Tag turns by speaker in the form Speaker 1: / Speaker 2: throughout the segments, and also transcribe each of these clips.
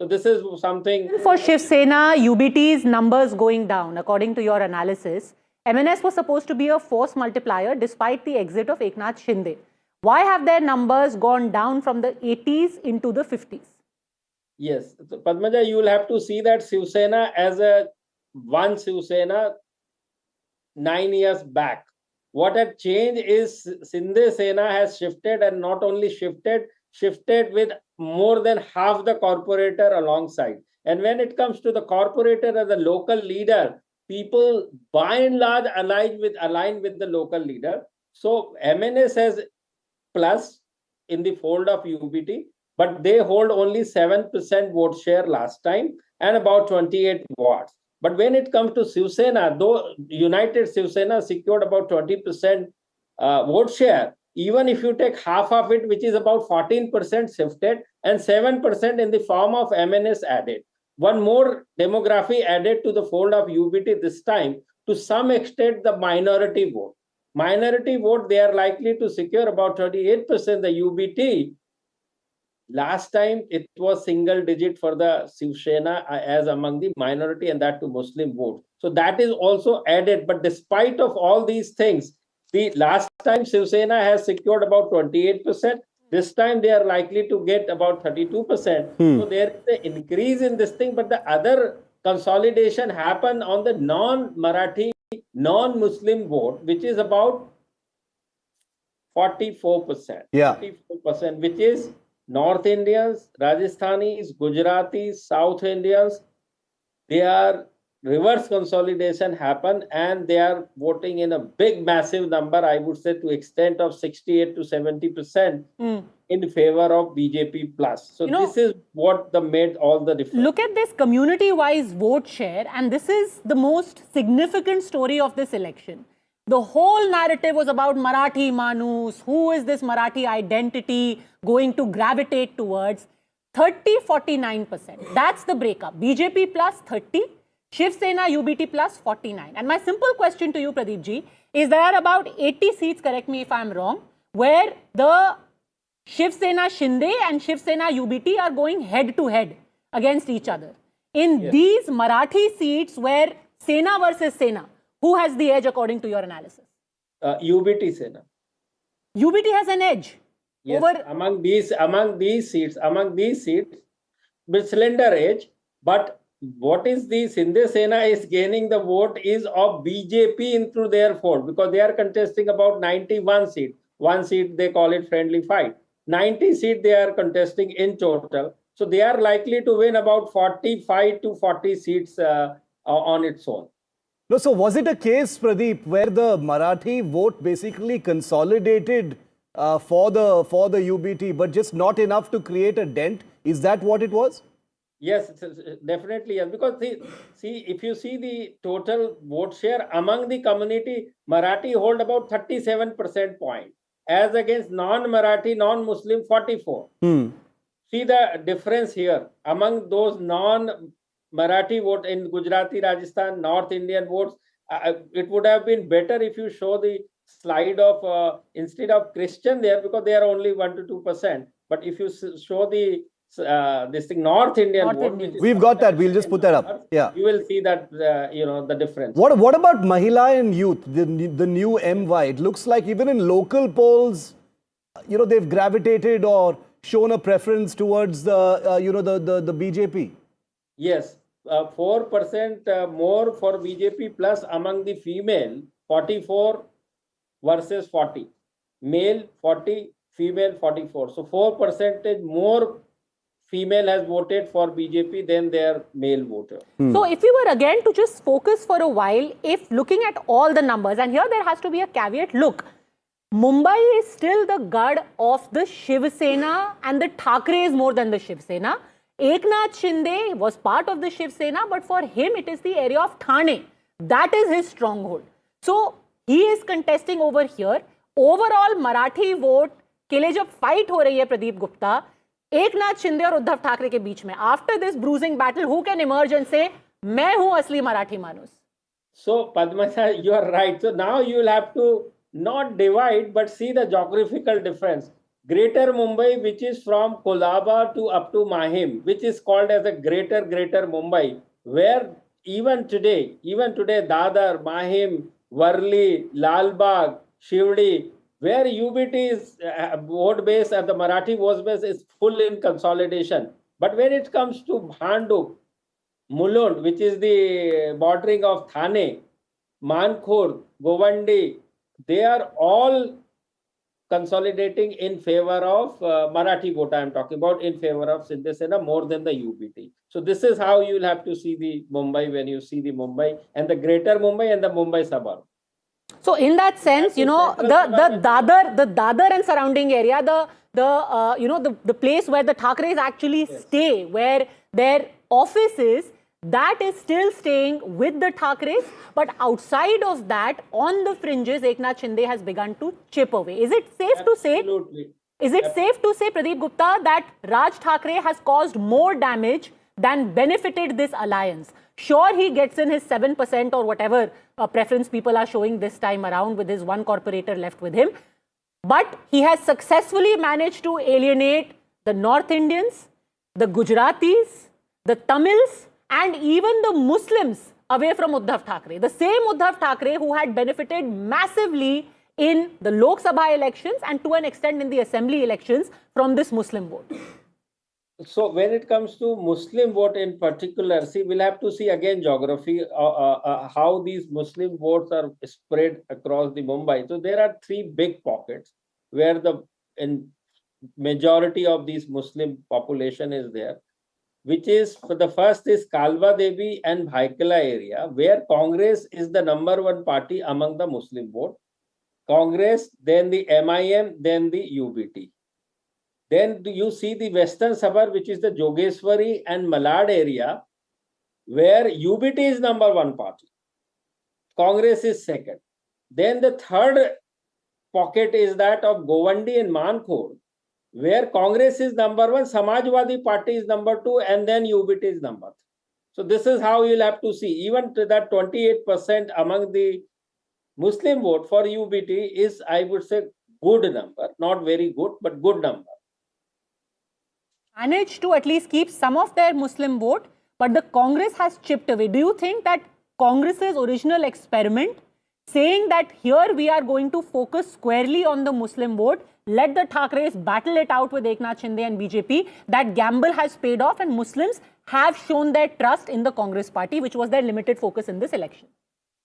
Speaker 1: So this is something.
Speaker 2: For Shiv Sena, UBT's numbers going down, according to your analysis, MNS was supposed to be a force multiplier despite the exit of Eknath Shinde. Why have their numbers gone down from the 80s into the 50s?
Speaker 1: Yes, so Padmaja, you will have to see that Shiv Sena as a one Shiv Sena 9 years back. What had changed is Shinde Sena has shifted, and not only shifted with more than half the corporator alongside. And when it comes to the corporator as a local leader, people by and large align with the local leader. So MNS has plus in the fold of UBT, but they hold only 7% vote share last time and about 28 watts. But when it comes to Shiv Sena, though United Shiv Sena secured about 20% vote share, even if you take half of it, which is about 14% shifted and 7% in the form of MNS added. One more demography added to the fold of UBT this time, to some extent, the minority vote. Minority vote, they are likely to secure about 38%. The UBT, last time it was single digit for the Shiv Sena as among the minority, and that to Muslim vote. So that is also added. But despite of all these things, the last time Shiv Sena has secured about 28%. This time they are likely to get about 32%. So there is an increase in this thing, but the other consolidation happened on the non-Marathi, non-Muslim vote, which is about 44%.
Speaker 3: Yeah.
Speaker 1: 44%, which is North Indians, Rajasthanis, Gujaratis, South Indians. They are reverse consolidation happen, and they are voting in a big, massive number, I would say to extent of 68 to 70% in favor of BJP plus. So this is what made all the difference.
Speaker 2: Look at this community-wise vote share, and this is the most significant story of this election. The whole narrative was about Marathi Manus. Who is this Marathi identity going to gravitate towards? 30-49%. That's the breakup. BJP plus 30. Shiv Sena UBT plus 49. And my simple question to you, Pradeep ji, is there are about 80 seats, correct me if I'm wrong, where the Shiv Sena Shinde and Shiv Sena UBT are going head to head against each other. In these Marathi seats where Sena versus Sena, who has the edge according to your analysis?
Speaker 1: UBT Sena.
Speaker 2: UBT has an edge.
Speaker 1: Yes, over among these seats, with slender edge, but what is the Shinde Sena is gaining the vote is of BJP into their fold, because they are contesting about 91 seats. One seat they call it friendly fight. 90 seats they are contesting in total. So they are likely to win about 45 to 40 seats on its own.
Speaker 3: No, so was it a case, Pradeep, where the Marathi vote basically consolidated for the UBT, but just not enough to create a dent? Is that what it was?
Speaker 1: Yes, definitely yes. Because if you see the total vote share among the community, Marathi hold about 37% point, as against non-Marathi, non-Muslim 44. See the difference here among those non-Marathi vote in Gujarati, Rajasthan, North Indian votes. It would have been better if you show the slide of instead of Christian there, because they are only 1 to 2%. But if you show the this thing North Indian vote,
Speaker 3: we've got that. We'll just put that up. Yeah,
Speaker 1: you will see that the difference.
Speaker 3: What about Mahila and youth, the new MY? It looks like even in local polls, they've gravitated or shown a preference towards the BJP.
Speaker 1: Yes, 4% more for BJP plus among the female, 44 versus 40, male 40, female 44. So 4% more female has voted for BJP than their male voter.
Speaker 2: So if we were again to just focus for a while, if looking at all the numbers, and here there has to be a caveat, look, Mumbai is still the god of the Shiv Sena, and the Thakres more than the Shiv Sena. Eknath Shinde was part of the Shiv Sena, but for him it is the area of Thane. That is his stronghold. So he is contesting over here. Overall Marathi vote के लिए जब fight हो रही है प्रदीप गुप्ता, एकनाथ शिंदे और उद्धव ठाकरे के बीच में, after this bruising battle, who can emerge and say, मैं हूं असली मराठी मानुस?
Speaker 1: So Padma, you are right. So now you will have to not divide, but see the geographical difference. Greater Mumbai, which is from Kolaba to up to Mahim, which is called as a Greater Mumbai, where even today, Dadar, Mahim, Worli, Lalbagh, Shivdi, where UBT is vote base and the Marathi vote base is full in consolidation. But when it comes to Bhanduk, Mulund, which is the bordering of Thane, Mankhurd, Govandi, they are all consolidating in favor of Marathi vote. I am talking about in favor of Sindhe Sena more than the UBT. So this is how you will have to see the Mumbai when you see the Mumbai and the Greater Mumbai and the Mumbai suburb.
Speaker 2: So in that sense, you know, the Dadar and surrounding area, the place where the Thakres actually stay, where their office is, that is still staying with the Thakres. But outside of that, on the fringes, Eknath Shinde has begun to chip away. Is it safe to say?
Speaker 1: Absolutely.
Speaker 2: Is it safe to say, Pradeep Gupta, that Raj Thakre has caused more damage than benefited this alliance? Sure, he gets in his 7% or whatever preference people are showing this time around with his one corporator left with him. But he has successfully managed to alienate the North Indians, the Gujaratis, the Tamils, and even the Muslims away from Uddhav Thackeray. The same Uddhav Thackeray who had benefited massively in the Lok Sabha elections and to an extent in the assembly elections from this Muslim vote.
Speaker 1: So when it comes to Muslim vote in particular, see, we'll have to see again geography, how these Muslim votes are spread across the Mumbai. So there are three big pockets where the majority of these Muslim population is there, which is, for the first is Kalwa Devi and Bhaikala area, where Congress is the #1 party among the Muslim vote. Congress, then the MIM, then the UBT. Then you see the western suburb, which is the Jogeshwari and Malad area, where UBT is #1 party. Congress is second. Then the third pocket is that of Govandi and Mankhurd, where Congress is #1, Samajwadi Party is #2, and then UBT is #3. So this is how you'll have to see. Even to that 28% among the Muslim vote for UBT is, I would say, good number. Not very good, but good number.
Speaker 2: Managed to at least keep some of their Muslim vote, but the Congress has chipped away. Do you think that Congress's original experiment, saying that here we are going to focus squarely on the Muslim vote, let the Thackeray's battle it out with Eknath Shinde and BJP, that gamble has paid off and Muslims have shown their trust in the Congress party, which was their limited focus in this election?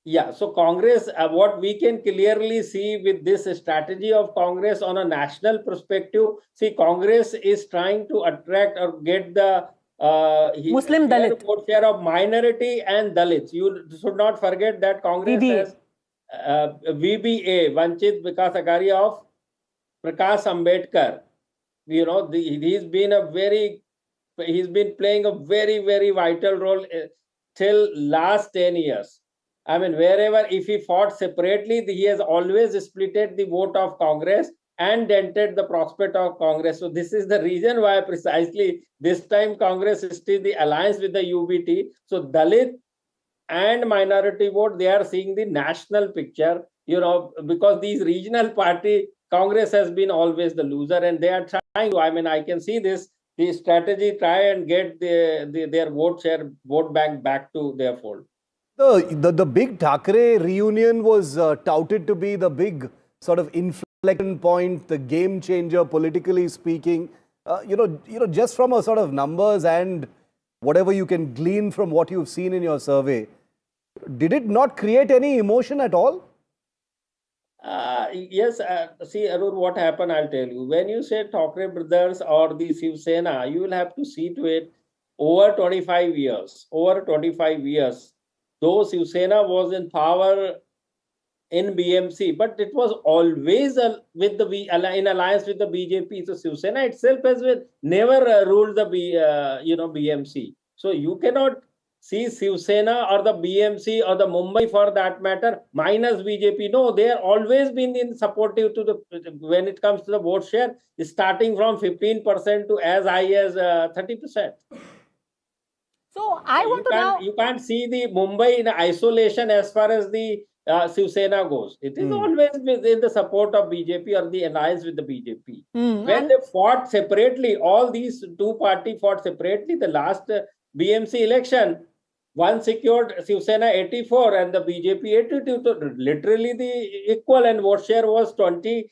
Speaker 1: Yeah, so Congress, what we can clearly see with this strategy of Congress on a national perspective, see, Congress is trying to attract or get the
Speaker 2: Muslim Dalit
Speaker 1: vote share of minority and Dalits. You should not forget that Congress has VBA, Vanchit Vikas Aghadi of Prakash Ambedkar. You know, he's been playing a very, very vital role till last 10 years. I mean, wherever, if he fought separately, he has always splitted the vote of Congress and dented the prospect of Congress. So this is the reason why precisely this time Congress is still the alliance with the UBT. So Dalit and minority vote, they are seeing the national picture, you know, because these regional party, Congress has been always the loser, and they are trying to, I mean, I can see this, the strategy, try and get their vote share, vote bank back to their fold.
Speaker 3: The big Thackeray reunion was touted to be the big sort of inflection point, the game changer, politically speaking. Just from a sort of numbers and whatever you can glean from what you've seen in your survey, did it not create any emotion at all?
Speaker 1: Yes, see, Aroor, what happened, I'll tell you. When you say Thackeray brothers or the Shiv Sena, you will have to see to it over 25 years. Though Shiv Sena was in power in BMC, but it was always in alliance with the BJP. So Shiv Sena itself has never ruled the BMC. So you cannot see Shiv Sena or the BMC or the Mumbai for that matter minus BJP. No, they are always been in supportive to the, when it comes to the vote share, starting from 15% to as high as 30%.
Speaker 2: So I want to now...
Speaker 1: You can't see the Mumbai in isolation as far as the Shiv Sena goes. It is always within the support of BJP or the alliance with the BJP. When they fought separately, all these two parties fought separately. The last BMC election, one secured Shiv Sena 84 and the BJP 82. So literally the equal, and vote share was 29%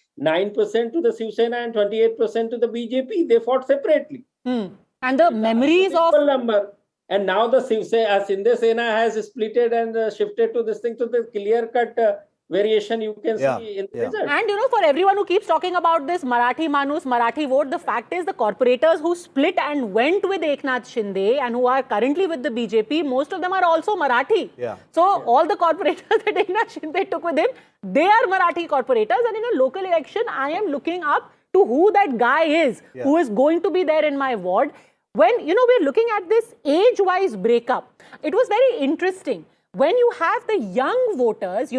Speaker 1: to the Shiv Sena and 28% to the BJP. They fought separately.
Speaker 2: And the memories of
Speaker 1: number. And now the Shinde Sena has splitted and shifted to this thing. So the clear-cut variation you can see in the result.
Speaker 2: And for everyone who keeps talking about this Marathi Manus, Marathi vote, the fact is the corporators who split and went with Eknath Shinde and who are currently with the BJP, most of them are also Marathi. So all the corporators that Eknath Shinde took with him, they are Marathi corporators. And in a local election, I am looking up to who that guy is, who is going to be there in my ward. When, we're looking at this age-wise breakup, it was very interesting. When you have the young voters,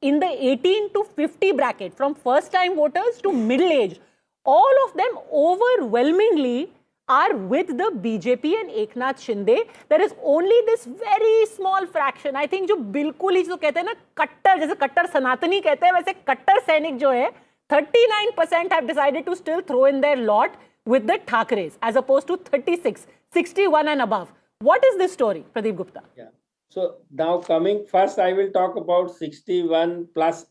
Speaker 2: in the 18 to 50 bracket, from first-time voters to middle-aged, all of them overwhelmingly are with the BJP and Eknath Shinde. There is only this very small fraction. I think जो बिल्कुल ही जो कहते हैं ना कट्टर, जैसे कट्टर सनातनी कहते हैं, वैसे कट्टर सैनिक जो है, 39% have decided to still throw in their lot with the Thakres, as opposed to 36, 61 and above. What is this story, Pradeep Gupta?
Speaker 1: Yeah. So now first I will talk about 61 plus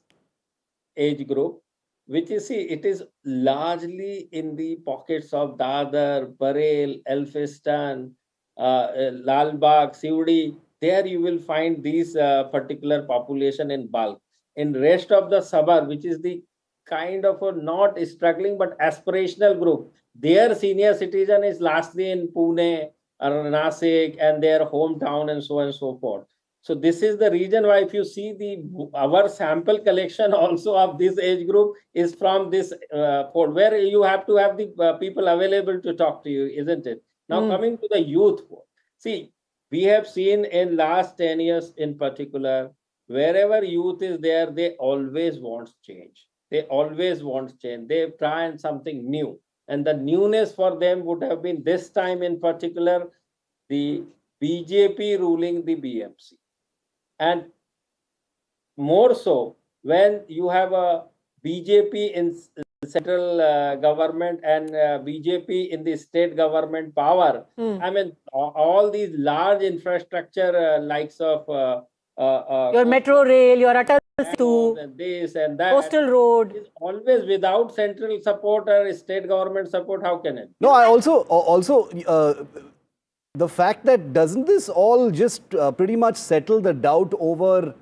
Speaker 1: age group, which you see, it is largely in the pockets of Dadar, Parel, Elphiston, Lalbagh, Sivdi. There you will find these particular population in bulk. In rest of the suburb, which is the kind of a not struggling but aspirational group, their senior citizen is largely in Pune or Nasik and their hometown and so on and so forth. So this is the reason why if you see our sample collection also of this age group is from this port, where you have to have the people available to talk to you, isn't it? Now coming to the youth, see, we have seen in last 10 years in particular, wherever youth is there, they always want change. They always want change. They try something new. And the newness for them would have been this time in particular, the BJP ruling the BMC. And more so, when you have a BJP in central government and BJP in the state government power, I mean, all these large infrastructure likes of
Speaker 2: your metro rail, your Atal
Speaker 1: and this and that,
Speaker 2: coastal road,
Speaker 1: is always without central support or state government support. How can it?
Speaker 3: No, I also the fact that doesn't this all just pretty much settle the doubt over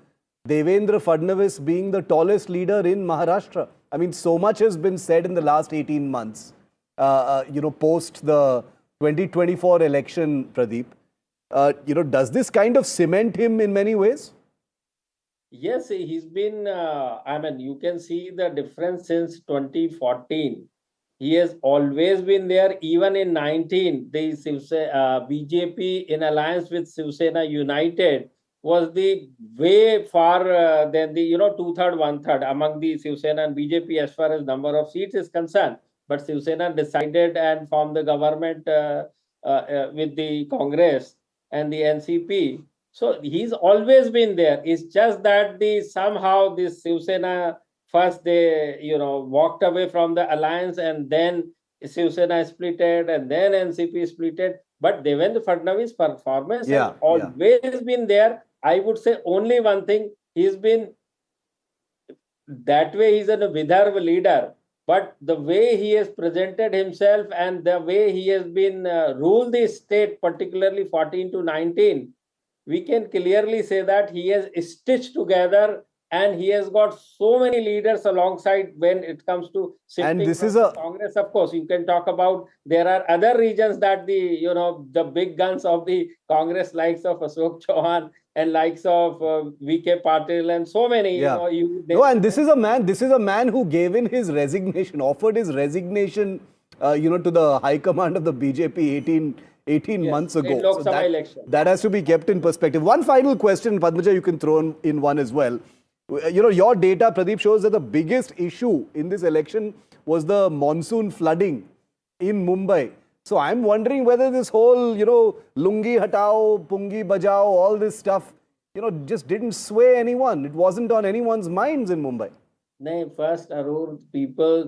Speaker 3: Devendra Fadnavis being the tallest leader in Maharashtra? I mean, so much has been said in the last 18 months, post the 2024 election, Pradeep. Does this kind of cement him in many ways?
Speaker 1: Yes, he's been, I mean, you can see the difference since 2014. He has always been there, even in 19. The BJP in alliance with Shiv Sena United was the way far than the, 2/3, 1/3 among the Shiv Sena and BJP as far as number of seats is concerned. But Shiv Sena decided and formed the government with the Congress and the NCP. So he's always been there. It's just that somehow this Shiv Sena, first they walked away from the alliance, and then Shiv Sena splitted, and then NCP splitted. But Devendra Fadnavis' performance has always been there. I would say only one thing: he's been that way. He's a Vidarbha leader, but the way he has presented himself and the way he has been ruled the state, particularly 14 to 19. We can clearly say that he has stitched together, and he has got so many leaders alongside when it comes to Congress. Of course, you can talk about, there are other regions that the big guns of the Congress, likes of Ashok Chauhan and likes of VK Patil and so many.
Speaker 3: And this is a man who gave in his resignation, offered his resignation, to the High Command of the BJP 18 months ago.
Speaker 1: So
Speaker 3: that has to be kept in perspective. One final question, Padmaja, you can throw in one as well. Your data, Pradeep, shows that the biggest issue in this election was the monsoon flooding in Mumbai. So I'm wondering whether this whole, lungi hatao, pungi bajao, all this stuff just didn't sway anyone. It wasn't on anyone's minds in Mumbai.
Speaker 1: No, first, Aroor,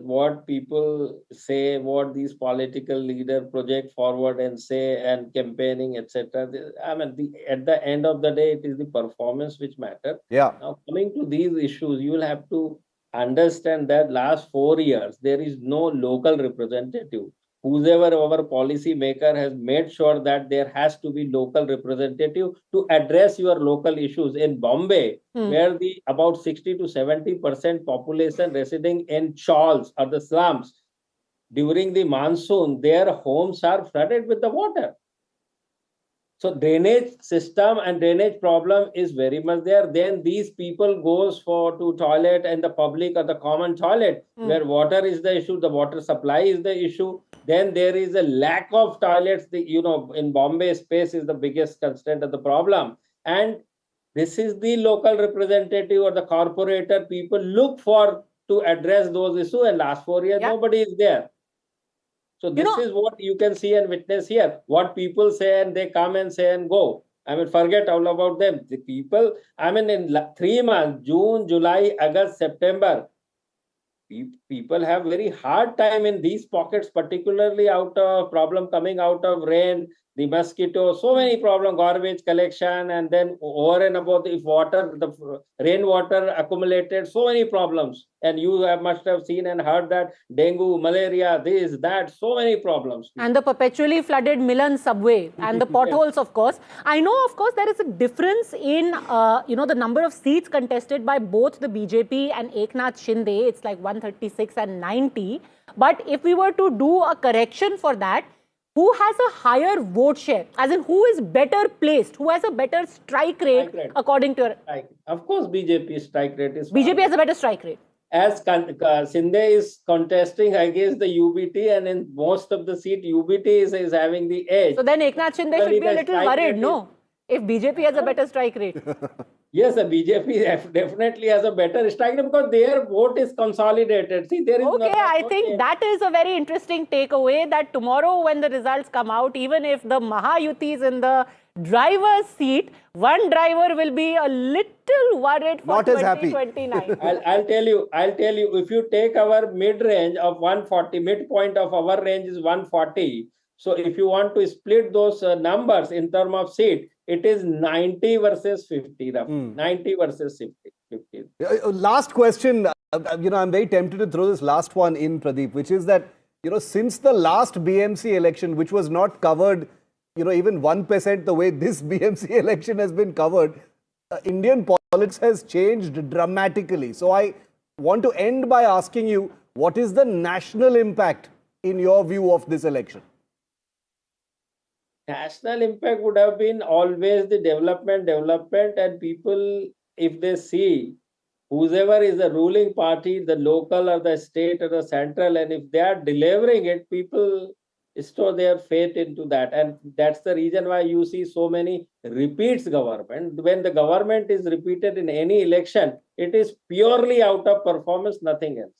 Speaker 1: what people say, what these political leaders project forward and say, and campaigning, etc. I mean, at the end of the day, it is the performance which matter.
Speaker 3: Yeah.
Speaker 1: Now, coming to these issues, you will have to understand that last 4 years, there is no local representative. Whoever our policy maker has made sure that there has to be local representative to address your local issues. In Bombay, where the about 60 to 70% population residing in chawls or the slums, during the monsoon, their homes are flooded with the water. So drainage system and drainage problem is very much there. Then these people goes to toilet and the public or the common toilet where water is the issue, the water supply is the issue. Then there is a lack of toilets. In Bombay, space is the biggest constraint of the problem. And this is the local representative or the corporator people look for to address those issues. And last 4 years, nobody is there. So this is what you can see and witness here. What people say and they come and say and go. I mean, forget all about them. The people, I mean, in 3 months, June, July, August, September, people have very hard time in these pockets, particularly out of problem coming out of rain, the mosquito, so many problems, garbage collection, and then over and above, if the rainwater accumulated, so many problems. And you must have seen and heard that dengue, malaria, this, that, so many problems.
Speaker 2: And the perpetually flooded Milan subway and the potholes, of course. I know, of course, there is a difference in, the number of seats contested by both the BJP and Eknath Shinde. It's like 136 and 90. But if we were to do a correction for that, who has a higher vote share? As in, who is better placed? Who has a better strike rate according to your...
Speaker 1: Of course, BJP strike rate is...
Speaker 2: BJP has a better strike rate.
Speaker 1: As Shinde is contesting against the UBT, and in most of the seat, UBT is having the edge.
Speaker 2: So then Eknath Shinde should be a little worried, no? If BJP has a better strike rate.
Speaker 1: Yes, the BJP definitely has a better strike rate because their vote is consolidated. See, there is
Speaker 2: I think that is a very interesting takeaway, that tomorrow when the results come out, even if the Mahayuti is in the driver's seat, one driver will be a little worried for 2029.
Speaker 1: I'll tell you, if you take our mid-range of 140, midpoint of our range is 140. So if you want to split those numbers in terms of seat, it is 90 versus 50. 90 versus 50.
Speaker 3: Last question. I'm very tempted to throw this last one in, Pradeep, which is that, since the last BMC election, which was not covered, even 1% the way this BMC election has been covered, Indian politics has changed dramatically. So I want to end by asking you, what is the national impact in your view of this election?
Speaker 1: National impact would have been always the development, and people, if they see whoever is the ruling party, the local or the state or the central, and if they are delivering it, people store their faith into that. And that's the reason why you see so many repeats government. When the government is repeated in any election, it is purely out of performance, nothing else.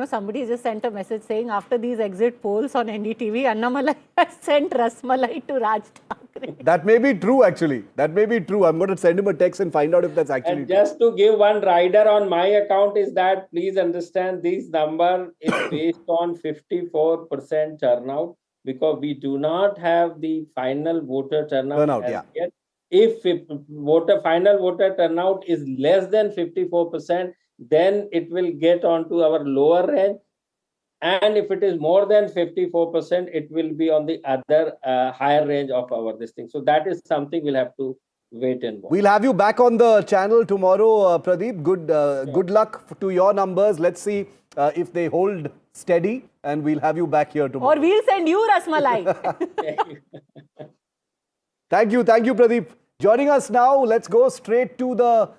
Speaker 2: Somebody just sent a message saying after these exit polls on NDTV, Annamalai has sent Rasmalai to Raj Thakre.
Speaker 3: That may be true, actually. That may be true. I'm going to send him a text and find out if that's actually
Speaker 1: true. Just to give one rider on my account is that, please understand, this number is based on 54% turnout, because we do not have the final voter turnout yet. If final voter turnout is less than 54%, then it will get onto our lower range. And if it is more than 54%, it will be on the other higher range of our this thing. So that is something we'll have to wait and watch.
Speaker 3: We'll have you back on the channel tomorrow, Pradeep. Good luck to your numbers. Let's see if they hold steady, and we'll have you back here tomorrow.
Speaker 2: Or we'll send you Rasmalai.
Speaker 3: Thank you, Pradeep. Joining us now, let's go straight to the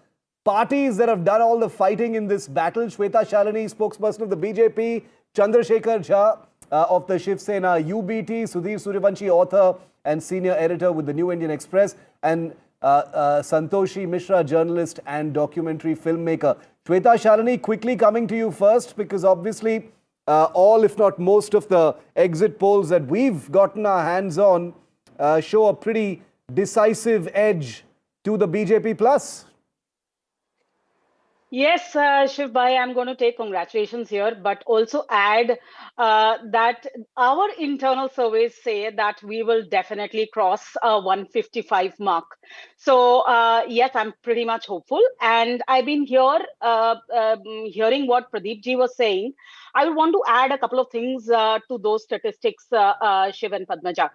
Speaker 3: parties that have done all the fighting in this battle. Shweta Shalini, spokesperson of the BJP, Chandrasekhar Jha of the Shiv Sena UBT, Sudhir Suryavanshi, author and senior editor with the New Indian Express, and Santoshi Mishra, journalist and documentary filmmaker. Shweta Shalini, quickly coming to you first, because obviously all, if not most, of the exit polls that we've gotten our hands on show a pretty decisive edge to the BJP plus?
Speaker 4: Yes, Shiv Bhai, I'm going to take congratulations here, but also add that our internal surveys say that we will definitely cross 155 mark. So yes, I'm pretty much hopeful. And I've been hearing what Pradeep ji was saying. I would want to add a couple of things to those statistics, Shiv and Padmaja.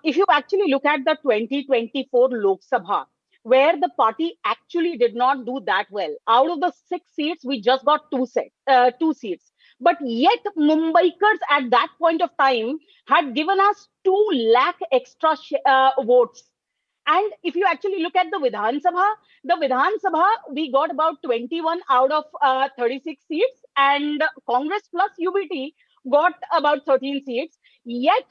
Speaker 4: If you actually look at the 2024 Lok Sabha, where the party actually did not do that well. Out of the 6 seats, we just got two seats. But yet, Mumbaikars at that point of time had given us 2 lakh extra votes. And if you actually look at the Vidhan Sabha, we got about 21 out of 36 seats, and Congress plus UBT got about 13 seats. Yet,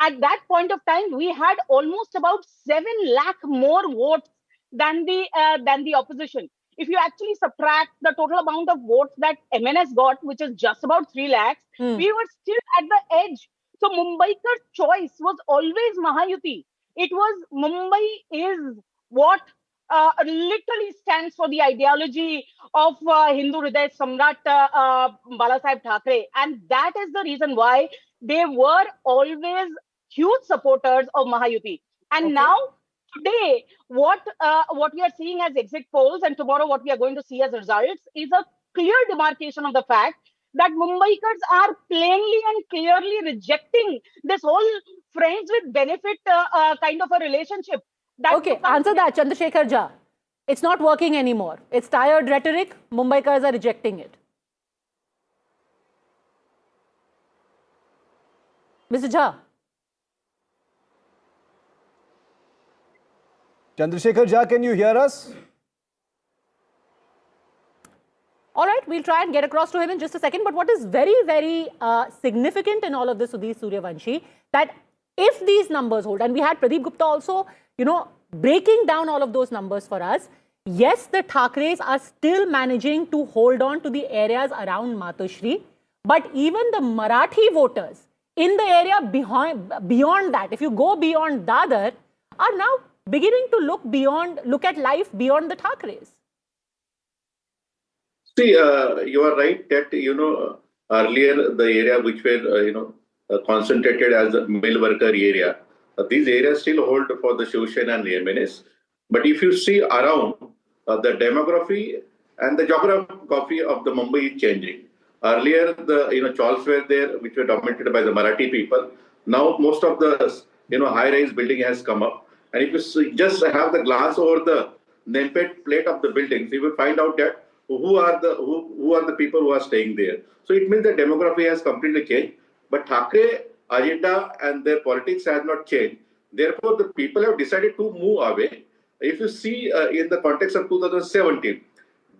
Speaker 4: at that point of time, we had almost about 7 lakh more votes than the opposition. If you actually subtract the total amount of votes that MNS got, which is just about 3 lakhs, we were still at the edge. So Mumbai's choice was always Mahayuti. It was Mumbai is what literally stands for the ideology of Hindu Hriday Samrat Balasaheb Thackeray. And that is the reason why they were always huge supporters of Mahayuti. And now, today, what we are seeing as exit polls, and tomorrow what we are going to see as results, is a clear demarcation of the fact that Mumbaikars are plainly and clearly rejecting this whole friends with benefit kind of a relationship.
Speaker 2: Okay, answer that, Chandrasekhar Jha. It's not working anymore. It's tired rhetoric. Mumbaikars are rejecting it. Mr. Jha.
Speaker 3: Chandrasekhar Jha, can you hear us?
Speaker 2: All right, we'll try and get across to him in just a second. But what is very, very significant in all of this, Sudhir Suryavanshi, that if these numbers hold, and we had Pradeep Gupta also, breaking down all of those numbers for us, yes, the Thackeray's are still managing to hold on to the areas around Matoshri, but even the Marathi voters in the area beyond that, if you go beyond Dadar, are now beginning to look at life beyond the Thackeray's.
Speaker 5: See, you are right that, earlier the area which were, concentrated as a mill worker area, these areas still hold for the Shiv Sena and the MNS. But if you see around, the demography and the geography of the Mumbai is changing. Earlier, the chawls were there, which were dominated by the Marathi people. Now, most of the, high-rise building has come up. And if you just have the glance over the nameplate plate of the buildings, you will find out that who are the people who are staying there. So it means the demography has completely changed. But Thackeray agenda and their politics has not changed. Therefore, the people have decided to move away. If you see in the context of 2017,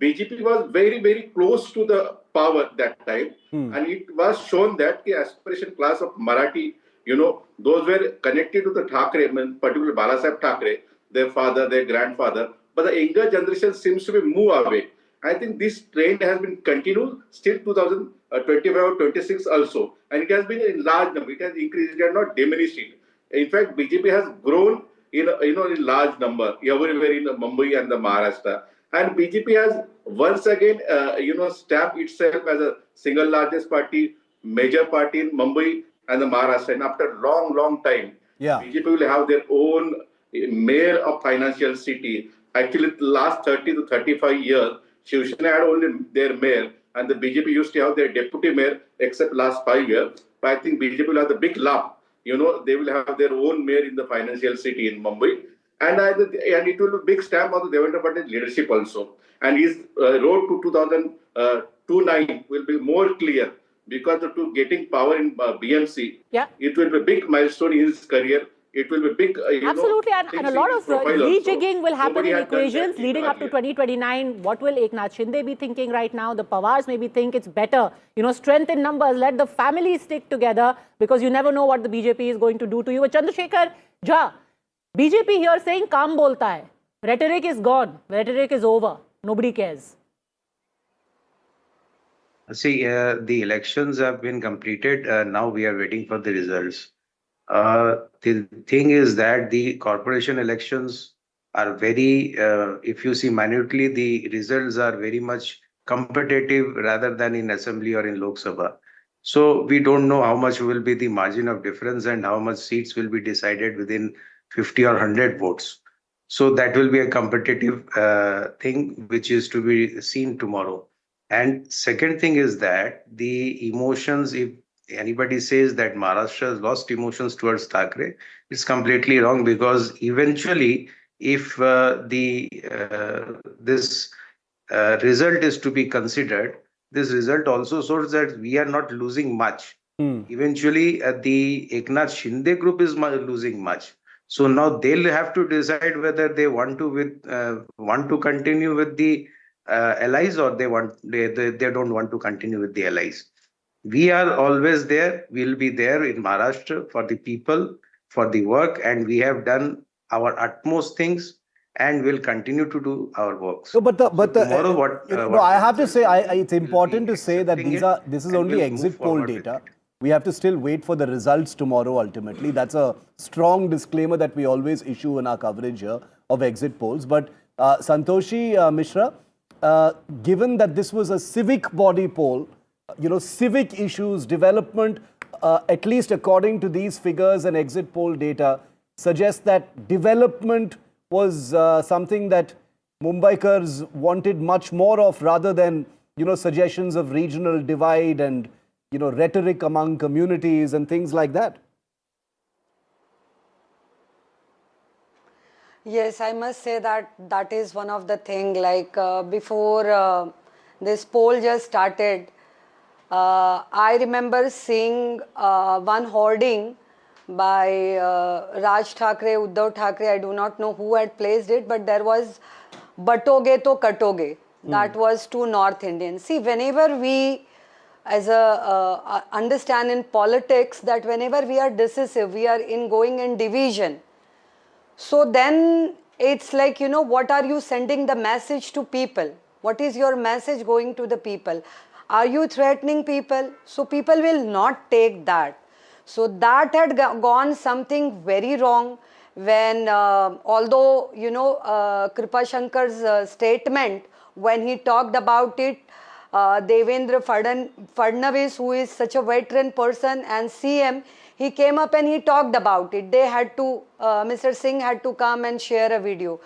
Speaker 5: BJP was very, very close to the power that time. And it was shown that the aspiration class of Marathi, those were connected to the Thackeray, particularly Balasaheb Thackeray, their father, their grandfather. But the younger generation seems to be move away. I think this trend has been continued still 2025 or 26 also. And it has been in large number. It has increased. It has not diminished it. In fact, BJP has grown in large number everywhere in Mumbai and the Maharashtra. And BJP has once again, stamped itself as a single largest party, major party in Mumbai and the Maharashtra. And after long time, BJP will have their own mayor of financial city. Actually, the last 30 to 35 years, Shiv Sena had only their mayor, and the BJP used to have their deputy mayor, except last 5 years. But I think BJP will have the big lump. They will have their own mayor in the financial city in Mumbai. And it will be a big stamp on the Devendra Patil's leadership also. And his road to 2029 will be more clear because to getting power in BMC, it will be a big milestone in his career. It will be big,
Speaker 2: Absolutely, and a lot of rejigging will happen in equations leading up to 2029. What will Eknath Shinde be thinking right now? The Pawars maybe think it's better, strength in numbers, let the families stick together, because you never know what the BJP is going to do to you. But Chandrasekhar Jha, BJP here saying kaam bolta hai. Rhetoric is gone. Rhetoric is over. Nobody cares.
Speaker 6: See, the elections have been completed. Now we are waiting for the results. The thing is that the corporation elections are very, if you see minutely, the results are very much competitive rather than in Assembly or in Lok Sabha. So we don't know how much will be the margin of difference and how much seats will be decided within 50 or 100 votes. So that will be a competitive thing which is to be seen tomorrow. And second thing is that the emotions, if anybody says that Maharashtra has lost emotions towards Thackeray, it's completely wrong, because eventually, if this result is to be considered, this result also shows that we are not losing much. Eventually, the Eknath Shinde group is losing much. So now they'll have to decide whether they want to continue with the allies, or they don't want to continue with the allies. We are always there. We'll be there in Maharashtra for the people, for the work, and we have done our utmost things, and will continue to do our work.
Speaker 3: No, I have to say, it's important to say that this is only exit poll data. We have to still wait for the results tomorrow ultimately. That's a strong disclaimer that we always issue in our coverage here of exit polls. But Santoshi Mishra, given that this was a civic body poll, civic issues, development, at least according to these figures and exit poll data, suggests that development was something that Mumbaikars wanted much more of, rather than, suggestions of regional divide and, rhetoric among communities and things like that.
Speaker 7: Yes, I must say that is one of the things, like before this poll just started, I remember seeing one hoarding by Raj Thackeray, Uddhav Thackeray. I do not know who had placed it, but there was "Batoge to Katoge." That was to North Indians. See, whenever we, as a understand in politics, that whenever we are decisive, we are going in division. So then it's like, what are you sending the message to people? What is your message going to the people? Are you threatening people? So people will not take that. So that had gone something very wrong when, although, Kripa Shankar's statement, when he talked about it, Devendra Fadnavis, who is such a veteran person, and CM, he came up and he talked about it. They had to, Mr. Singh had to come and share a video.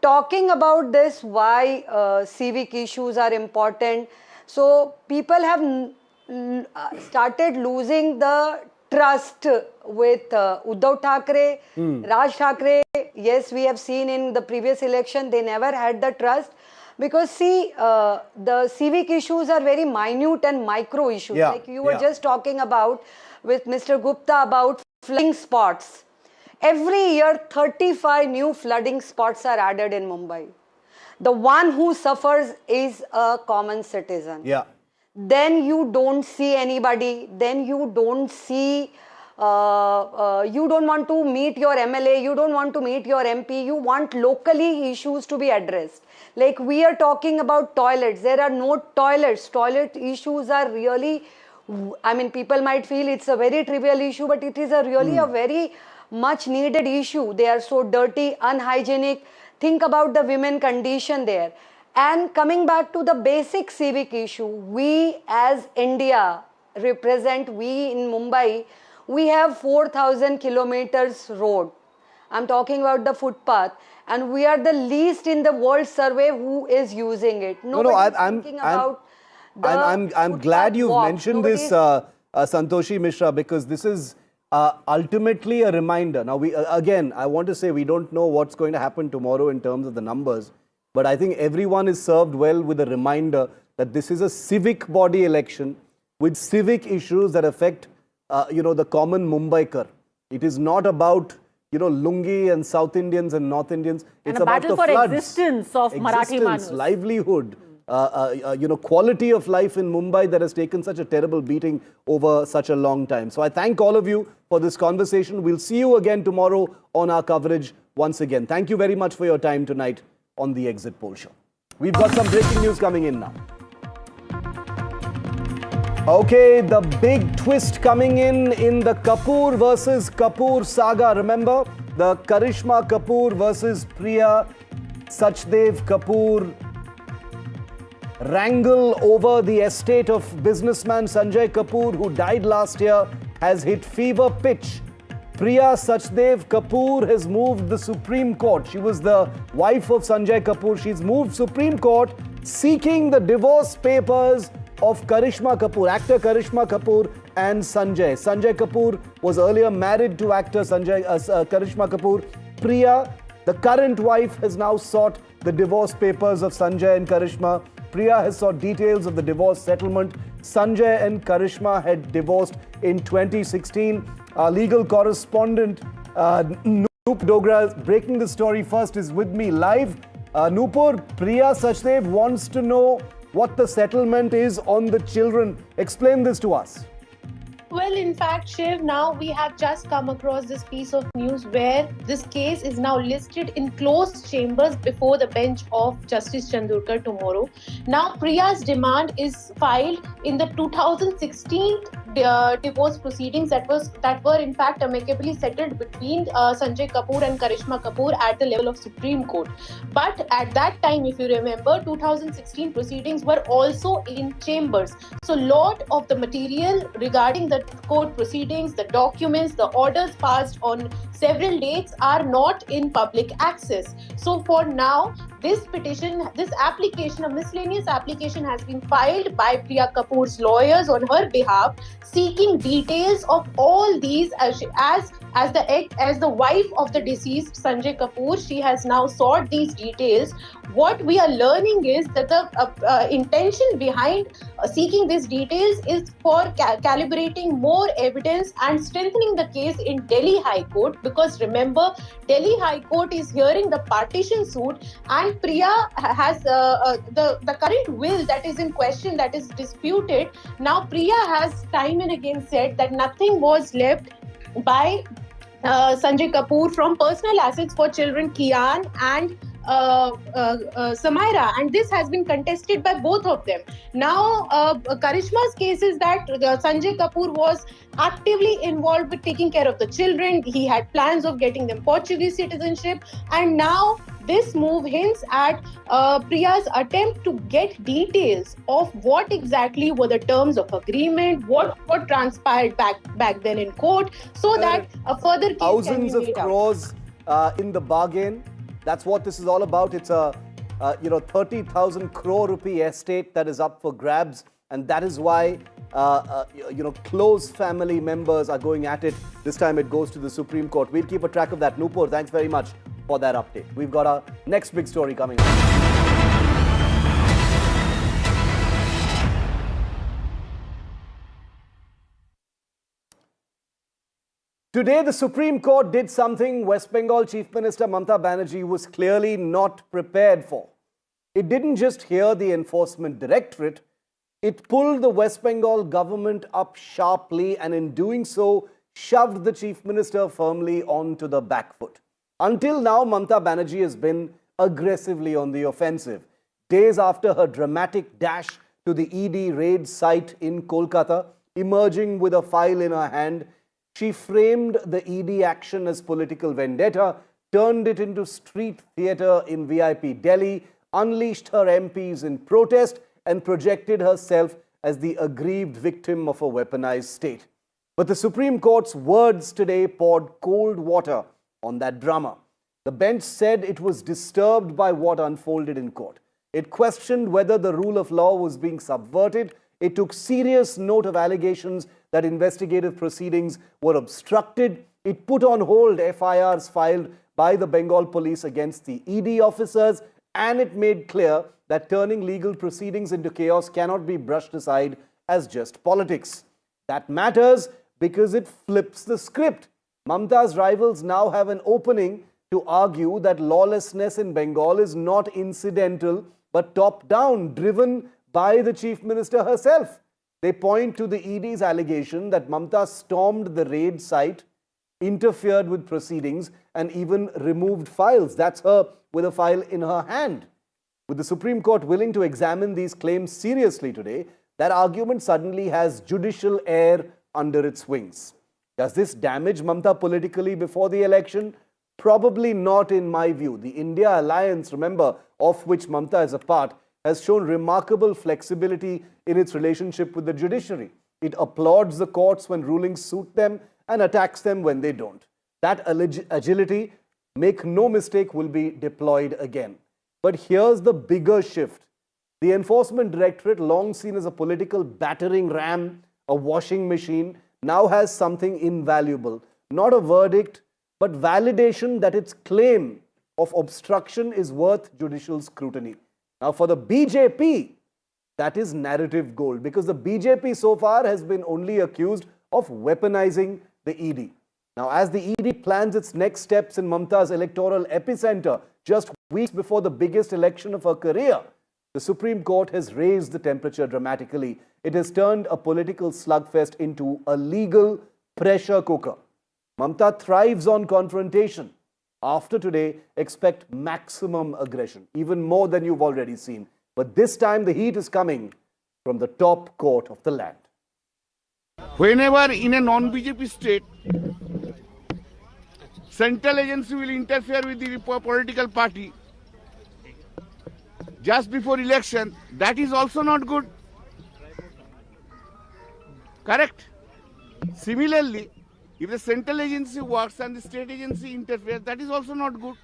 Speaker 7: Talking about this, why civic issues are important. So people have started losing the trust with Uddhav Thackeray, Raj Thackeray. Yes, we have seen in the previous election, they never had the trust. Because see, the civic issues are very minute and micro issues.
Speaker 3: Yeah,
Speaker 7: like you were just talking about with Mr. Gupta about flooding spots. Every year, 35 new flooding spots are added in Mumbai. The one who suffers is a common citizen.
Speaker 3: Yeah.
Speaker 7: Then you don't see anybody. Then you don't see, you don't want to meet your MLA. You don't want to meet your MP. You want locally issues to be addressed. Like we are talking about toilets. There are no toilets. Toilet issues are really, I mean, people might feel it's a very trivial issue, but it is a really a very much needed issue. They are so dirty, unhygienic. Think about the women condition there. And coming back to the basic civic issue, we as India represent, we in Mumbai, we have 4,000 kilometers road. I'm talking about the footpath. And we are the least in the world survey who is using it.
Speaker 3: I'm glad you've mentioned this, Santoshi Mishra, because this is ultimately a reminder. Now, I want to say we don't know what's going to happen tomorrow in terms of the numbers, but I think everyone is served well with a reminder that this is a civic body election with civic issues that affect, the common Mumbaikar. It is not about lungi and South Indians and North Indians. It's about the floods,
Speaker 2: existence of Marathi Manus.
Speaker 3: livelihood, quality of life in Mumbai that has taken such a terrible beating over such a long time. So I thank all of you for this conversation. We'll see you again tomorrow on our coverage once again. Thank you very much for your time tonight on the Exit Poll Show. We've got some breaking news coming in now. Okay, the big twist coming in the Kapoor versus Kapoor saga. Remember, The Karishma Kapoor versus Priya Sachdev Kapoor wrangle over the estate of businessman Sanjay Kapoor, who died last year, has hit fever pitch. Priya Sachdev Kapoor has moved the Supreme Court. She was the wife of Sanjay Kapoor. She's moved Supreme Court seeking the divorce papers of Karishma Kapoor, actor Karishma Kapoor and Sanjay. Sanjay Kapoor was earlier married to actor Karishma Kapoor. Priya, the current wife, has now sought the divorce papers of Sanjay and Karishma. Priya has sought details of the divorce settlement. Sanjay and Karishma had divorced in 2016. Our legal correspondent, Noop Dogra, breaking the story first, is with me live. Noopur, Priya Sachdev wants to know what the settlement is on the children. Explain this to us.
Speaker 8: Well, in fact, Shiv, now we have just come across this piece of news where this case is now listed in closed chambers before the bench of Justice Chandorkar tomorrow. Now, Priya's demand is filed in the 2016 divorce proceedings that were in fact amicably settled between Sanjay Kapoor and Karishma Kapoor at the level of Supreme Court. But at that time, if you remember, 2016 proceedings were also in chambers. So, lot of the material regarding the court proceedings, the documents, the orders passed on several dates are not in public access. So for now, this petition, this application, a miscellaneous application has been filed by Priya Kapoor's lawyers on her behalf, seeking details of all these as the wife of the deceased Sanjay Kapoor. She has now sought these details. What we are learning is that the intention behind seeking these details is for calibrating more evidence and strengthening the case in Delhi High Court, because remember, Delhi High Court is hearing the partition suit, and Priya has the current will that is in question, that is disputed. Now Priya has time and again said that nothing was left by Sanjay Kapoor from personal assets for children Kian and Samaira, and this has been contested by both of them. Now, Karishma's case is that Sanjay Kapoor was actively involved with taking care of the children. He had plans of getting them Portuguese citizenship, and now this move hints at Priya's attempt to get details of what exactly were the terms of agreement, what transpired back then in court, so that a further case
Speaker 3: thousands
Speaker 8: can be made
Speaker 3: of crores in the bargain. That's what this is all about. It's a 30,000 crore rupee estate that is up for grabs, and that is why close family members are going at it. This time it goes to the Supreme Court. We'll keep a track of that. Noopur, thanks very much for that update. We've got our next big story coming up. Today, the Supreme Court did something West Bengal Chief Minister Mamata Banerjee was clearly not prepared for. It didn't just hear the Enforcement Directorate, it pulled the West Bengal government up sharply, and in doing so, shoved the Chief Minister firmly onto the back foot. Until now, Mamata Banerjee has been aggressively on the offensive. Days after her dramatic dash to the ED raid site in Kolkata, emerging with a file in her hand, she framed the ED action as political vendetta, turned it into street theatre in VIP Delhi, unleashed her MPs in protest, and projected herself as the aggrieved victim of a weaponized state. But the Supreme Court's words today poured cold water on that drama. The bench said it was disturbed by what unfolded in court. It questioned whether the rule of law was being subverted. It took serious note of allegations that investigative proceedings were obstructed. It put on hold FIRs filed by the Bengal police against the ED officers, and it made clear that turning legal proceedings into chaos cannot be brushed aside as just politics. That matters because it flips the script. Mamata's rivals now have an opening to argue that lawlessness in Bengal is not incidental but top-down, driven by the Chief Minister herself. They point to the ED's allegation that Mamata stormed the raid site, interfered with proceedings, and even removed files. That's her with a file in her hand. With the Supreme Court willing to examine these claims seriously today, that argument suddenly has judicial air under its wings. Does this damage Mamata politically before the election? Probably not, in my view. The India alliance, remember, of which Mamta is a part, has shown remarkable flexibility in its relationship with the judiciary. It applauds the courts when rulings suit them and attacks them when they don't. That agility, make no mistake, will be deployed again. But here's the bigger shift. The Enforcement Directorate, long seen as a political battering ram, a washing machine, now has something invaluable. Not a verdict, but validation that its claim of obstruction is worth judicial scrutiny. Now, for the BJP, that is narrative gold, because the BJP so far has been only accused of weaponizing the ED. Now, as the ED plans its next steps in Mamta's electoral epicenter, just weeks before the biggest election of her career, the Supreme Court has raised the temperature dramatically. It has turned a political slugfest into a legal pressure cooker. Mamta thrives on confrontation. After today, expect maximum aggression, even more than you've already seen. But this time the heat is coming from the top court of the land.
Speaker 9: Whenever in a non-BJP state, central agency will interfere with the political party just before election, that is also not good. Correct? Similarly, if the central agency works and the state agency interferes, that is also not good.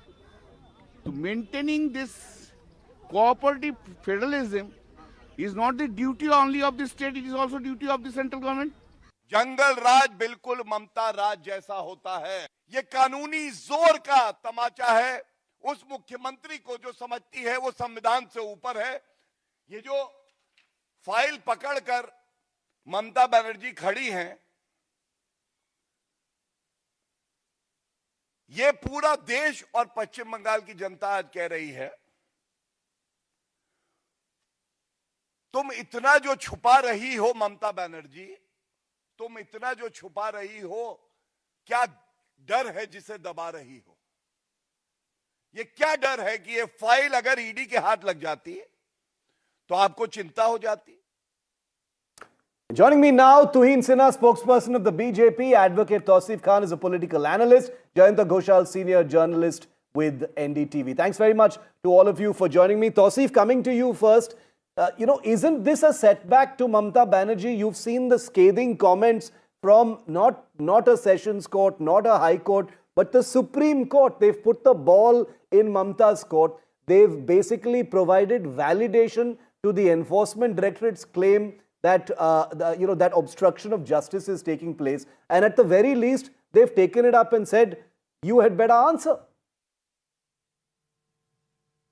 Speaker 9: So maintaining this cooperative federalism is not the duty only of the state, it is also duty of the central government.
Speaker 10: जंगल राज बिल्कुल ममता राज जैसा होता है। ये कानूनी जोर का तमाचा है उस मुख्यमंत्री को जो समझती है वो संविधान से ऊपर है। ये जो फाइल पकड़कर ममता बनर्जी खड़ी हैं, ये पूरा देश और पश्चिम बंगाल की जनता आज कह रही है, तुम इतना जो छुपा रही हो ममता बनर्जी, तुम इतना जो छुपा रही हो, क्या डर है जिसे दबा रही हो? ये क्या डर है कि ये फाइल अगर ईडी के हाथ लग जाती तो आपको चिंता हो जाती?
Speaker 3: Joining me now, Tuhin Sinha, spokesperson of the BJP. Advocate Tausif Khan is a political analyst. Jayanta Ghoshal, senior journalist with NDTV. Thanks very much to all of you for joining me. Tausif, coming to you first. Isn't this a setback to Mamta Banerjee? You've seen the scathing comments from not a sessions court, not a high court, but the Supreme Court. They've put the ball in Mamta's court. They've basically provided validation to the Enforcement Directorate's claim that that obstruction of justice is taking place, and at the very least, they've taken it up and said, "You had better answer."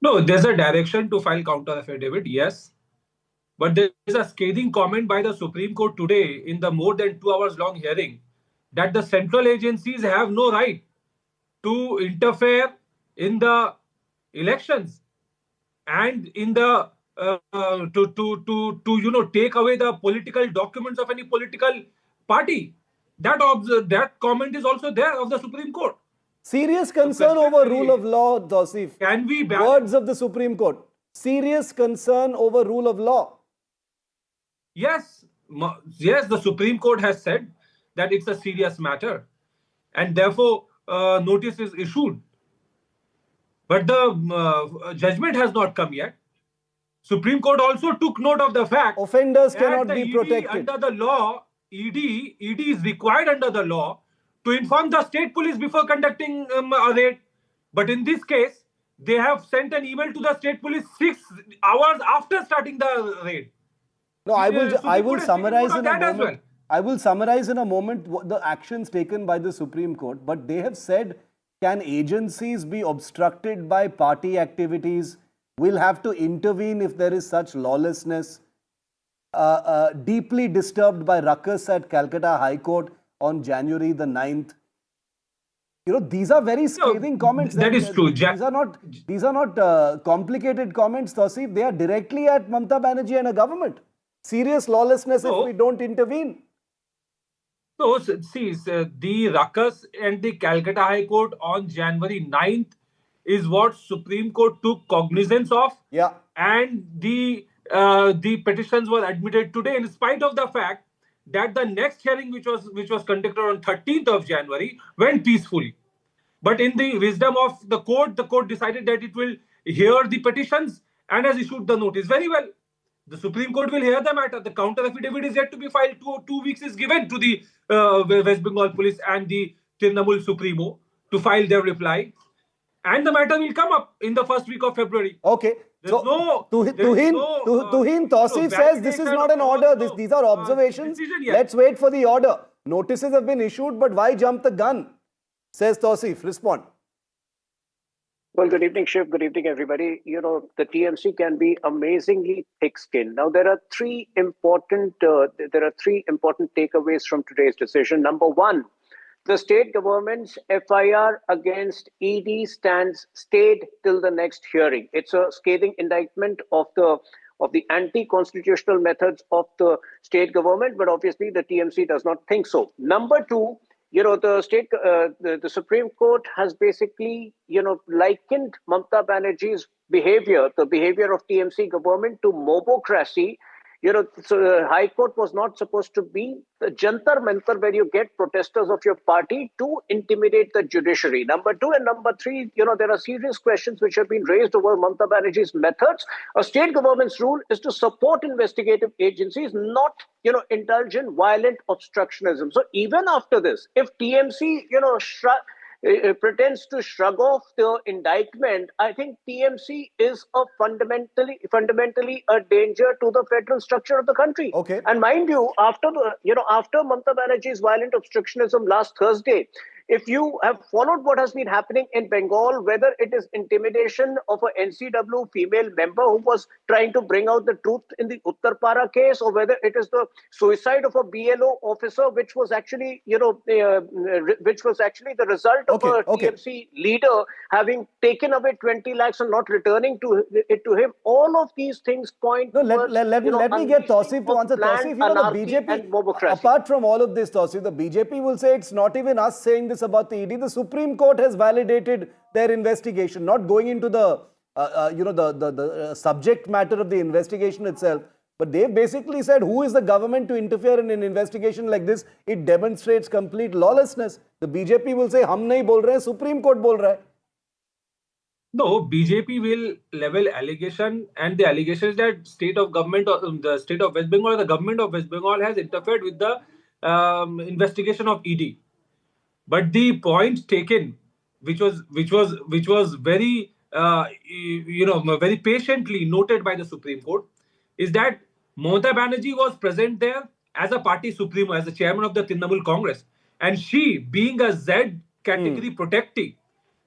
Speaker 11: No, there's a direction to file counter affidavit, yes. But there is a scathing comment by the Supreme Court today in the more than 2 hours long hearing that the central agencies have no right to interfere in the elections and in the to take away the political documents of any political party. That comment is also there of the Supreme Court.
Speaker 3: Serious concern over rule of law, Tausif.
Speaker 11: Can we
Speaker 3: words of the Supreme Court? Serious concern over rule of law.
Speaker 11: Yes, the Supreme Court has said that it's a serious matter, and therefore notice is issued. But the judgment has not come yet. Supreme Court also took note of the fact
Speaker 3: offenders cannot be protected
Speaker 11: under the law. ED is required under the law to inform the state police before conducting a raid. But in this case, they have sent an email to the state police 6 hours after starting the raid.
Speaker 3: No, I will summarize in a moment. Well. I will summarize in a moment what the actions taken by the Supreme Court. But they have said, can agencies be obstructed by party activities? We'll have to intervene if there is such lawlessness. Deeply disturbed by ruckus at Calcutta High Court on January the 9th. These are very scathing comments.
Speaker 11: That is true.
Speaker 3: These are not complicated comments, Tausif. They are directly at Mamta Banerjee and a government. Serious lawlessness if we don't intervene.
Speaker 11: So, see, the ruckus and the Calcutta High Court on January 9th is what Supreme Court took cognizance of.
Speaker 3: Yeah.
Speaker 11: And the petitions were admitted today in spite of the fact that the next hearing which was conducted on 13th of January went peacefully. But in the wisdom of the court decided that it will hear the petitions and has issued the notice. Very well. The Supreme Court will hear the matter. The counter affidavit is yet to be filed. Two weeks is given to the West Bengal Police and the Trinamool Supremo to file their reply. And the matter will come up in the first week of February.
Speaker 3: Okay. So, Tuhin Tausif says this is not an order. These are observations. Let's wait for the order. Notices have been issued, but why jump the gun? Says Tausif. Respond.
Speaker 12: Well, good evening, Shiv. Good evening, everybody. You know, the TMC can be amazingly thick-skinned. Now, there are three important takeaways from today's decision. Number one, the state government's FIR against ED stayed till the next hearing. It's a scathing indictment of the anti-constitutional methods of the state government, but obviously the TMC does not think so. Number two, you know, the Supreme Court has basically, you know, likened Mamata Banerjee's behavior, the behavior of TMC government, to mobocracy. You know, so the High Court was not supposed to be the jantar mantar where you get protesters of your party to intimidate the judiciary. Number two and number three, you know, there are serious questions which have been raised over Mamata Banerjee's methods. A state government's rule is to support investigative agencies, not, you know, indulge in violent obstructionism. So even after this, if TMC, you know, pretends to shrug off the indictment, I think TMC is a fundamentally a danger to the federal structure of the country.
Speaker 3: Okay.
Speaker 12: And mind you, after Mamata Banerjee's violent obstructionism last Thursday, if you have followed what has been happening in Bengal, whether it is intimidation of an NCW female member who was trying to bring out the truth in the Uttarpara case, or whether it is the suicide of a BLO officer, which was actually, you know, which was actually the result of a TMC leader having taken away 20 lakhs and not returning it to him. All of these things point.
Speaker 3: No, let me get Tausif to answer. Tausif, you know, the BJP, apart from all of this, Tausif, the BJP will say it's not even us saying this about the ED. The Supreme Court has validated their investigation, not going into the the subject matter of the investigation itself, but they've basically said, who is the government to interfere in an investigation like this? It demonstrates complete lawlessness. The BJP will say, hum nahi bol rahe, Supreme Court bol raha hai.
Speaker 11: No, BJP will level allegation, and the allegation is that state of government, or the state of West Bengal, or the government of West Bengal has interfered with the investigation of ED. But the point taken, which was very very patiently noted by the Supreme Court, is that Mamata Banerjee was present there as a party supremo, as the chairman of the Trinamool Congress, and she, being a Z category protectee,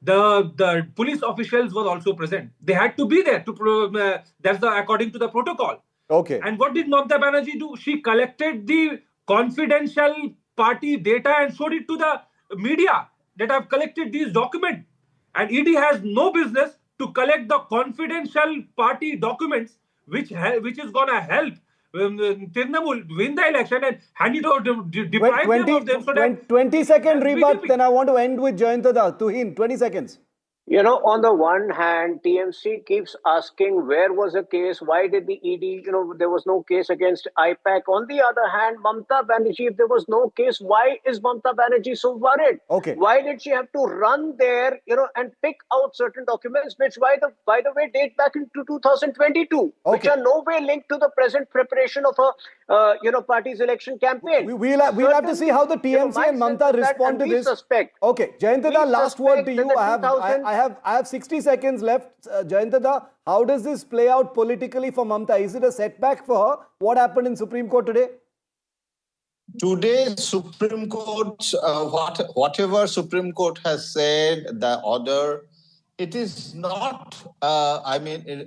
Speaker 11: the police officials were also present. They had to be there to that's according to the protocol.
Speaker 3: Okay.
Speaker 11: And what did Mamata Banerjee do? She collected the confidential party data and showed it to the media that have collected these documents. And ED has no business to collect the confidential party documents, which is going to help Trinamool win the election and hand it over, deprive them of them. So
Speaker 3: 20-second rebut, then I want to end with Jayantada. Tuhin, 20 seconds.
Speaker 12: You know, on the one hand, TMC keeps asking where was the case, why did the ED, you know, there was no case against IPAC. On the other hand, Mamata Banerjee, if there was no case, why is Mamata Banerjee so worried?
Speaker 3: Okay.
Speaker 12: Why did she have to run there, you know, and pick out certain documents, which by the way date back into 2022, which are no way linked to the present preparation of a party's election campaign.
Speaker 3: We'll have to see how the TMC and Mamata respond to this. Okay, Jayantada, last word to you. I have 60 seconds left. Jayantada, how does this play out politically for Mamata? Is it a setback for her? What happened in Supreme Court today?
Speaker 13: Today, Supreme Court, whatever Supreme Court has said, the order, it is not.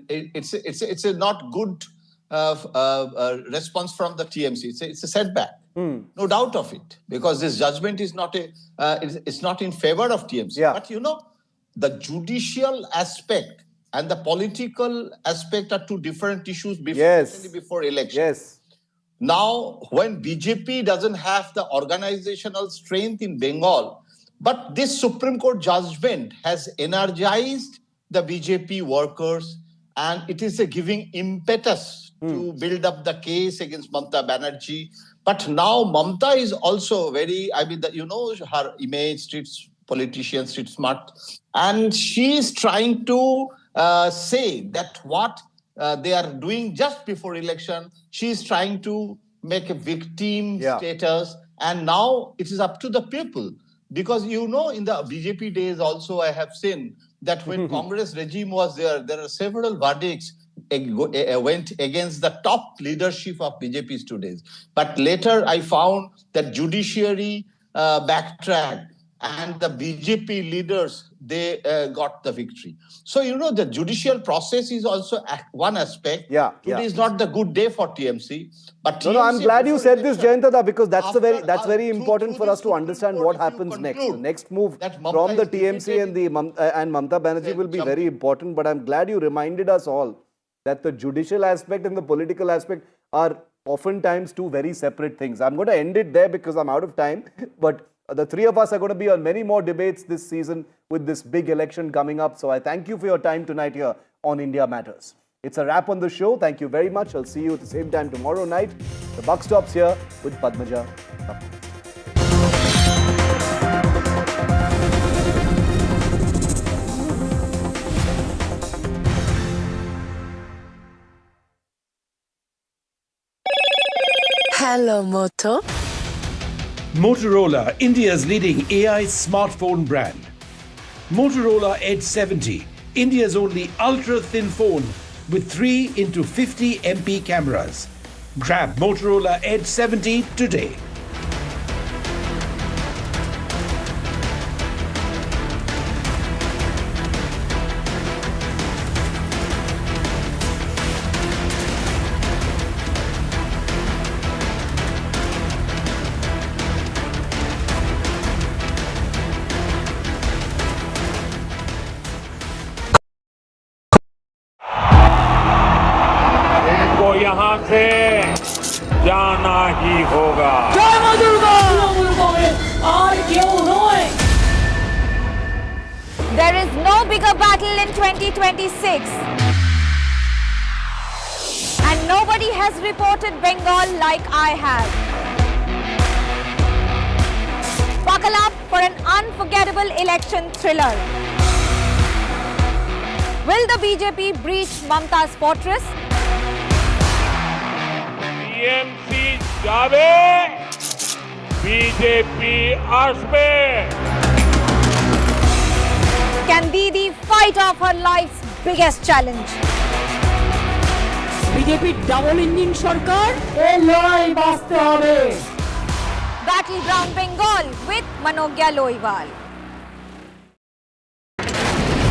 Speaker 13: It's a not good response from the TMC. It's a setback. No doubt of it, because this judgment is not it's not in favor of TMC.
Speaker 3: Yeah.
Speaker 13: But you know, the judicial aspect and the political aspect are two different issues before election.
Speaker 3: Yes.
Speaker 13: Now, when BJP doesn't have the organizational strength in Bengal, but this Supreme Court judgment has energized the BJP workers, and it is giving impetus to build up the case against Mamata Banerjee. But now Mamata is also very, her image, streets politician, street smart. And she is trying to say that what they are doing just before election, she is trying to make a victim status. And now it is up to the people. Because, in the BJP days also, I have seen that when Congress regime was there are several verdicts went against the top leadership of BJP today. But later I found that judiciary backtracked and the BJP leaders, they got the victory. So, the judicial process is also one aspect. Today is not the good day for TMC. But TMC,
Speaker 3: I'm glad you said this, Jayanta, because that's very important for us to understand what happens next. The next move from the TMC and Mamata Banerjee will be very important. But I'm glad you reminded us all that the judicial aspect and the political aspect are oftentimes two very separate things. I'm going to end it there because I'm out of time. But the three of us are going to be on many more debates this season with this big election coming up. So I thank you for your time tonight here on India Matters. It's a wrap on the show. Thank you very much. I'll see you at the same time tomorrow night. The buck stops here with Padmaja.
Speaker 14: Hello, Moto.
Speaker 15: Motorola, India's leading AI smartphone brand. Motorola Edge 70, India's only ultra-thin phone with 3x50 MP cameras. Grab Motorola Edge 70 today.
Speaker 16: यहाँ से जाना ही होगा।
Speaker 17: जय मां Durga!
Speaker 18: There is no bigger battle in 2026. And nobody has reported Bengal like I have. Buckle up for an unforgettable election thriller. Will the BJP breach Mamata's fortress?
Speaker 16: BMC जावे, BJP आसमे.
Speaker 18: Can Didi fight off her life's biggest challenge?
Speaker 17: BJP double engine সরকার এই লড়াই বাঁচতে হবে.
Speaker 18: Battleground Bengal with Manogya Loiwal.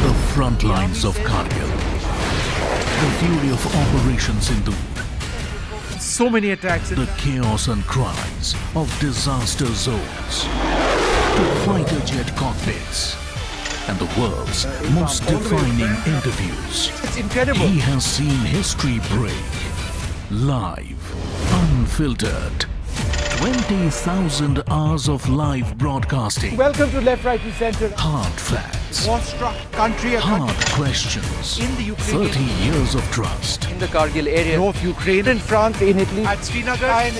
Speaker 19: The front lines of Kargil. The fury of Operation Sindhu.
Speaker 20: So many attacks.
Speaker 19: The chaos and cries of disaster zones. To fighter jet cockpits. And the world's most defining interviews.
Speaker 20: It's incredible.
Speaker 19: He has seen history break. Live. Unfiltered. 20,000 hours of live broadcasting.
Speaker 20: Welcome to Left, Right and Center.
Speaker 19: Hard facts.
Speaker 20: War-struck country.
Speaker 19: Hard questions.
Speaker 20: In the Ukraine.
Speaker 19: 30 years of trust.
Speaker 20: In the Kargil area. North Ukraine. In France, in Italy. At Srinagar.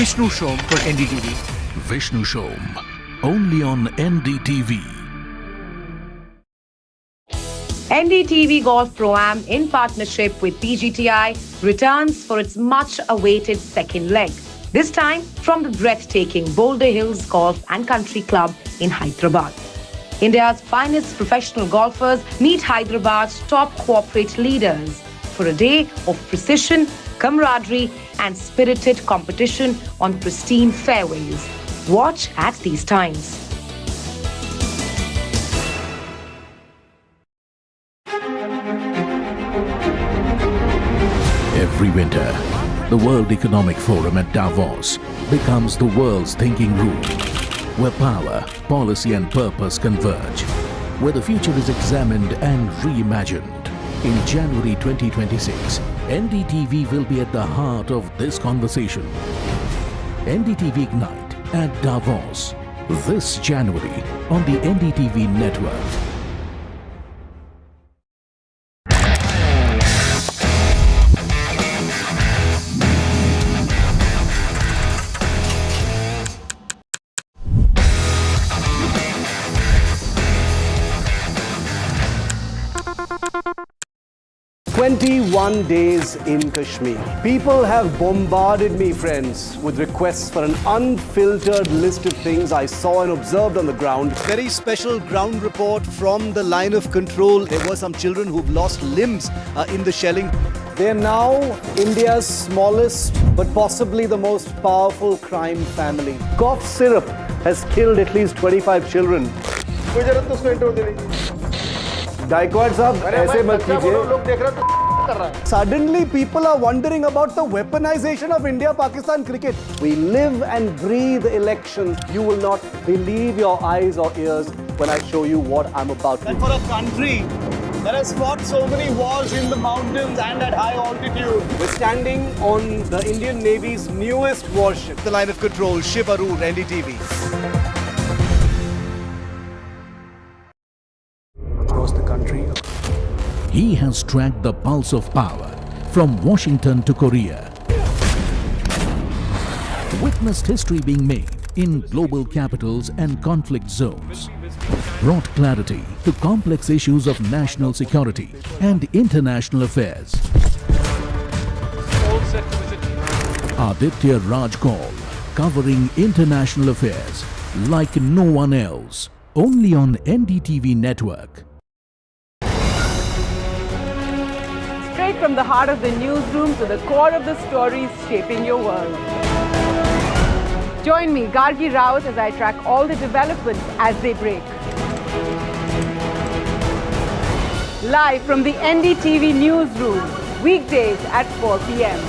Speaker 20: Vishnu Shom for NDTV.
Speaker 19: Vishnu Shom. Only on NDTV.
Speaker 21: NDTV Golf Pro-Am in partnership with PGTI returns for its much-awaited second leg. This time from the breathtaking Boulder Hills Golf and Country Club in Hyderabad. India's finest professional golfers meet Hyderabad's top corporate leaders for a day of precision, camaraderie and spirited competition on pristine fairways. Watch at these times.
Speaker 19: Every winter, the World Economic Forum at Davos becomes the world's thinking room, where power, policy and purpose converge, where the future is examined and reimagined. In January 2026, NDTV will be at the heart of this conversation. NDTV Ignite at Davos, this January on the NDTV network.
Speaker 3: 21 days in Kashmir. People have bombarded me, friends, with requests for an unfiltered list of things I saw and observed on the ground. Very special ground report from the line of control. There were some children who've lost limbs in the shelling. They are now India's smallest but possibly the most powerful crime family. Cough syrup has killed at least 25 children. Gaikwad sahab, aise mat kijiye. Suddenly people are wondering about the weaponization of India-Pakistan cricket. We live and breathe elections. You will not believe your eyes or ears when I show you what I'm about to do. And for a country that has fought so many wars in the mountains and at high altitude, we're standing on the Indian Navy's newest warship, the line of control, Shiv Aroor, NDTV.
Speaker 15: Across the country,
Speaker 19: He has tracked the pulse of power from Washington to Korea. Witnessed history being made in global capitals and conflict zones. Brought clarity to complex issues of national security and international affairs. Aditya Raj Kaul, covering international affairs like no one else, only on NDTV network.
Speaker 14: Straight from the heart of the newsroom to the core of the stories shaping your world. Join me, Gargi Raut, as I track all the developments as they break. Live from the NDTV newsroom, weekdays at 4 p.m.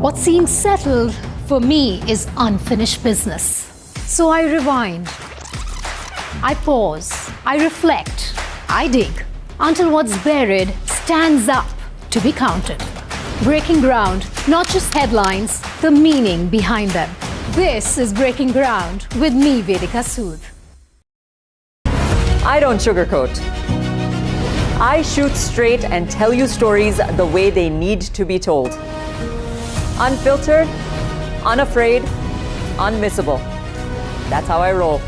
Speaker 18: What seems settled for me is unfinished business. So I rewind. I pause. I reflect. I dig until what's buried stands up to be counted. Breaking ground, not just headlines, the meaning behind them. This is Breaking Ground with me, Vedika Sood.
Speaker 22: I don't sugarcoat. I shoot straight and tell you stories the way they need to be told. Unfiltered, unafraid, unmissable. That's how I roll.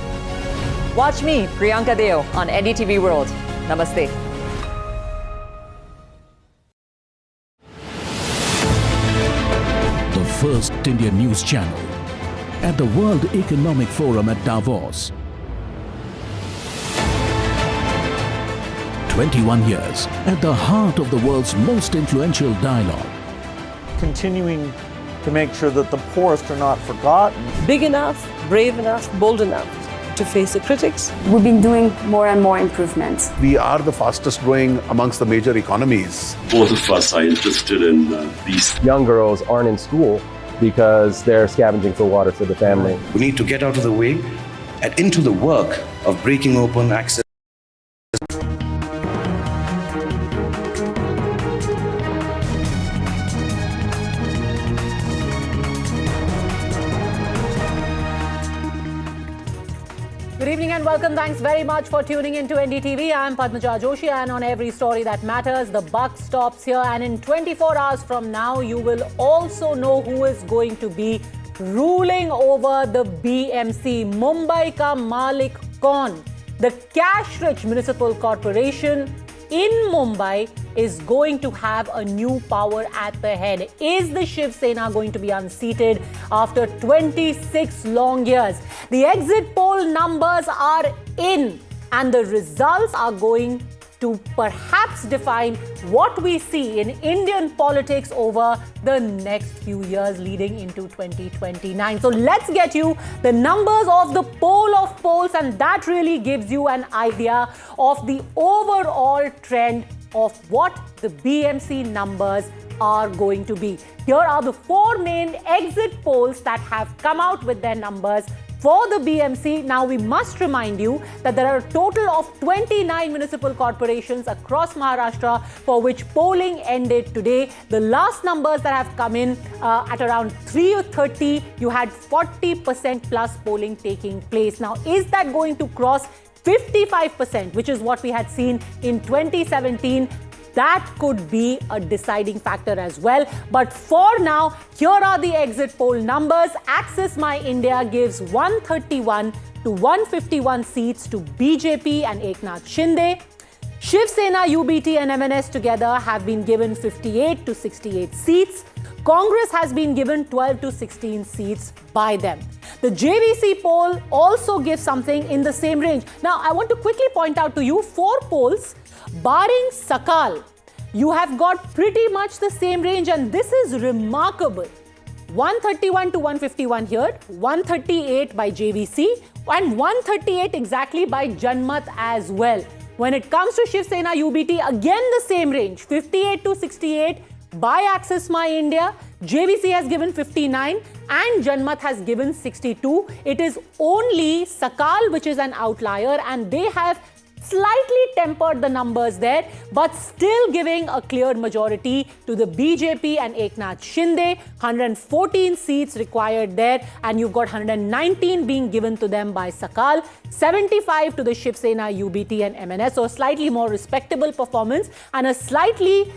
Speaker 22: Watch me, Priyanka Deo, on NDTV World. Namaste.
Speaker 19: The first Indian news channel at the World Economic Forum at Davos. 21 years at the heart of the world's most influential dialogue.
Speaker 23: Continuing to make sure that the poorest are not forgotten.
Speaker 24: Big enough, brave enough, bold enough to face the critics.
Speaker 25: We've been doing more and more improvements.
Speaker 26: We are the fastest growing amongst the major economies.
Speaker 27: Both of us are interested in these.
Speaker 28: Young girls aren't in school because they're scavenging for water for the family.
Speaker 6: We need to get out of the way and into the work of breaking open access.
Speaker 2: Good evening and welcome. Thanks very much for tuning into NDTV. I'm Padmaja Joshi, and on every story that matters, the buck stops here. And in 24 hours from now, you will also know who is going to be ruling over the BMC, Mumbai ka Malik Kaun. The cash-rich municipal corporation in Mumbai is going to have a new power at the head. Is the Shiv Sena going to be unseated after 26 long years? The exit poll numbers are in, and the results are going to perhaps define what we see in Indian politics over the next few years leading into 2029. So let's get you the numbers of the poll of polls, and that really gives you an idea of the overall trend of what the BMC numbers are going to be. Here are the four main exit polls that have come out with their numbers for the BMC. Now, we must remind you that there are a total of 29 municipal corporations across Maharashtra for which polling ended today. The last numbers that have come in at around 3:30, you had 40% plus polling taking place. Now, is that going to cross 55%, which is what we had seen in 2017? That could be a deciding factor as well. But for now, here are the exit poll numbers. Axis My India gives 131 to 151 seats to BJP and Eknath Shinde. Shiv Sena, UBT and MNS together have been given 58 to 68 seats. Congress has been given 12 to 16 seats by them. The JVC poll also gives something in the same range. Now, I want to quickly point out to you 4 polls, barring Sakal, you have got pretty much the same range, and this is remarkable. 131 to 151 here, 138 by JVC, and 138 exactly by Janmat as well. When it comes to Shiv Sena UBT, again the same range, 58 to 68 by Access My India. JVC has given 59 and Janmat has given 62. It is only Sakal which is an outlier, and they have slightly tempered the numbers there, but still giving a clear majority to the BJP and Eknath Shinde. 114 seats required there, and you've got 119 being given to them by Sakal, 75 to the Shiv Sena UBT and MNS, so a slightly more respectable performance, and a slightly,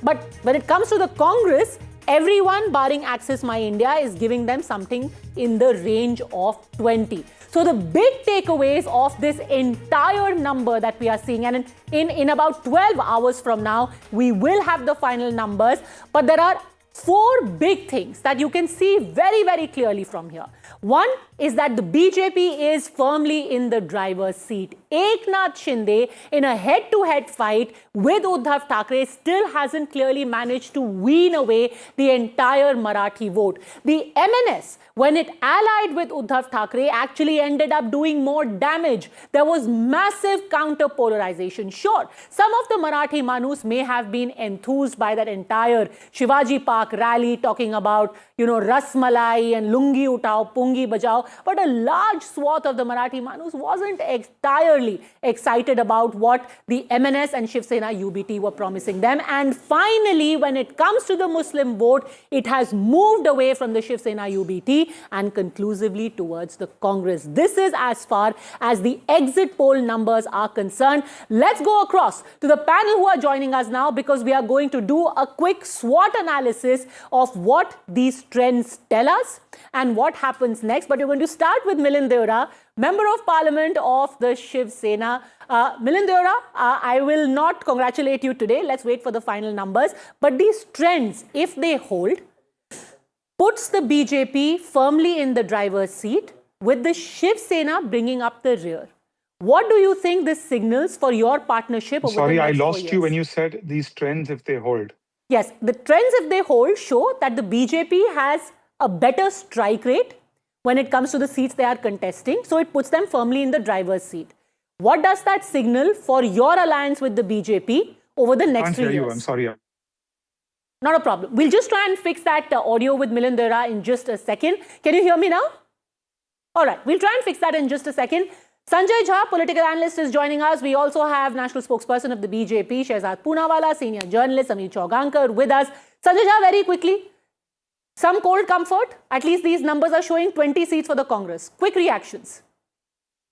Speaker 2: but when it comes to the Congress, everyone barring Access My India is giving them something in the range of 20. So the big takeaways of this entire number that we are seeing, and in about 12 hours from now, we will have the final numbers, but there are 4 big things that you can see very, very clearly from here. One is that the BJP is firmly in the driver's seat. Eknath Shinde, in a head-to-head fight with Uddhav Thackeray, still hasn't clearly managed to wean away the entire Marathi vote. The MNS, when it allied with Uddhav Thackeray, actually ended up doing more damage. There was massive counter-polarization. Sure, some of the Marathi Manus may have been enthused by that entire Shivaji Park rally talking about, Ras Malai and Lungi Utao, Pungi Bajao, but a large swath of the Marathi Manus wasn't entirely excited about what the MNS and Shiv Sena UBT were promising them. And finally, when it comes to the Muslim vote, it has moved away from the Shiv Sena UBT and conclusively towards the Congress. This is as far as the exit poll numbers are concerned. Let's go across to the panel who are joining us now, because we are going to do a quick SWOT analysis of what these trends tell us and what happens next. But we're going to start with Milind Deora, Member of Parliament of the Shiv Sena. Milind Deora, I will not congratulate you today. Let's wait for the final numbers. But these trends, if they hold, puts the BJP firmly in the driver's seat, with the Shiv Sena bringing up the rear. What do you think this signals for your partnership over the next 4 years?
Speaker 1: Sorry, I lost you when you said these trends if they hold.
Speaker 2: Yes, the trends, if they hold, show that the BJP has a better strike rate when it comes to the seats they are contesting. So it puts them firmly in the driver's seat. What does that signal for your alliance with the BJP over the next 3 years?
Speaker 1: You. I'm sorry.
Speaker 2: Not a problem. We'll just try and fix that audio with Milind Deora in just a second. Can you hear me now? All right, we'll try and fix that in just a second. Sanjay Jha, political analyst, is joining us. We also have national spokesperson of the BJP, Shehzad Poonawala, senior journalist Amir Chaugankar with us. Sanjay Jha, very quickly, some cold comfort. At least these numbers are showing 20 seats for the Congress. Quick reactions.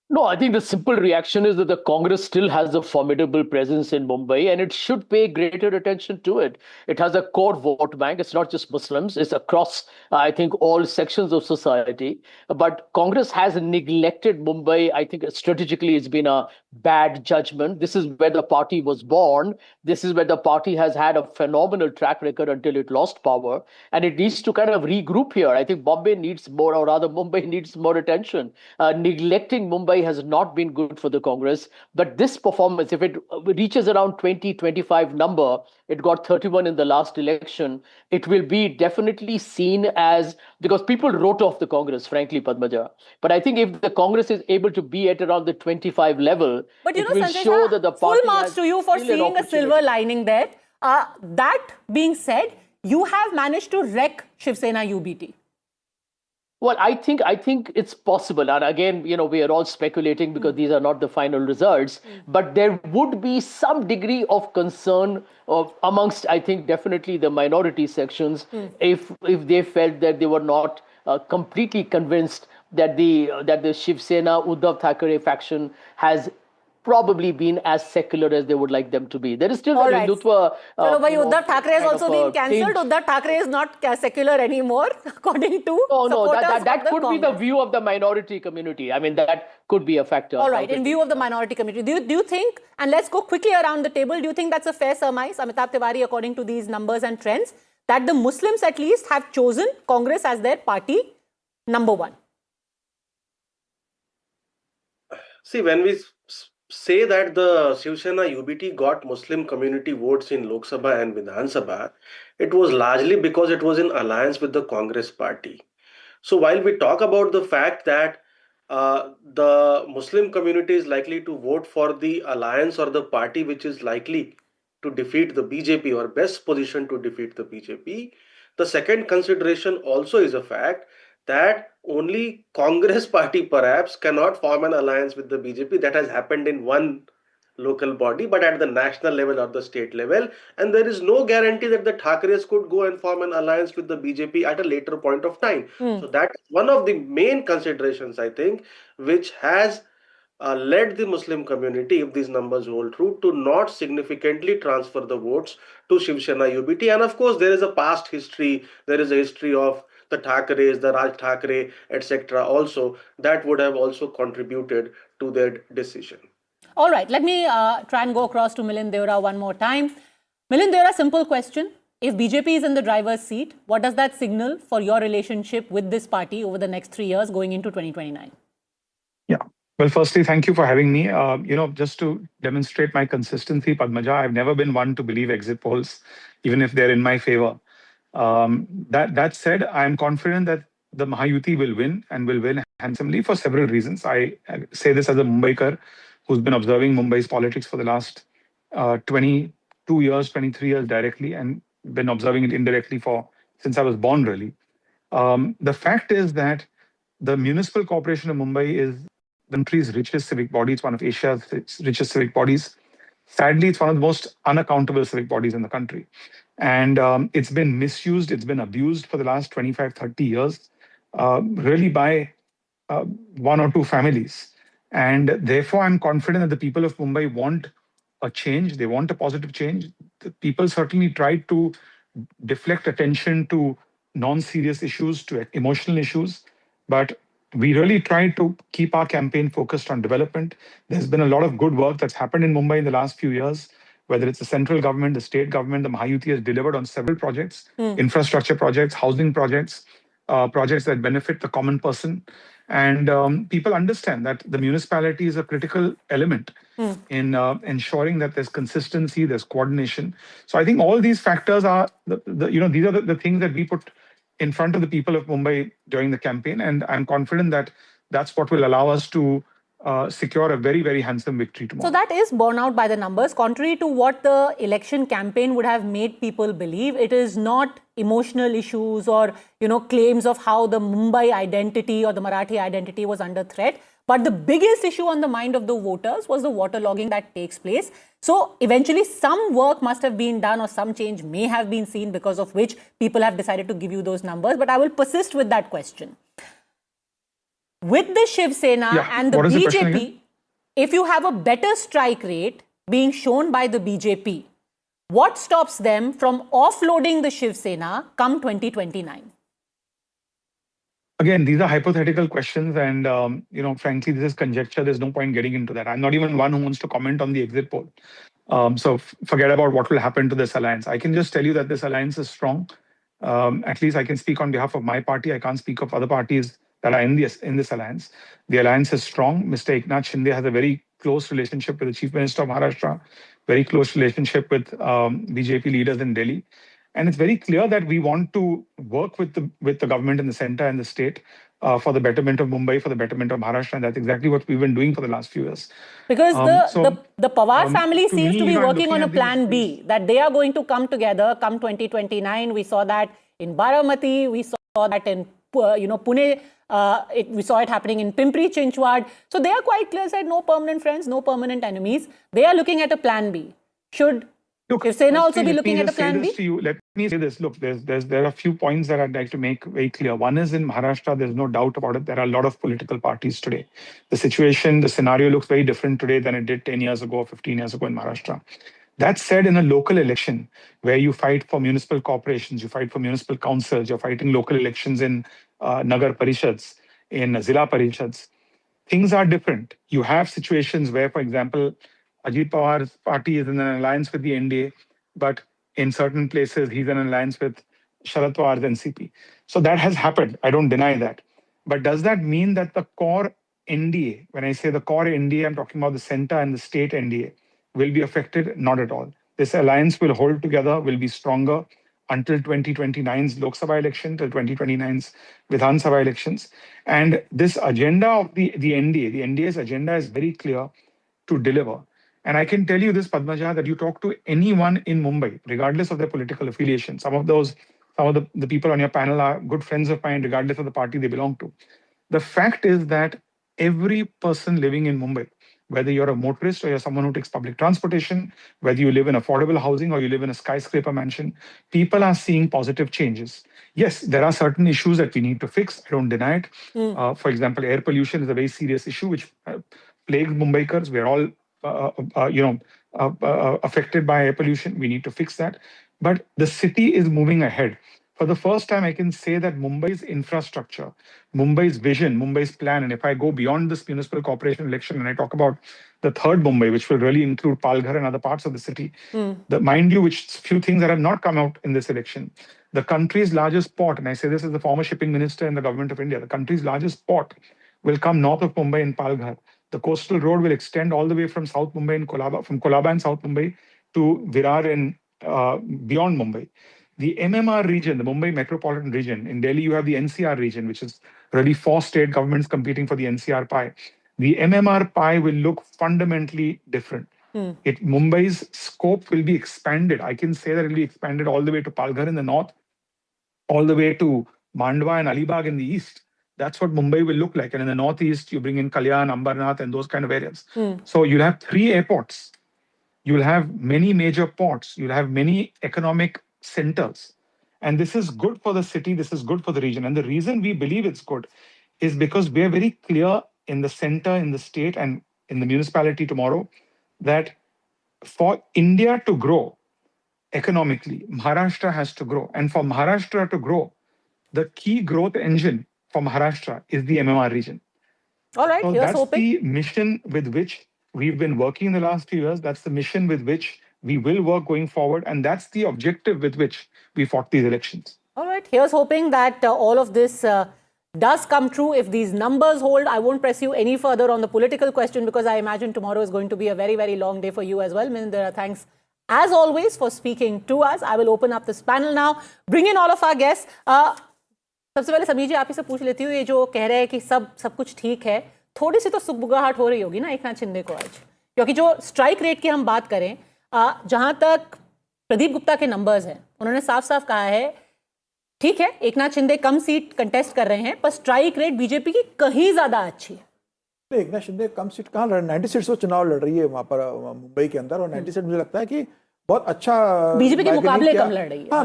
Speaker 4: No, I think the simple reaction is that the Congress still has a formidable presence in Mumbai, and it should pay greater attention to it. It has a core vote bank. It's not just Muslims. It's across, I think, all sections of society. But Congress has neglected Mumbai. I think strategically it's been a bad judgment. This is where the party was born. This is where the party has had a phenomenal track record until it lost power. And it needs to kind of regroup here. I think Bombay needs more, or rather Mumbai needs more attention. Neglecting Mumbai has not been good for the Congress. But this performance, if it reaches around 20-25 number, it got 31 in the last election, it will be definitely seen as, because people wrote off the Congress, frankly, Padmaja. But I think if the Congress is able to be at around the 25 level,
Speaker 2: but
Speaker 4: it will show that the party
Speaker 2: full marks to you for seeing a silver lining there. That being said, you have managed to wreck Shiv Sena UBT.
Speaker 4: Well, I think it's possible. And again, we are all speculating because these are not the final results. But there would be some degree of concern amongst, I think, definitely the minority sections if they felt that they were not completely convinced that the Shiv Sena Uddhav Thackeray faction has probably been as secular as they would like them to be. There is still the Hindutva.
Speaker 2: Chalo, bhai, Uddhav Thackeray has also been cancelled. Uddhav Thackeray is not secular anymore, according to
Speaker 4: that could be the view of the minority community. I mean, that could be a factor.
Speaker 2: All right, in view of the minority community, do you think, and let's go quickly around the table, do you think that's a fair surmise, Amitabh Tiwari, according to these numbers and trends, that the Muslims at least have chosen Congress as their party number one?
Speaker 5: See, when we say that the Shiv Sena UBT got Muslim community votes in Lok Sabha and Vidhan Sabha, it was largely because it was in alliance with the Congress party. So while we talk about the fact that the Muslim community is likely to vote for the alliance or the party which is likely to defeat the BJP or best position to defeat the BJP, the second consideration also is a fact that only Congress party perhaps cannot form an alliance with the BJP. That has happened in one local body, but at the national level or the state level. And there is no guarantee that the Thackeray's could go and form an alliance with the BJP at a later point of time. So that is one of the main considerations, I think, which has led the Muslim community, if these numbers hold true, to not significantly transfer the votes to Shiv Sena UBT. And of course, there is a past history. There is a history of the Thackeray's, the Raj Thackeray, etc. also that would have also contributed to their decision.
Speaker 2: All right, let me try and go across to Milind Deora one more time. Milind Deora, simple question. If BJP is in the driver's seat, what does that signal for your relationship with this party over the next 3 years going into 2029?
Speaker 1: Yeah. Well, firstly, thank you for having me. Just to demonstrate my consistency, Padmaja, I've never been one to believe exit polls, even if they're in my favor. That said, I'm confident that the Mahayuti will win and will win handsomely for several reasons. I say this as a Mumbaikar who's been observing Mumbai's politics for the last 22 years, 23 years directly, and been observing it indirectly since I was born, really. The fact is that the Municipal Corporation of Mumbai is the country's richest civic body. It's one of Asia's richest civic bodies. Sadly, it's one of the most unaccountable civic bodies in the country. And it's been misused, it's been abused for the last 25, 30 years, really by one or two families. And therefore, I'm confident that the people of Mumbai want a change. They want a positive change. The people certainly tried to deflect attention to non-serious issues, to emotional issues. But we really tried to keep our campaign focused on development. There's been a lot of good work that's happened in Mumbai in the last few years, whether it's the central government, the state government. The Mahayuti has delivered on several projects, infrastructure projects, housing projects, projects that benefit the common person. And people understand that the municipality is a critical element in ensuring that there's consistency, there's coordination. So I think all these factors are, these are the things that we put in front of the people of Mumbai during the campaign. And I'm confident that that's what will allow us to secure a very, very handsome victory tomorrow.
Speaker 2: So that is borne out by the numbers. Contrary to what the election campaign would have made people believe, it is not emotional issues or, claims of how the Mumbai identity or the Marathi identity was under threat. But the biggest issue on the mind of the voters was the waterlogging that takes place. So eventually some work must have been done or some change may have been seen, because of which people have decided to give you those numbers. But I will persist with that question. With the Shiv Sena and the BJP, if you have a better strike rate being shown by the BJP, what stops them from offloading the Shiv Sena come 2029?
Speaker 1: Again, these are hypothetical questions and, frankly, this is conjecture. There's no point getting into that. I'm not even one who wants to comment on the exit poll. So forget about what will happen to this alliance. I can just tell you that this alliance is strong. At least I can speak on behalf of my party. I can't speak of other parties that are in this alliance. The alliance is strong. Mr. Eknath Shinde has a very close relationship with the Chief Minister of Maharashtra, very close relationship with BJP leaders in Delhi. And it's very clear that we want to work with the government in the center and the state for the betterment of Mumbai, for the betterment of Maharashtra. And that's exactly what we've been doing for the last few years.
Speaker 2: Because the Pawar family seems to be working on a plan B, that they are going to come together come 2029. We saw that in Baramati. We saw that in Pune. We saw it happening in Pimpri Chinchwad. So they are quite clear, said no permanent friends, no permanent enemies. They are looking at a plan B. Should
Speaker 1: Look,
Speaker 2: Shiv Sena also
Speaker 1: firstly,
Speaker 2: be
Speaker 1: let
Speaker 2: looking
Speaker 1: me
Speaker 2: at a
Speaker 1: just say
Speaker 2: plan
Speaker 1: this
Speaker 2: B?
Speaker 1: to you. Let me say this. Look, there are a few points that I'd like to make very clear. One is in Maharashtra, there's no doubt about it. There are a lot of political parties today. The situation, the scenario looks very different today than it did 10 years ago or 15 years ago in Maharashtra. That said, in a local election where you fight for municipal corporations, you fight for municipal councils, you're fighting local elections in Nagar Parishads, in Zilla Parishads, things are different. You have situations where, for example, Ajit Pawar's party is in an alliance with the NDA, but in certain places he's in an alliance with Sharad Pawar's NCP. So that has happened. I don't deny that. But does that mean that the core NDA, when I say the core NDA, I'm talking about the center and the state NDA, will be affected? Not at all. This alliance will hold together, will be stronger until 2029's Lok Sabha election, till 2029's Vidhan Sabha elections. And this agenda of the NDA, the NDA's agenda is very clear to deliver. And I can tell you this, Padmaja, that you talk to anyone in Mumbai, regardless of their political affiliation. Some of the people on your panel are good friends of mine, regardless of the party they belong to. The fact is that every person living in Mumbai, whether you're a motorist or you're someone who takes public transportation, whether you live in affordable housing or you live in a skyscraper mansion, people are seeing positive changes. Yes, there are certain issues that we need to fix. I don't deny it. For example, air pollution is a very serious issue which plagues Mumbaikars. We're all affected by air pollution. We need to fix that. But the city is moving ahead. For the first time, I can say that Mumbai's infrastructure, Mumbai's vision, Mumbai's plan, and if I go beyond this municipal corporation election and I talk about the third Mumbai, which will really include Palghar and other parts of the city, mind you, which few things that have not come out in this election. The country's largest port, and I say this as the former shipping minister in the government of India, the country's largest port will come north of Mumbai in Palghar. The coastal road will extend all the way from South Mumbai and Kolaba, from Kolaba and South Mumbai to Virar and beyond Mumbai. The MMR region, the Mumbai metropolitan region, in Delhi you have the NCR region, which is really 4 state governments competing for the NCR pie. The MMR pie will look fundamentally different. Mumbai's scope will be expanded. I can say that it will be expanded all the way to Palghar in the north, all the way to Mandwa and Alibag in the east. That's what Mumbai will look like. And in the northeast, you bring in Kalyan, Ambarnath, and those kind of areas. So you'll have 3 airports. You'll have many major ports. You'll have many economic centers. And this is good for the city. This is good for the region. And the reason we believe it's good is because we're very clear in the center, in the state, and in the municipality tomorrow that for India to grow economically, Maharashtra has to grow. And for Maharashtra to grow, the key growth engine for Maharashtra is the MMR region.
Speaker 2: All right,
Speaker 1: so
Speaker 2: here's
Speaker 1: that's
Speaker 2: hoping.
Speaker 1: the mission with which we've been working in the last few years. That's the mission with which we will work going forward. And that's the objective with which we fought these elections.
Speaker 2: All right, here's hoping that all of this does come true. If these numbers hold, I won't press you any further on the political question because I imagine tomorrow is going to be a very, very long day for you as well. Minister, thanks as always for speaking to us. I will open up this panel now. Bring in all of our guests. सबसे पहले समीर जी आप ही से पूछ लेती हूँ, ये जो कह रहे हैं कि सब कुछ ठीक है, थोड़ी सी तो सुबुगाहट हो रही होगी ना एकनाथ शिंदे को आज, क्योंकि जो स्ट्राइक रेट की हम बात करें, जहां तक प्रदीप गुप्ता के नंबर्स हैं, उन्होंने साफ साफ कहा है ठीक है एकनाथ शिंदे कम सीट कंटेस्ट कर रहे हैं, पर स्ट्राइक रेट बीजेपी की कहीं ज्यादा अच्छी है।
Speaker 7: एकनाथ शिंदे कम सीट कहाँ लड़ रहे हैं? 90 सीट से चुनाव लड़ रही है वहां पर मुंबई के अंदर, और 90 सीट मुझे लगता है कि बहुत अच्छा
Speaker 2: बीजेपी के मुकाबले कम लड़ रही है।
Speaker 7: हाँ,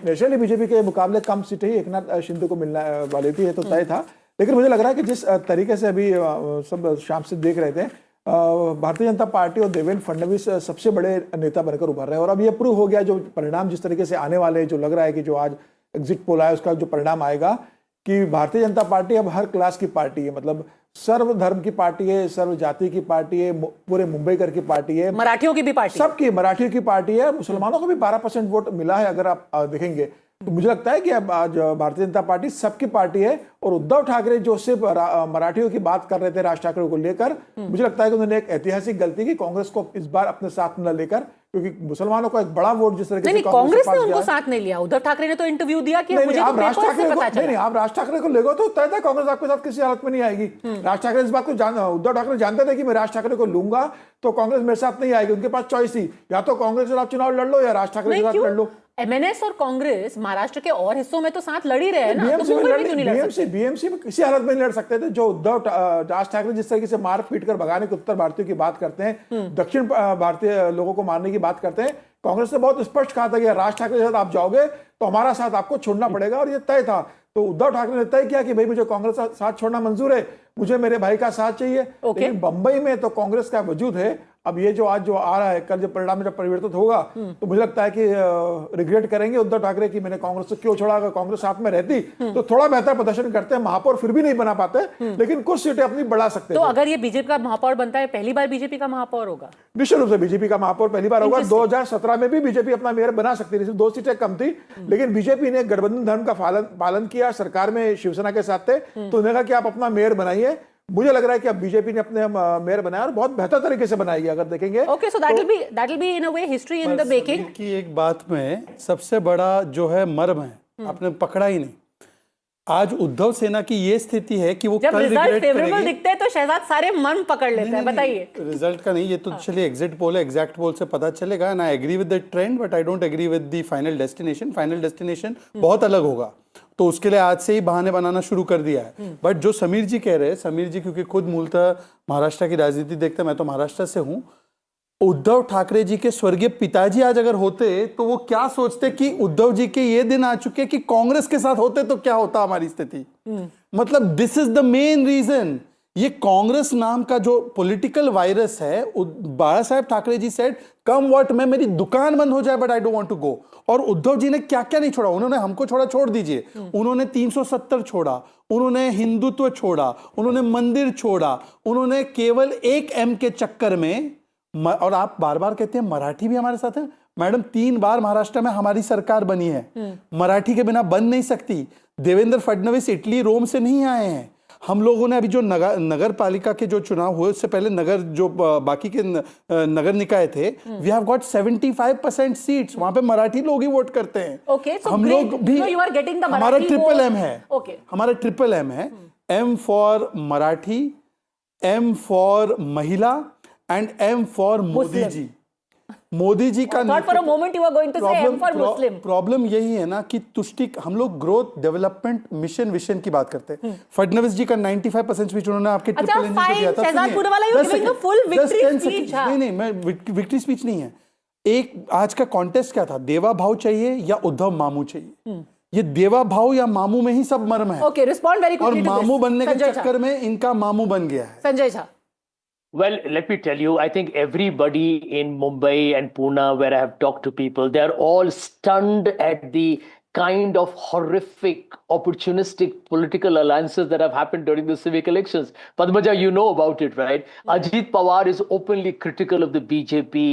Speaker 7: नेचुरली बीजेपी के मुकाबले कम सीटें ही एकनाथ शिंदे को मिलने वाली थी, ये तो तय था। लेकिन मुझे लग रहा है कि जिस तरीके से अभी सब शाम से देख रहे थे, भारतीय जनता पार्टी और देवेंद्र फडणवीस सबसे बड़े नेता बनकर उभर रहे हैं। और अब ये प्रूव हो गया, जो परिणाम जिस तरीके से आने वाले, जो लग रहा है कि जो आज एग्जिट पोल आया उसका जो परिणाम आएगा, कि भारतीय जनता पार्टी अब हर क्लास की पार्टी है, मतलब सर्व धर्म की पार्टी है, सर्व जाति की पार्टी है, पूरे मुंबईकर की पार्टी है,
Speaker 2: मराठियों की भी पार्टी,
Speaker 7: सबकी मराठियों की पार्टी है, मुसलमानों को भी 12% वोट मिला है अगर आप देखेंगे। तो मुझे लगता है कि अब आज भारतीय जनता पार्टी सबकी पार्टी है। और उद्धव ठाकरे जो सिर्फ मराठियों की बात कर रहे थे राज ठाकरे को लेकर, मुझे लगता है कि उन्होंने एक ऐतिहासिक गलती की कांग्रेस को इस बार अपने साथ न लेकर, क्योंकि मुसलमानों का एक बड़ा वोट जिस तरह से
Speaker 2: कांग्रेस ने उनको साथ नहीं लिया। उद्धव ठाकरे ने तो इंटरव्यू दिया कि मुझे
Speaker 7: आप राज ठाकरे को लेगो तो तय था कांग्रेस आपके साथ किसी हालत में नहीं आएगी। राज ठाकरे इस बात को उद्धव ठाकरे जानते थे कि मैं राज ठाकरे को लूंगा तो कांग्रेस मेरे साथ नहीं आएगी। उनके पास चॉइस थी, या तो कांग्रेस के साथ चुनाव लड़ लो या राज ठाकरे के साथ लड़ लो।
Speaker 2: एमएनएस और कांग्रेस महाराष्ट्र के और हिस्सों में तो साथ लड़ ही रहे हैं ना, तो
Speaker 7: बीएमसी में किसी हालत में नहीं लड़ सकते थे। जो उद्धव राज ठाकरे जिस तरीके से मार पीट कर भगाने के उत्तर भारतीयों की बात करते हैं, दक्षिण भारतीय लोगों को मारने की बात करते हैं, कांग्रेस ने बहुत स्पष्ट कहा था कि राज ठाकरे के साथ आप जाओगे तो हमारा साथ आपको छोड़ना पड़ेगा, और ये तय था। तो उद्धव ठाकरे ने तय किया कि भाई मुझे कांग्रेस का साथ छोड़ना मंजूर है, मुझे मेरे भाई का साथ चाहिए। लेकिन बंबई में तो कांग्रेस का वजूद है। अब ये जो आज जो आ रहा है, कल जो परिणाम जब परिवर्तित होगा तो मुझे लगता है कि रिग्रेट करेंगे उद्धव ठाकरे कि मैंने कांग्रेस से क्यों छोड़ा। अगर कांग्रेस साथ में रहती तो थोड़ा बेहतर प्रदर्शन करते हैं, महापौर फिर भी नहीं बना पाते, लेकिन कुछ सीटें अपनी बढ़ा सकते हैं।
Speaker 2: तो अगर ये बीजेपी का महापौर बनता है, पहली बार बीजेपी का महापौर होगा?
Speaker 7: निश्चित रूप से बीजेपी का महापौर पहली बार होगा। 2017 में भी बीजेपी अपना मेयर बना सकती थी, सिर्फ 2 सीटें कम थी, लेकिन बीजेपी ने गठबंधन धर्म का पालन किया, सरकार में शिवसेना के साथ थे, तो उन्होंने कहा कि आप अपना मेयर बनाइए। मुझे लग रहा है कि अब बीजेपी ने अपने मेयर बनाया और बहुत बेहतर तरीके से बनाएगी, अगर देखेंगे।
Speaker 2: Okay, so that will be in a way history in the making.
Speaker 8: की एक बात में सबसे बड़ा जो है मर्म है, आपने पकड़ा ही नहीं। आज उद्धव सेना की ये स्थिति है कि वो
Speaker 2: जब
Speaker 8: कल
Speaker 2: रिजल्ट फेवरेबल दिखते हैं तो शहजाद सारे मन पकड़ लेते हैं। बताइए।
Speaker 8: रिजल्ट का नहीं, ये तो चलिए एग्जिट पोल है, एग्जैक्ट पोल से पता चलेगा। And I agree with the trend, but I don't agree with the final destination. Final destination बहुत अलग होगा, तो उसके लिए आज से ही बहाने बनाना शुरू कर दिया है। बट जो समीर जी कह रहे हैं, समीर जी क्योंकि खुद मूलतः महाराष्ट्र की राजनीति देखते हैं, मैं तो महाराष्ट्र से हूँ। उद्धव ठाकरे जी के स्वर्गीय पिताजी आज अगर होते तो वो क्या सोचते कि उद्धव जी के ये दिन आ चुके कि कांग्रेस के साथ होते तो क्या होता हमारी स्थिति। मतलब this is the main reason. ये कांग्रेस नाम का जो पॉलिटिकल वायरस है, Bala Saheb Thackeray ji said come what, मैं मेरी दुकान बंद हो जाए but I don't want to go. और उद्धव जी ने क्या क्या नहीं छोड़ा। उन्होंने हमको छोड़ दीजिए, उन्होंने 370 छोड़ा, उन्होंने हिंदुत्व छोड़ा, उन्होंने मंदिर छोड़ा, उन्होंने केवल 1 M के चक्कर में। और आप बार बार कहते हैं मराठी भी हमारे साथ है। मैडम 3 बार महाराष्ट्र में हमारी सरकार बनी है, मराठी के बिना बन नहीं सकती। देवेंद्र फडणवीस इटली रोम से नहीं आए हैं। हम लोगों ने अभी जो नगर पालिका के जो चुनाव हुए उससे पहले नगर जो बाकी के नगर निकाय थे, वी हैव गॉट 75% सीट्स, वहां पे मराठी लोग ही वोट करते हैं। हम लोग भी, हमारा ट्रिपल M है, हमारा ट्रिपल M है। M for Marathi, M for महिला and M for Modi ji. Modi ji का
Speaker 2: Thought for a moment you were going to say M for Muslim.
Speaker 8: Problem यही है ना कि तुष्टि, हम लोग ग्रोथ डेवलपमेंट मिशन विजन की बात करते हैं। फडणवीस जी का 95% स्पीच उन्होंने आपके ट्रिपल इंजन पे दिया था। नहीं, मैं विक्ट्री स्पीच नहीं है। एक आज का कॉन्टेस्ट क्या था, देवा भाव चाहिए या उद्धव मामू चाहिए। ये देवा भाव या मामू में ही सब मर्म है।
Speaker 2: Okay, respond very quickly.
Speaker 8: और मामू बनने के चक्कर में इनका मामू बन गया है।
Speaker 2: Sanjay Jha.
Speaker 4: Well, let me tell you, I think everybody in Mumbai and Pune, where I have talked to people, they're all stunned at the kind of horrific, opportunistic political alliances that have happened during the civic elections. Padmaja, you know about it, right? Ajit Pawar is openly critical of the BJP.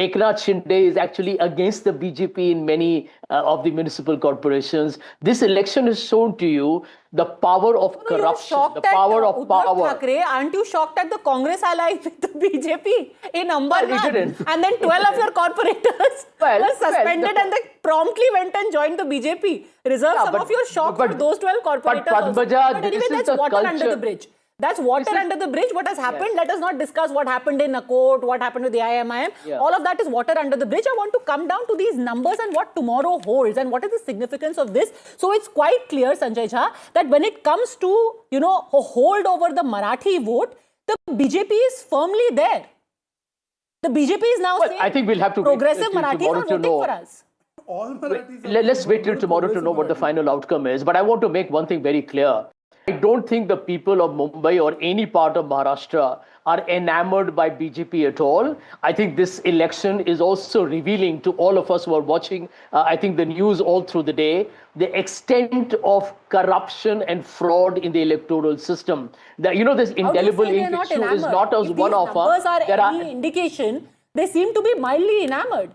Speaker 4: Eknath Shinde is actually against the BJP in many of the municipal corporations. This election has shown to you the power of corruption, the power of power.
Speaker 2: Thackeray, aren't you shocked at the Congress alliance with the BJP in Ambernath? And then 12 of your corporators were suspended and they promptly went and joined the BJP. Reserve some of your shock for those 12 corporators.
Speaker 4: But Padmaja,
Speaker 2: but anyway, that's water under the bridge. That's water under the bridge. What has happened? Let us not discuss what happened in a court, what happened with the IMIM. All of that is water under the bridge. I want to come down to these numbers and what tomorrow holds and what is the significance of this. So it's quite clear, Sanjay Jha, that when it comes to, a hold over the Marathi vote, the BJP is firmly there. The BJP is now saying,
Speaker 4: I think we'll have to
Speaker 2: progressive Marathis are voting for us.
Speaker 4: Let's wait till tomorrow to know what the final outcome is. But I want to make one thing very clear. I don't think the people of Mumbai or any part of Maharashtra are enamored by BJP at all. I think this election is also revealing to all of us who are watching, I think the news all through the day, the extent of corruption and fraud in the electoral system. This indelible ink issue is not as one-off.
Speaker 2: If these numbers are any indication, they seem to be mildly enamored.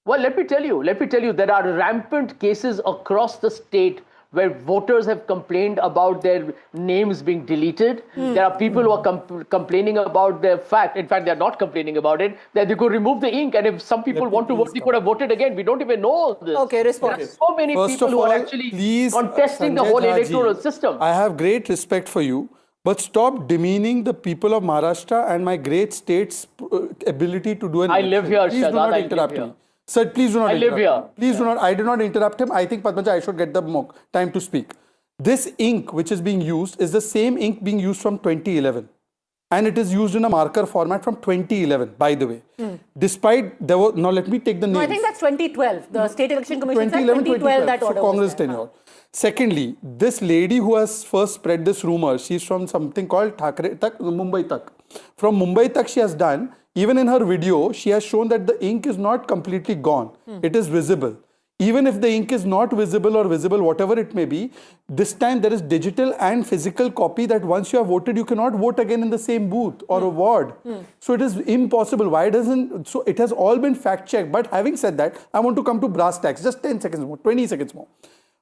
Speaker 4: Well, let me tell you, there are rampant cases across the state where voters have complained about their names being deleted. There are people who are complaining about their fact. In fact, they're not complaining about it, that they could remove the ink. And if some people want to vote, they could have voted again. We don't even know this.
Speaker 2: Okay, respond.
Speaker 4: There are so many people who are actually contesting the whole electoral system.
Speaker 8: I have great respect for you, but stop demeaning the people of Maharashtra and my great state's ability to do an
Speaker 4: I live here,
Speaker 8: Please do not interrupt me. Sir, please do not interrupt.
Speaker 4: I live here.
Speaker 8: Please do not. I did not interrupt him. I think, Padmaja, I should get the time to speak. This ink which is being used is the same ink being used from 2011. and it is used in a marker format from 2011, by the way. Despite there was, now let me take the names.
Speaker 2: No, I think that's 2012. The State Election Commission said
Speaker 8: 2012
Speaker 2: that order
Speaker 8: so Congress
Speaker 2: was there.
Speaker 8: tenure. Secondly, this lady who has first spread this rumor, she's from something called Mumbai Tak. From Mumbai Tak she has done, even in her video, she has shown that the ink is not completely gone. It is visible. Even if the ink is not visible or visible, whatever it may be, this time there is digital and physical copy that once you have voted, you cannot vote again in the same booth or a ward. So it is impossible. Why doesn't, so it has all been fact checked. But having said that, I want to come to brass tacks, just 10 seconds more, 20 seconds more.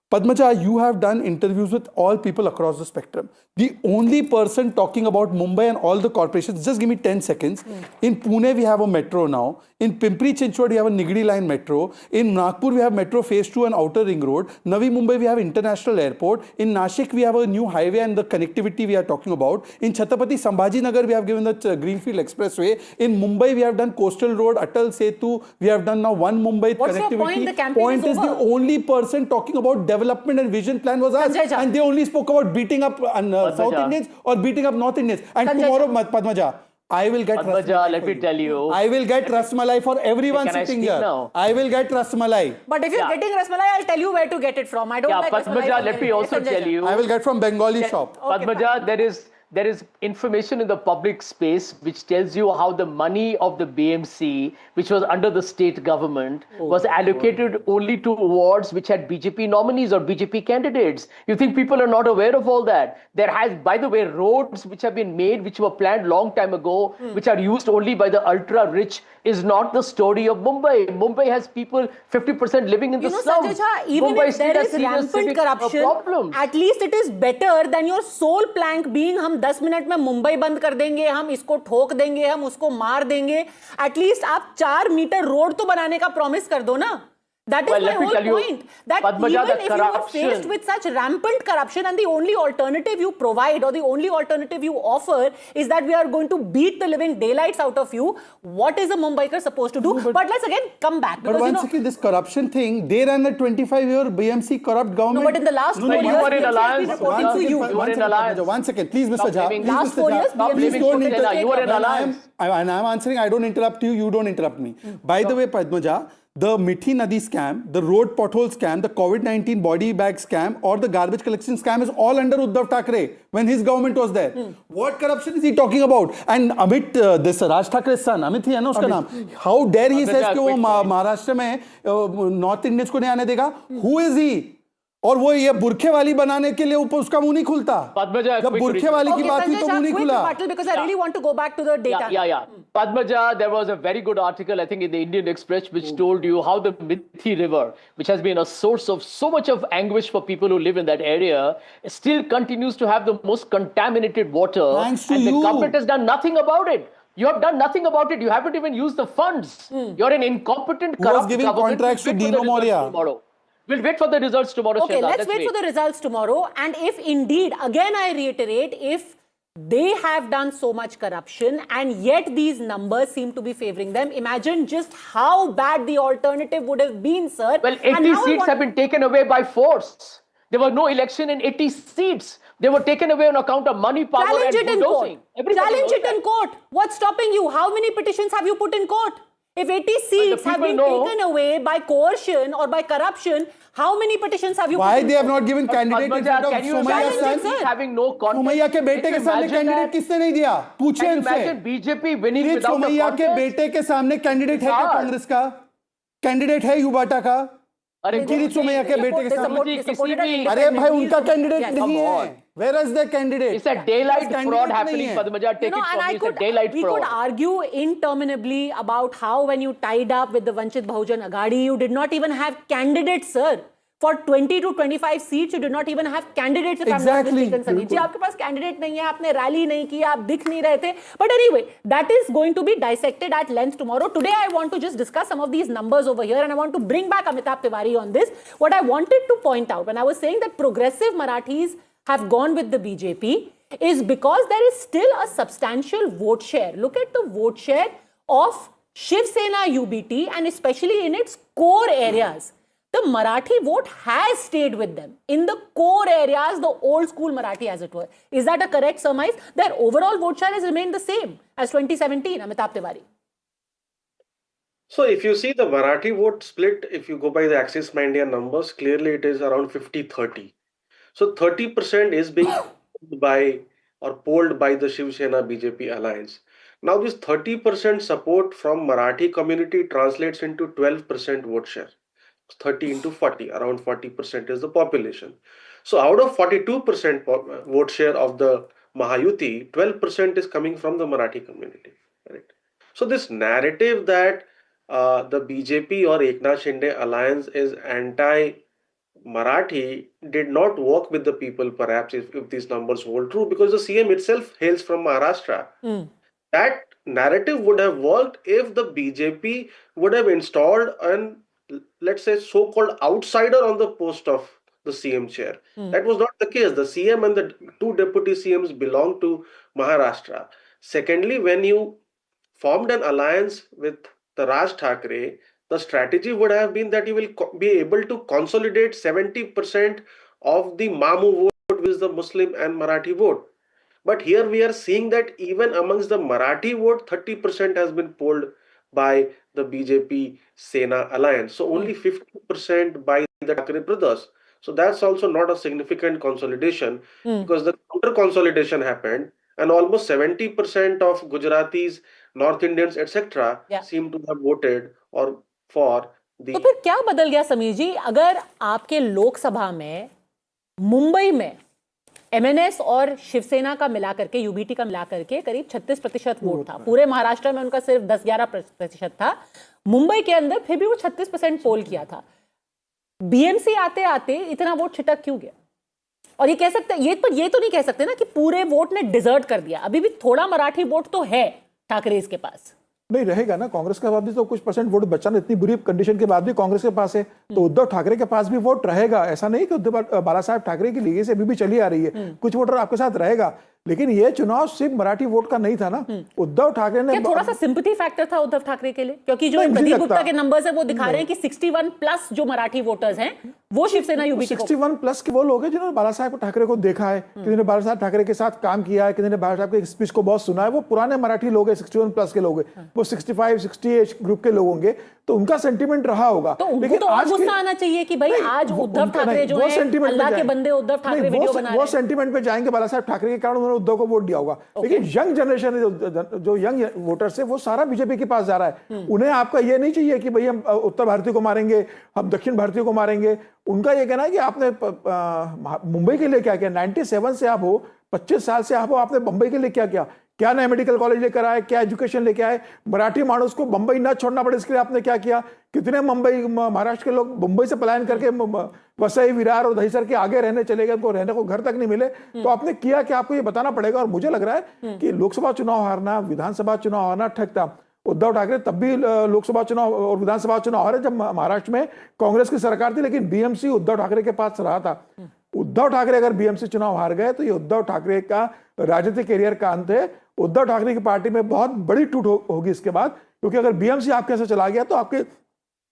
Speaker 8: Padmaja, you have done interviews with all people across the spectrum. The only person talking about Mumbai and all the corporations, just give me 10 seconds. In Pune, we have a metro now. In Pimpri Chinchwad, we have a Nigri line metro. In Nagpur, we have metro phase 2 and outer ring road. Navi Mumbai, we have international airport. In Nashik, we have a new highway and the connectivity we are talking about. In Chhatrapati Sambhaji Nagar, we have given the Greenfield Expressway. In Mumbai, we have done coastal road, Atal Setu. We have done now one Mumbai
Speaker 2: What's
Speaker 8: connectivity.
Speaker 2: your point? The campaign
Speaker 8: is the only person talking about development and vision plan was us. And they only spoke about beating up South Indians or beating up North Indians. And tomorrow, Padmaja, I will get
Speaker 4: Padmaja, let me tell you.
Speaker 8: I will get Rasmalai for everyone sitting here.
Speaker 4: Now?
Speaker 8: I will get Rasmalai.
Speaker 2: But if you're getting Rasmalai, I'll tell you where to get it from. I don't like
Speaker 4: Padmaja, let me also tell you.
Speaker 8: I will get from Bengali shop.
Speaker 4: Okay, Padmaja, there is information in the public space which tells you how the money of the BMC, which was under the state government, was allocated only to wards which had BJP nominees or BJP candidates. You think people are not aware of all that? There has, by the way, roads which have been made, which were planned long time ago, which are used only by the ultra-rich, is not the story of Mumbai. Mumbai has people 50% living in the slums.
Speaker 2: Even
Speaker 4: Mumbai
Speaker 2: if there is rampant corruption, at least it is better than your sole plank being हम 10 minute में मुंबई बंद कर देंगे, हम इसको ठोक देंगे, हम उसको मार देंगे. एटलीस्ट आप 4 मीटर रोड तो बनाने का प्रॉमिस कर दो ना. That is my whole point. That
Speaker 4: Padmaja,
Speaker 2: even if you are faced with such rampant corruption and the only alternative you provide or the only alternative you offer is that we are going to beat the living daylights out of you, what is a Mumbaiker supposed to do? But let's again come back.
Speaker 8: But once again, this corruption thing, they ran a 25-year BMC corrupt government.
Speaker 2: No, but in the last 4 years,
Speaker 4: you were in
Speaker 2: BMC
Speaker 4: alliance.
Speaker 2: has been reporting to you.
Speaker 4: You were in alliance.
Speaker 8: One second, please, Mr. Jha.
Speaker 2: Last 4 years,
Speaker 8: please don't interrupt.
Speaker 4: You were in alliance.
Speaker 8: And I'm answering, I don't interrupt you, you don't interrupt me. By the way, Padmaja, the Mithi Nadi scam, the road pothole scam, the COVID-19 body bag scam or the garbage collection scam is all under Uddhav Thackeray when his government was there. What corruption is he talking about? And Amit, this Raj Thackeray's son, Amit hi hai na uska naam. How dare he says कि वो महाराष्ट्र में North Indians को नहीं आने देगा? Who is he? और वो ये बुरखे वाली बनाने के लिए ऊपर उसका मुंह नहीं खुलता. जब बुरखे वाली की बात हुई तो मुंह नहीं खुला.
Speaker 2: Because I really want to go back to the data.
Speaker 4: Padmaja, there was a very good article, I think, in the Indian Express, which told you how the Mithi River, which has been a source of so much of anguish for people who live in that area, still continues to have the most contaminated water.
Speaker 8: Thanks to
Speaker 4: and
Speaker 8: you.
Speaker 4: The government has done nothing about it. You have done nothing about it. You haven't even used the funds. You're an incompetent, corrupt
Speaker 8: Who was giving
Speaker 4: government.
Speaker 8: contracts to Dino Moria?
Speaker 4: We'll wait for the results tomorrow.
Speaker 2: Okay, let's wait for the results tomorrow. And if indeed, again I reiterate, if they have done so much corruption and yet these numbers seem to be favoring them, imagine just how bad the alternative would have been, sir.
Speaker 4: Well, 80 seats have been taken away by force. There was no election in 80 seats. They were taken away on account of money, power,
Speaker 2: Challenge
Speaker 4: and
Speaker 2: it in court.
Speaker 4: Challenge
Speaker 2: it in court. What's stopping you? How many petitions have you put in court? If 80 seats have been taken away by coercion or by corruption, how many petitions have you put in court?
Speaker 8: Why they have not given candidate in front of Somaiya's son?
Speaker 4: Having no confidence.
Speaker 8: Somaiya के बेटे के सामने candidate किसने नहीं दिया? पूछे इनसे.
Speaker 4: BJP winning without a
Speaker 8: Somaiya के
Speaker 4: contest?
Speaker 8: बेटे के सामने कैंडिडेट है क्या कांग्रेस का? कैंडिडेट है युवाटा का? किरीट सोमैया के बेटे के सामने. अरे भाई उनका कैंडिडेट नहीं है. Where is the candidate?
Speaker 4: It's a daylight fraud happening, Padmaja. Take it from me, it's a daylight fraud.
Speaker 2: We could argue interminably about how when you tied up with the Vanchit Bahujan Aghadi, you did not even have candidates, sir. For 20 to 25 seats, you did not even have candidates. If
Speaker 8: exactly.
Speaker 2: I'm not mistaken, जी आपके पास candidate नहीं है, आपने rally नहीं किया, आप दिख नहीं रहे थे. But anyway, that is going to be dissected at length tomorrow. Today, I want to just discuss some of these numbers over here, and I want to bring back Amitabh Tiwari on this. What I wanted to point out when I was saying that progressive Marathis have gone with the BJP is because there is still a substantial vote share. Look at the vote share of Shiv Sena UBT and especially in its core areas. the Marathi vote has stayed with them in the core areas, the old school Marathi, as it were. Is that a correct surmise? Their overall vote share has remained the same as 2017, Amitabh Tiwari.
Speaker 5: So if you see the Marathi vote split, if you go by the Axis India numbers, clearly it is around 50-30. So 30% is being polled by the Shiv Sena BJP alliance. Now this 30% support from Marathi community translates into 12% vote share. 30 into 40, around 40% is the population. So out of 42% vote share of the Mahayuti, 12% is coming from the Marathi community. Right? So this narrative that the BJP or Eknath Shinde alliance is anti-Marathi did not work with the people, perhaps, if these numbers hold true, because the CM itself hails from Maharashtra. That narrative would have worked if the BJP would have installed an, let's say, so-called outsider on the post of the CM chair. That was not the case. The CM and the two deputy CMs belong to Maharashtra. Secondly, when you formed an alliance with the Raj Thackeray, the strategy would have been that you will be able to consolidate 70% of the Mamu vote, which is the Muslim and Marathi vote. But here we are seeing that even amongst the Marathi vote, 30% has been polled by the BJP Sena alliance. So only 50% by the Thackeray brothers. So that's also not a significant consolidation because the counter consolidation happened and almost 70% of Gujaratis, North Indians, etc. seem to have voted or for the.
Speaker 2: तो फिर क्या बदल गया समीर जी? अगर आपके लोकसभा में मुंबई में MNS और शिवसेना का मिला करके, यूबीटी का मिला करके करीब 36% वोट था, पूरे महाराष्ट्र में उनका सिर्फ 10-11% था, मुंबई के अंदर फिर भी वो 36% पोल किया था, BMC आते आते इतना वोट छिटक क्यों गया? और ये कह सकते, ये तो नहीं कह सकते ना कि पूरे वोट ने डिजर्ट कर दिया, अभी भी थोड़ा मराठी वोट तो है ठाकरे के पास।
Speaker 7: नहीं रहेगा ना, कांग्रेस के पास भी तो कुछ परसेंट वोट बचा ना, इतनी बुरी कंडीशन के बाद भी कांग्रेस के पास है, तो उद्धव ठाकरे के पास भी वोट रहेगा। ऐसा नहीं कि उद्धव बाला साहब ठाकरे की लीगी से अभी भी चली आ रही है, कुछ वोटर आपके साथ रहेगा, लेकिन ये चुनाव सिर्फ मराठी वोट का नहीं था ना। उद्धव ठाकरे ने
Speaker 2: थोड़ा सा सिंपैथी फैक्टर था उद्धव ठाकरे के लिए, क्योंकि जो प्रदीप गुप्ता के नंबर्स है वो दिखा रहे हैं कि 61+ जो मराठी वोटर्स हैं वो शिवसेना यूबीटी को
Speaker 7: 61+ के वो लोग हैं जिन्होंने बाला साहब ठाकरे को देखा है, किसी ने बाला साहब ठाकरे के साथ काम किया है, किसी ने बाला साहब के स्पीच को बहुत सुना है, वो पुराने मराठी लोग हैं, 61+ के लोग हैं, वो 65-68 ग्रुप के लोग होंगे, तो उनका सेंटीमेंट रहा होगा।
Speaker 2: तो उनको तो आज गुस्सा आना चाहिए कि भाई आज उद्धव ठाकरे जो है अल्लाह के बंदे, उद्धव ठाकरे वीडियो बना रहे हैं,
Speaker 7: वो सेंटीमेंट पे जाएंगे, बाला साहब ठाकरे के कारण उन्होंने उद्धव को वोट दिया होगा। लेकिन यंग जनरेशन, जो यंग वोटर्स है, वो सारा बीजेपी के पास जा रहा है। उन्हें आपका ये नहीं चाहिए कि भाई हम उत्तर भारतीय को मारेंगे, हम दक्षिण भारतीय को मारेंगे। उनका ये कहना है कि आपने मुंबई के लिए क्या किया, 97 से आप हो, 25 साल से आप हो, आपने मुंबई के लिए क्या किया, क्या नया मेडिकल कॉलेज लेकर आए, क्या एजुकेशन लेके आए, मराठी मानुस को मुंबई ना छोड़ना पड़े इसके लिए आपने क्या किया। कितने महाराष्ट्र के लोग मुंबई से पलायन करके वसई, विरार और दहीसर के आगे रहने चले गए, उनको रहने को घर तक नहीं मिले, तो आपने किया कि आपको ये बताना पड़ेगा। और मुझे लग रहा है कि लोकसभा चुनाव हारना, विधानसभा चुनाव हारना ठग था। उद्धव ठाकरे तब भी लोकसभा चुनाव और विधानसभा चुनाव हारे जब महाराष्ट्र में कांग्रेस की सरकार थी, लेकिन BMC उद्धव ठाकरे के पास रहा था। उद्धव ठाकरे अगर BMC चुनाव हार गए तो ये उद्धव ठाकरे का राजनीतिक करियर का अंत है। उद्धव ठाकरे की पार्टी में बहुत बड़ी टूट होगी इसके बाद, क्योंकि अगर BMC आपके ऐसे चला गया तो आपके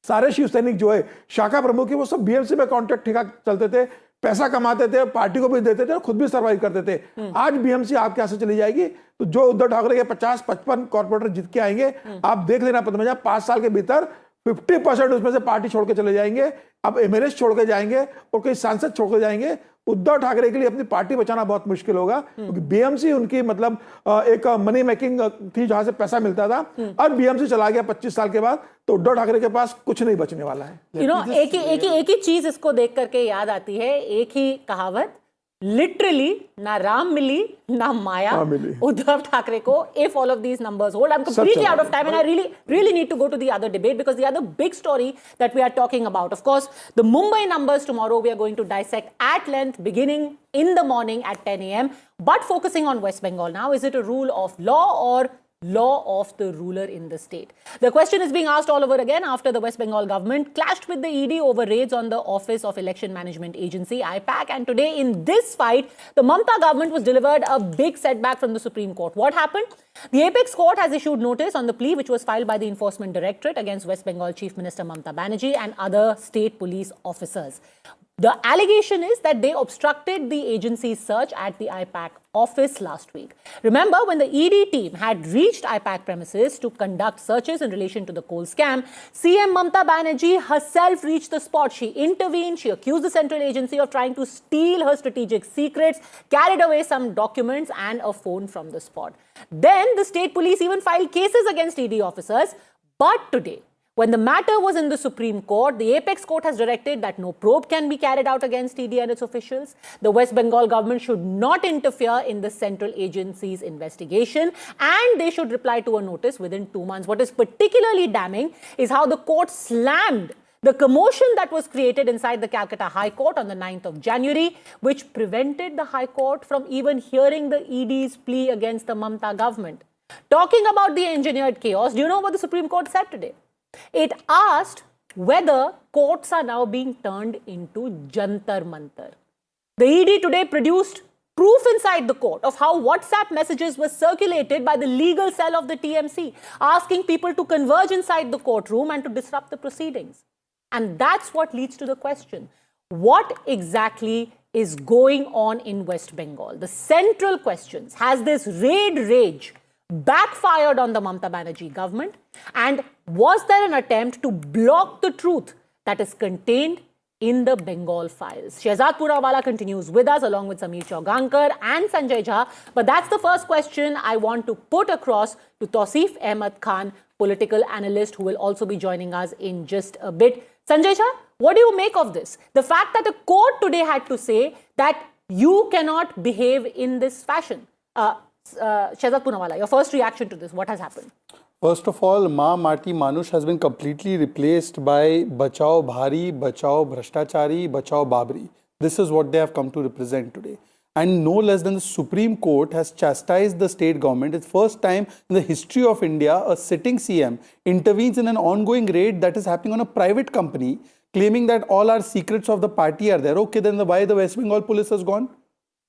Speaker 7: सारे शिव सैनिक जो है, शाखा प्रमुख है, वो सब BMC में कॉन्ट्रैक्ट ठेका चलते थे, पैसा कमाते थे, पार्टी को भी देते थे और खुद भी सर्वाइव करते थे। आज BMC आपके यहाँ से चली जाएगी तो जो उद्धव ठाकरे के 50-55 कॉर्पोरेटर जीत के आएंगे, आप देख लेना पद्मजा, 5 साल के भीतर 50% उसमें से पार्टी छोड़ के चले जाएंगे। अब MLA छोड़ के जाएंगे और कई सांसद छोड़ के जाएंगे। उद्धव ठाकरे के लिए अपनी पार्टी बचाना बहुत मुश्किल होगा, क्योंकि BMC उनकी मतलब एक मनी मेकिंग थी जहां से पैसा मिलता था। अब BMC चला गया 25 साल के बाद, तो उद्धव ठाकरे के पास कुछ नहीं बचने वाला है।
Speaker 2: एक ही चीज इसको देख करके याद आती है, एक ही कहावत, लिटरली ना राम मिली ना माया उद्धव ठाकरे को, if all of these numbers hold. I'm completely out of time and I really need to go to the other debate, because the other big story that we are talking about, of course, the Mumbai numbers tomorrow we are going to dissect at length, beginning in the morning at 10 a.m. But focusing on West Bengal now, is it a rule of law or law of the ruler in the state. The question is being asked all over again after the West Bengal government clashed with the ED over raids on the Office of Election Management Agency, IPAC. And today in this fight, the Mamata government was delivered a big setback from the Supreme Court. What happened? The Apex Court has issued notice on the plea which was filed by the Enforcement Directorate against West Bengal Chief Minister Mamata Banerjee and other state police officers. The allegation is that they obstructed the agency's search at the IPAC office last week. Remember, when the ED team had reached IPAC premises to conduct searches in relation to the coal scam, CM Mamata Banerjee herself reached the spot. She intervened. She accused the central agency of trying to steal her strategic secrets, carried away some documents and a phone from the spot. Then the state police even filed cases against ED officers. But today, when the matter was in the Supreme Court, the Apex Court has directed that no probe can be carried out against ED and its officials. The West Bengal government should not interfere in the central agency's investigation, and they should reply to a notice within 2 months. What is particularly damning is how the court slammed the commotion that was created inside the Calcutta High Court on the 9th of January, which prevented the High Court from even hearing the ED's plea against the Mamata government. Talking about the engineered chaos, do you know what the Supreme Court said today? It asked whether courts are now being turned into jantar mantar. The ED today produced proof inside the court of how WhatsApp messages were circulated by the legal cell of the TMC, asking people to converge inside the courtroom and to disrupt the proceedings. And that's what leads to the question, what exactly is going on in West Bengal? The central questions, has this raid rage backfired on the Mamata Banerjee government? And was there an attempt to block the truth that is contained in the Bengal files? Shehzad Purawala continues with us along with Sameer Chaugankar and Sanjay Jha. But that's the first question I want to put across to Tausif Ahmed Khan, political analyst, who will also be joining us in just a bit. Sanjay Jha, what do you make of this? The fact that the court today had to say that you cannot behave in this fashion. Shehzad Poonawalla, your first reaction to this, what has happened?
Speaker 8: First of all, Ma Mati Manush has been completely replaced by Bachao Bhari, Bachao Bhrashtachari, Bachao Babri. This is what they have come to represent today. And no less than the Supreme Court has chastised the state government. It's the first time in the history of India a sitting CM intervenes in an ongoing raid that is happening on a private company, claiming that all our secrets of the party are there. Okay, then why the West Bengal police has gone?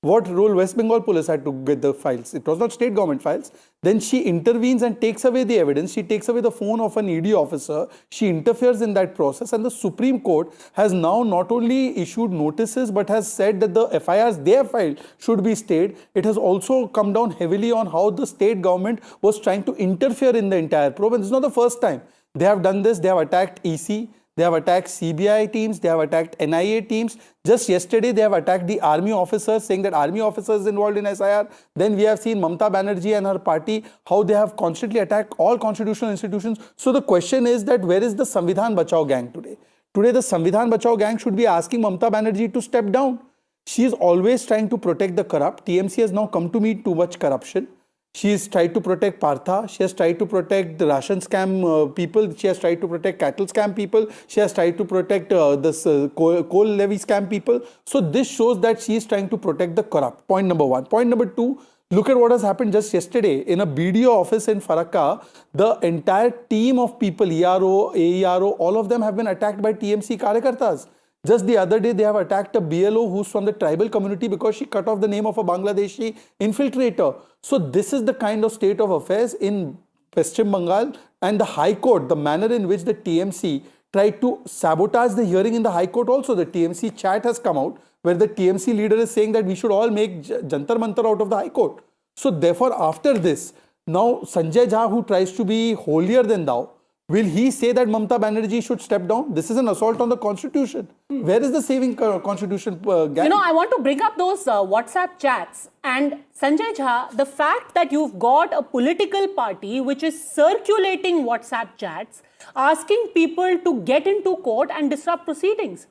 Speaker 8: What role West Bengal police had to get the files? It was not state government files. Then she intervenes and takes away the evidence. She takes away the phone of an ED officer. She interferes in that process. And the Supreme Court has now not only issued notices, but has said that the FIRs they have filed should be stayed. It has also come down heavily on how the state government was trying to interfere in the entire probe. And this is not the first time. They have done this. They have attacked EC. They have attacked CBI teams, they have attacked NIA teams. Just yesterday, they have attacked the army officers, saying that army officers involved in SIR. Then we have seen Mamata Banerjee and her party, how they have constantly attacked all constitutional institutions. So the question is that where is the Samvidhan Bachao gang today? Today, the Samvidhan Bachao gang should be asking Mamata Banerjee to step down. She is always trying to protect the corrupt. TMC has now come to meet too much corruption. She has tried to protect Partha. She has tried to protect the ration scam people. She has tried to protect cattle scam people. She has tried to protect this coal levy scam people. So this shows that she is trying to protect the corrupt. Point number one. Point number two, look at what has happened just yesterday. In a BDO office in Farakka, the entire team of people, ERO, AERO, all of them have been attacked by TMC Karyakartas. Just the other day, they have attacked a BLO who's from the tribal community because she cut off the name of a Bangladeshi infiltrator. So this is the kind of state of affairs in Paschim Bengal, and the High Court, the manner in which the TMC tried to sabotage the hearing in the High Court also. The TMC chat has come out where the TMC leader is saying that we should all make jantar mantar out of the High Court. So therefore, after this, now Sanjay Jha, who tries to be holier than thou, will he say that Mamata Banerjee should step down? This is an assault on the constitution. Where is the saving constitution gang?
Speaker 2: You know, I want to bring up those WhatsApp chats. And Sanjay Jha, the fact that you've got a political party which is circulating WhatsApp chats, asking people to get into court and disrupt proceedings.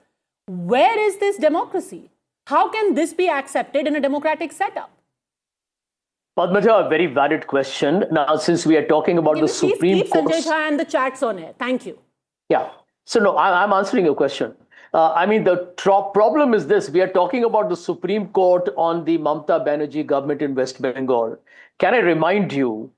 Speaker 2: Where is this democracy? How can this be accepted in a democratic setup?
Speaker 4: Padmaja, a very valid question. Now, since we are talking about the Supreme Court...
Speaker 2: Sanjay Jha and the chats on air. Thank you.
Speaker 4: Yeah. So, no, I'm answering your question. I mean, the problem is this. We are talking about the Supreme Court on the Mamata Banerjee government in West Bengal. Can I remind you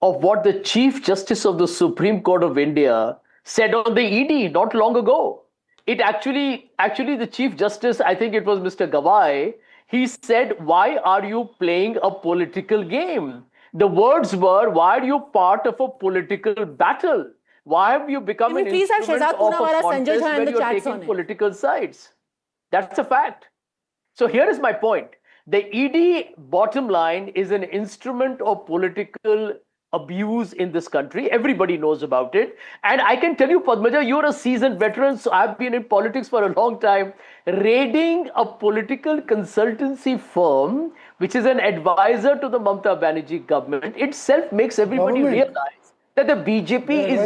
Speaker 4: of what the Chief Justice of the Supreme Court of India said on the ED not long ago. It actually the Chief Justice, I think it was Mr. Gawai, he said, why are you playing a political game? The words were, why are you part of a political battle? Why have you become an instrument of a contest where you're taking political sides? That's a fact. So here is my point. The ED, bottom line, is an instrument of political abuse in this country. Everybody knows about it. And I can tell you, Padmaja, you're a seasoned veteran, so I've been in politics for a long time. Raiding a political consultancy firm, which is an advisor to the Mamata Banerjee government, itself makes everybody realize that the BJP is,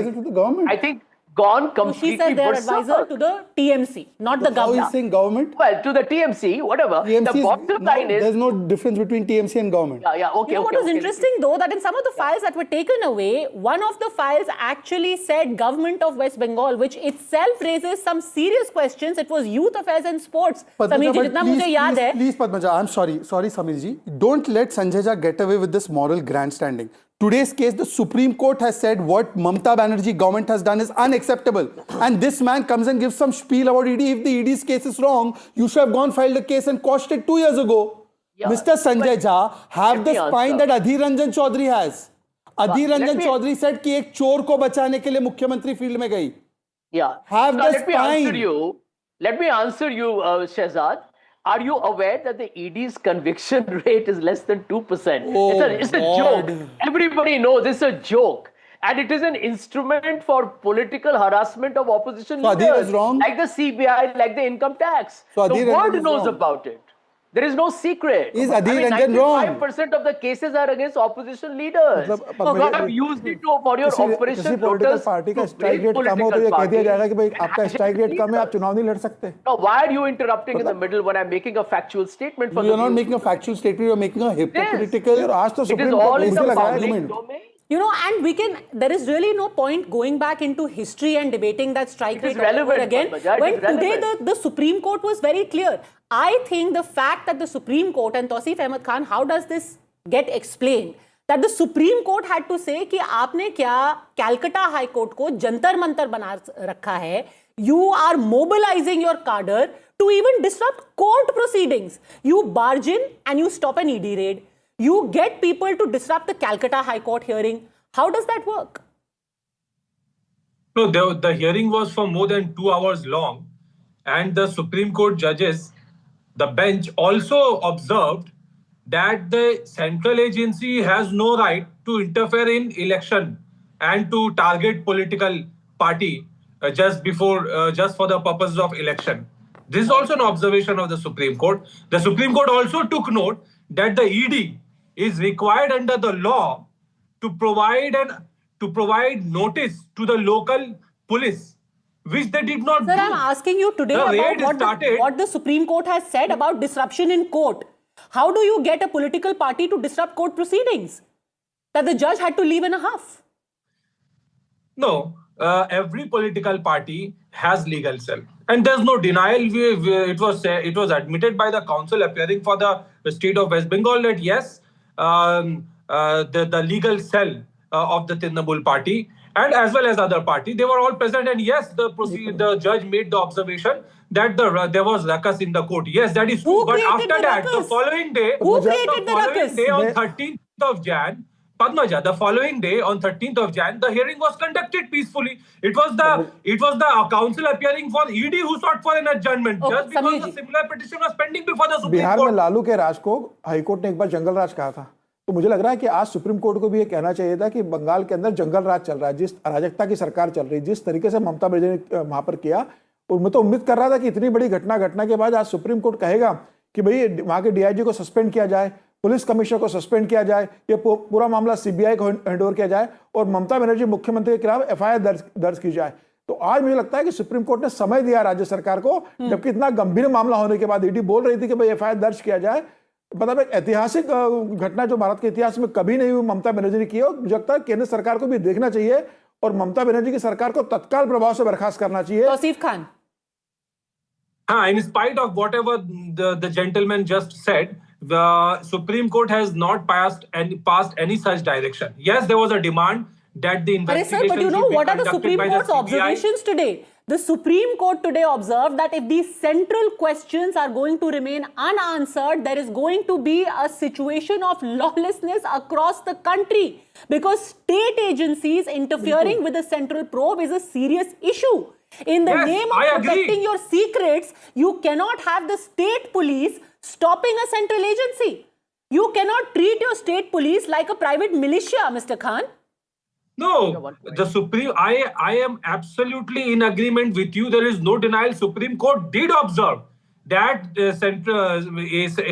Speaker 4: I think, gone completely.
Speaker 2: She said they're advisor to the TMC, not the government.
Speaker 8: How is saying government?
Speaker 4: Well, to the TMC, whatever.
Speaker 8: TMC
Speaker 4: the bottom line is...
Speaker 8: There's no difference between TMC and government.
Speaker 4: Yeah, okay.
Speaker 2: You know what was interesting though, that in some of the files that were taken away, one of the files actually said Government of West Bengal, which itself raises some serious questions. It was Youth Affairs and Sports.
Speaker 8: Padmaja, please, Padmaja, I'm sorry, Samir ji. Don't let Sanjay Jha get away with this moral grandstanding. Today's case, the Supreme Court has said what Mamata Banerjee government has done is unacceptable. And this man comes and gives some spiel about ED. If the ED's case is wrong, you should have gone filed a case and quashed it 2 years ago. Yeah, Mr. Sanjay Jha, have the spine that Adhir Ranjan Chaudhary has. Adhir Ranjan Chaudhary said कि एक चोर को बचाने के लिए मुख्यमंत्री field में गई.
Speaker 4: Yeah.
Speaker 8: Have the spine.
Speaker 4: Let me answer you, Shehzad. Are you aware that the ED's conviction rate is less than 2%?
Speaker 8: Oh,
Speaker 4: it's a joke. Everybody knows it's a joke. And it is an instrument for political harassment of opposition leaders.
Speaker 8: Adhir is wrong?
Speaker 4: Like the CBI, like the income tax.
Speaker 8: So
Speaker 4: the world knows about it. There is no secret.
Speaker 8: Is Adhir Ranjan wrong?
Speaker 4: 95% of the cases are against opposition leaders. You have used it for your operation
Speaker 7: political party का strike rate कम हो तो ये कह दिया जाएगा कि भाई आपका strike rate कम है, आप चुनाव नहीं लड़ सकते.
Speaker 4: No, why are you interrupting in the middle when I'm making a factual statement?
Speaker 8: You are not making a factual statement. You are making a hypocritical.
Speaker 4: It is all in the public domain.
Speaker 2: You know, and there is really no point going back into history and debating that strike rate over again. When today the Supreme Court was very clear. I think the fact that the Supreme Court, and Tausif Ahmed Khan, how does this get explained? That the Supreme Court had to say कि आपने क्या Calcutta High Court को जंतर मंतर बना रखा है. You are mobilizing your cadre to even disrupt court proceedings. You barge in and you stop an ED raid. You get people to disrupt the Calcutta High Court hearing. How does that work?
Speaker 9: No, the hearing was for more than 2 hours long, and the Supreme Court judges, the bench, also observed that the central agency has no right to interfere in election and to target political party just for the purposes of election. This is also an observation of the Supreme Court. The Supreme Court also took note that the ED is required under the law to provide notice to the local police, which they did not do.
Speaker 2: Sir, I'm asking you today about what the Supreme Court has said about disruption in court. How do you get a political party to disrupt court proceedings that the judge had to leave in a huff?
Speaker 9: No, every political party has legal cell, and there's no denial. It was admitted by the council appearing for the state of West Bengal that yes, the legal cell of the Trinamool party and as well as other party, they were all present, and yes, the judge made the observation that there was ruckus in the court. Yes, that is true. But after that, the following day, on 13th of Jan, Padmaja, the following day on 13th of Jan, the hearing was conducted peacefully. It was the council appearing for ED who sought for an adjournment just because the similar petition was pending before the Supreme Court.
Speaker 7: Bihar में लालू के राज को high court ने एक बार जंगल राज कहा था. तो मुझे लग रहा है कि आज सुप्रीम कोर्ट को भी ये कहना चाहिए था कि बंगाल के अंदर जंगल राज चल रहा है. जिस अराजकता की सरकार चल रही है, जिस तरीके से ममता बनर्जी ने वहां पर किया, और मैं तो उम्मीद कर रहा था कि इतनी बड़ी घटना के बाद आज सुप्रीम कोर्ट कहेगा कि भाई वहां के डीआईजी को सस्पेंड किया जाए, पुलिस कमिश्नर को सस्पेंड किया जाए, ये पूरा मामला सीबीआई को हैंडओवर किया जाए और ममता बनर्जी मुख्यमंत्री के खिलाफ एफआईआर दर्ज की जाए. तो आज मुझे लगता है कि सुप्रीम कोर्ट ने समय दिया राज्य सरकार को, जबकि इतना गंभीर मामला होने के बाद ईडी बोल रही थी कि भाई एफआईआर दर्ज किया जाए. मतलब एक ऐतिहासिक घटना जो भारत के इतिहास में कभी नहीं हुई, ममता बनर्जी ने की. और मुझे लगता है केंद्र सरकार को भी देखना चाहिए और ममता बनर्जी की सरकार को तत्काल प्रभाव से बर्खास्त करना चाहिए.
Speaker 2: Tausif Khan.
Speaker 9: In spite of whatever the gentleman just said, the Supreme Court has not passed any such direction. Yes, there was a demand that the investigation
Speaker 2: Sir, but you know
Speaker 9: should be
Speaker 2: what are the
Speaker 9: conducted
Speaker 2: Supreme
Speaker 9: by the
Speaker 2: Court's
Speaker 9: CBI.
Speaker 2: observations today? The Supreme Court today observed that if these central questions are going to remain unanswered, there is going to be a situation of lawlessness across the country, because state agencies interfering with the central probe is a serious issue. In the name of protecting your secrets, you cannot have the state police stopping a central agency. You cannot treat your state police like a private militia, Mr. Khan.
Speaker 9: No, the Supreme, I am absolutely in agreement with you. There is no denial. Supreme Court did observe that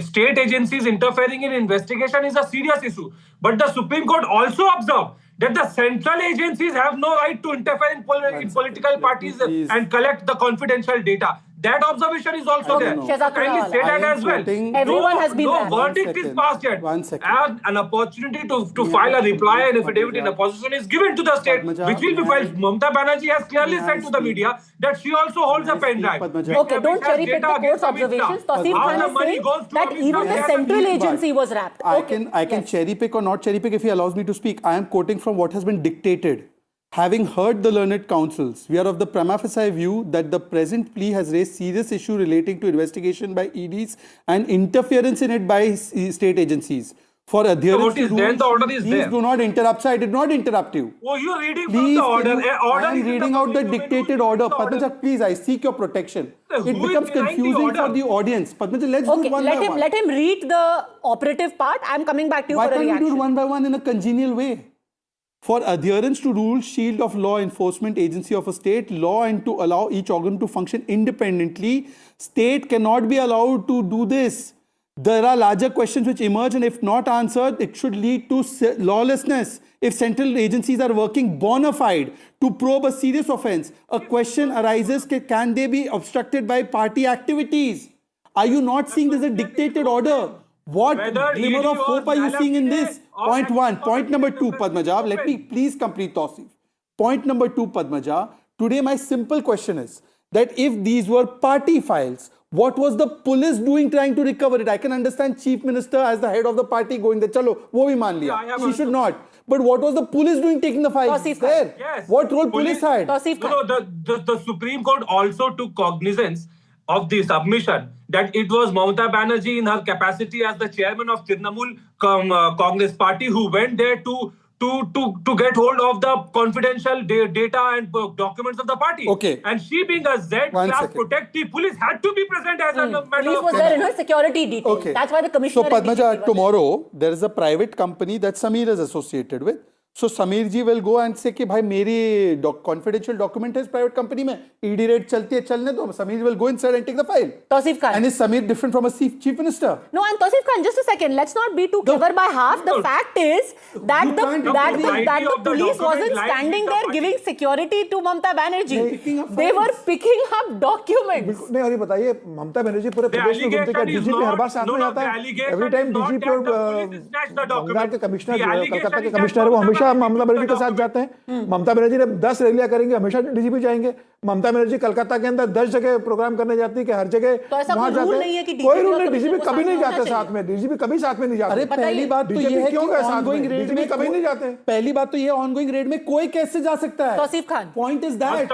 Speaker 9: state agencies interfering in investigation is a serious issue. But the Supreme Court also observed that the central agencies have no right to interfere in political parties and collect the confidential data. That observation is also there. Kindly say that as well.
Speaker 2: Everyone has been
Speaker 9: no verdict is passed yet. And an opportunity to file a reply and affidavit in opposition is given to the state, which will be filed. Mamata Banerjee has clearly said to the media that she also holds a pen drive.
Speaker 2: Okay, don't cherry pick the court's observations. Tausif Khan is saying that even the central agency was wrapped.
Speaker 8: I can cherry pick or not cherry pick if he allows me to speak. I am quoting from what has been dictated. Having heard the learned counsels, we are of the prima facie view that the present plea has raised serious issue relating to investigation by EDs and interference in it by state agencies. For adherence to rules, please do not interrupt. Sir, I did not interrupt you.
Speaker 9: Oh, you are reading from the order.
Speaker 8: I am reading out the dictated order. Padmaja, please, I seek your protection. It becomes confusing for the audience. Padmaja, let's do it one by one.
Speaker 2: Let him read the operative part. I am coming back to you for a reaction.
Speaker 8: Why can't we do it one by one in a congenial way? For adherence to rules, shield of law enforcement agency of a state, law and to allow each organ to function independently, state cannot be allowed to do this. There are larger questions which emerge, and if not answered, it should lead to lawlessness. If central agencies are working bona fide to probe a serious offense, a question arises, can they be obstructed by party activities? Are you not seeing this as a dictated order? What glimmer of hope are you seeing in this? Point one. Point number two, Padmaja. Let me please complete, Tausif. Point number two, Padmaja. Today my simple question is that if these were party files, what was the police doing trying to recover it? I can understand Chief Minister as the head of the party going there. Chalo, wo bhi maan liya. She should not. But what was the police doing taking the files there?
Speaker 9: Yes.
Speaker 8: What role police had?
Speaker 9: The Supreme Court also took cognizance of the submission that it was Mamata Banerjee in her capacity as the chairman of Trinamool Congress party who went there to get hold of the confidential data and documents of the party.
Speaker 8: Okay.
Speaker 9: And she being a Z-class protective police had to be present as a matter
Speaker 2: police was there in her security detail.
Speaker 8: Okay.
Speaker 2: That's why the commissioner...
Speaker 8: So Padmaja, tomorrow there is a private company that Samir is associated with. So Samir ji will go and say कि भाई मेरी confidential document है इस private company में ED raid चलती है चलने दो. Samir will go inside and take the file.
Speaker 2: Tausif Khan.
Speaker 8: And is Samir different from a chief minister?
Speaker 2: No, and Tausif Khan, just a second. Let's not be too clever by half. The fact is that the police wasn't standing there giving security to Mamata Banerjee. They were picking up documents.
Speaker 7: नहीं और ये बताइए ममता बनर्जी पूरे प्रदेश में घूमते क्या DGP हर बार साथ में जाता है एवरी टाइम डीजीपी और बंगाल के कमिश्नर कलकत्ता के कमिश्नर वो हमेशा ममता बनर्जी के साथ जाते हैं ममता बनर्जी ने 10 रैलियां करेंगे हमेशा डीजीपी जाएंगे ममता बनर्जी कलकत्ता के अंदर 10 जगह प्रोग्राम करने जाती है कि हर जगह वहां जाते हैं कोई रूल नहीं डीजीपी कभी नहीं जाते साथ में डीजीपी कभी साथ में नहीं जाते
Speaker 8: अरे पहली बात तो ये है कि ऑनगोइंग रेड में
Speaker 7: कभी नहीं जाते
Speaker 8: पहली बात तो ये ऑनगोइंग रेड में कोई कैसे जा सकता है
Speaker 2: Tauseef Khan
Speaker 8: point is that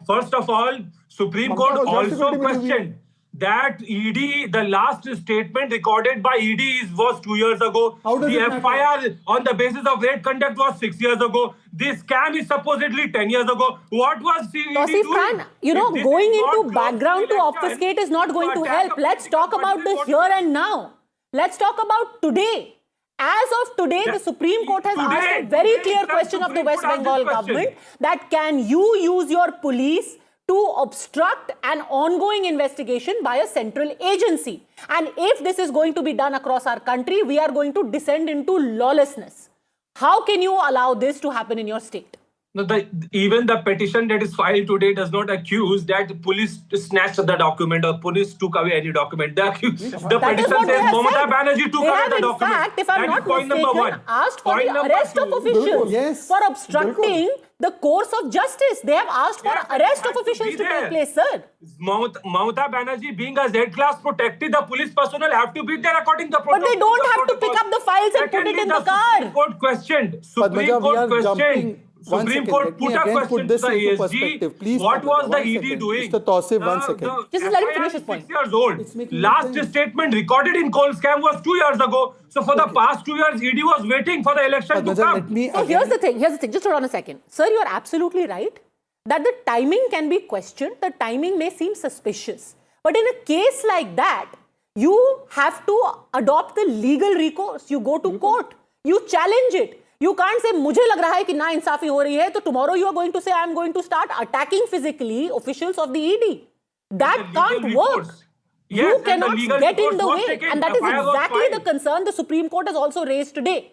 Speaker 9: first of all Supreme Court also questioned that ED, the last statement recorded by ED was 2 years ago. The FIR on the basis of raid conduct was 6 years ago. This scam is supposedly 10 years ago. What was ED
Speaker 2: Tausif
Speaker 9: doing?
Speaker 2: Khan, you know, going into background to obfuscate is not going to help. Let's talk about the here and now. Let's talk about today. As of today, the Supreme Court has asked a very clear question of the West Bengal government that can you use your police to obstruct an ongoing investigation by a central agency. And if this is going to be done across our country, we are going to descend into lawlessness. How can you allow this to happen in your state?
Speaker 9: No, even the petition that is filed today does not accuse that police snatched the document or police took away any document. The petition says Mamata Banerjee took away the document.
Speaker 2: In fact, if I'm not mistaken, asked for the arrest of officials for obstructing the course of justice. They have asked for arrest of officials to take place, sir.
Speaker 9: Mamata Banerjee, being a Z-class protected, the police personnel have to be there according to the protocol.
Speaker 2: But they don't have to pick up the files and put it in the car.
Speaker 9: Supreme Court questioned. Supreme Court put a question to the ASG. What was the ED doing?
Speaker 8: Mr. Tausif, 1 second.
Speaker 2: Just let him finish his point.
Speaker 9: 6 years old. Last statement recorded in coal scam was 2 years ago. So for the past 2 years, ED was waiting for the election to come.
Speaker 2: So here's the thing. Just hold on a second. Sir, you are absolutely right that the timing can be questioned. The timing may seem suspicious. But in a case like that, you have to adopt the legal recourse. You go to court. You challenge it. You can't say, मुझे लग रहा है कि ना इंसाफी हो रही है, तो tomorrow you are going to say, I am going to start attacking physically officials of the ED. That can't work. You cannot get in the way. And that is exactly the concern the Supreme Court has also raised today.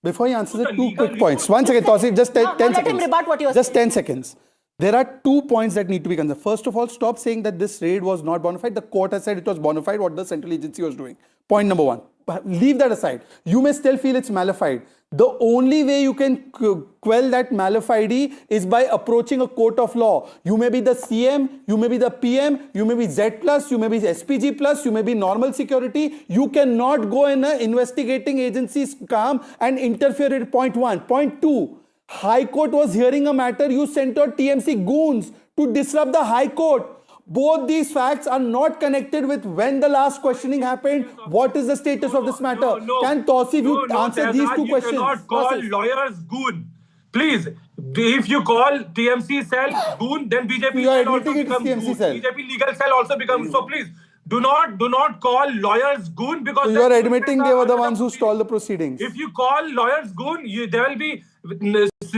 Speaker 8: Before he answers it, 2 quick points. 1 second, Tausif, just 10 seconds.
Speaker 2: Let him rebut what you are
Speaker 8: just
Speaker 2: saying.
Speaker 8: 10 seconds. There are 2 points that need to be considered. First of all, stop saying that this raid was not bona fide. The court has said it was bona fide what the central agency was doing. Point number 1. Leave that aside. You may still feel it's malified. The only way you can quell that malafide is by approaching a court of law. You may be the CM, you may be the PM, you may be Z+, you may be SPG+, you may be normal security. You cannot go in an investigating agency's calm and interfere at point 1. Point 2, High Court was hearing a matter. You sent your TMC goons to disrupt the High Court. Both these facts are not connected with when the last questioning happened. What is the status of this matter? Can Tausif you answer these 2 questions?
Speaker 9: You cannot call lawyers goon. Please, if you call TMC cell goon, then BJP cell also becomes goon. BJP legal cell also becomes. So please, do not call lawyers goon because...
Speaker 8: So you are admitting they were the ones who stalled the proceedings.
Speaker 9: If you call lawyers goon, there will be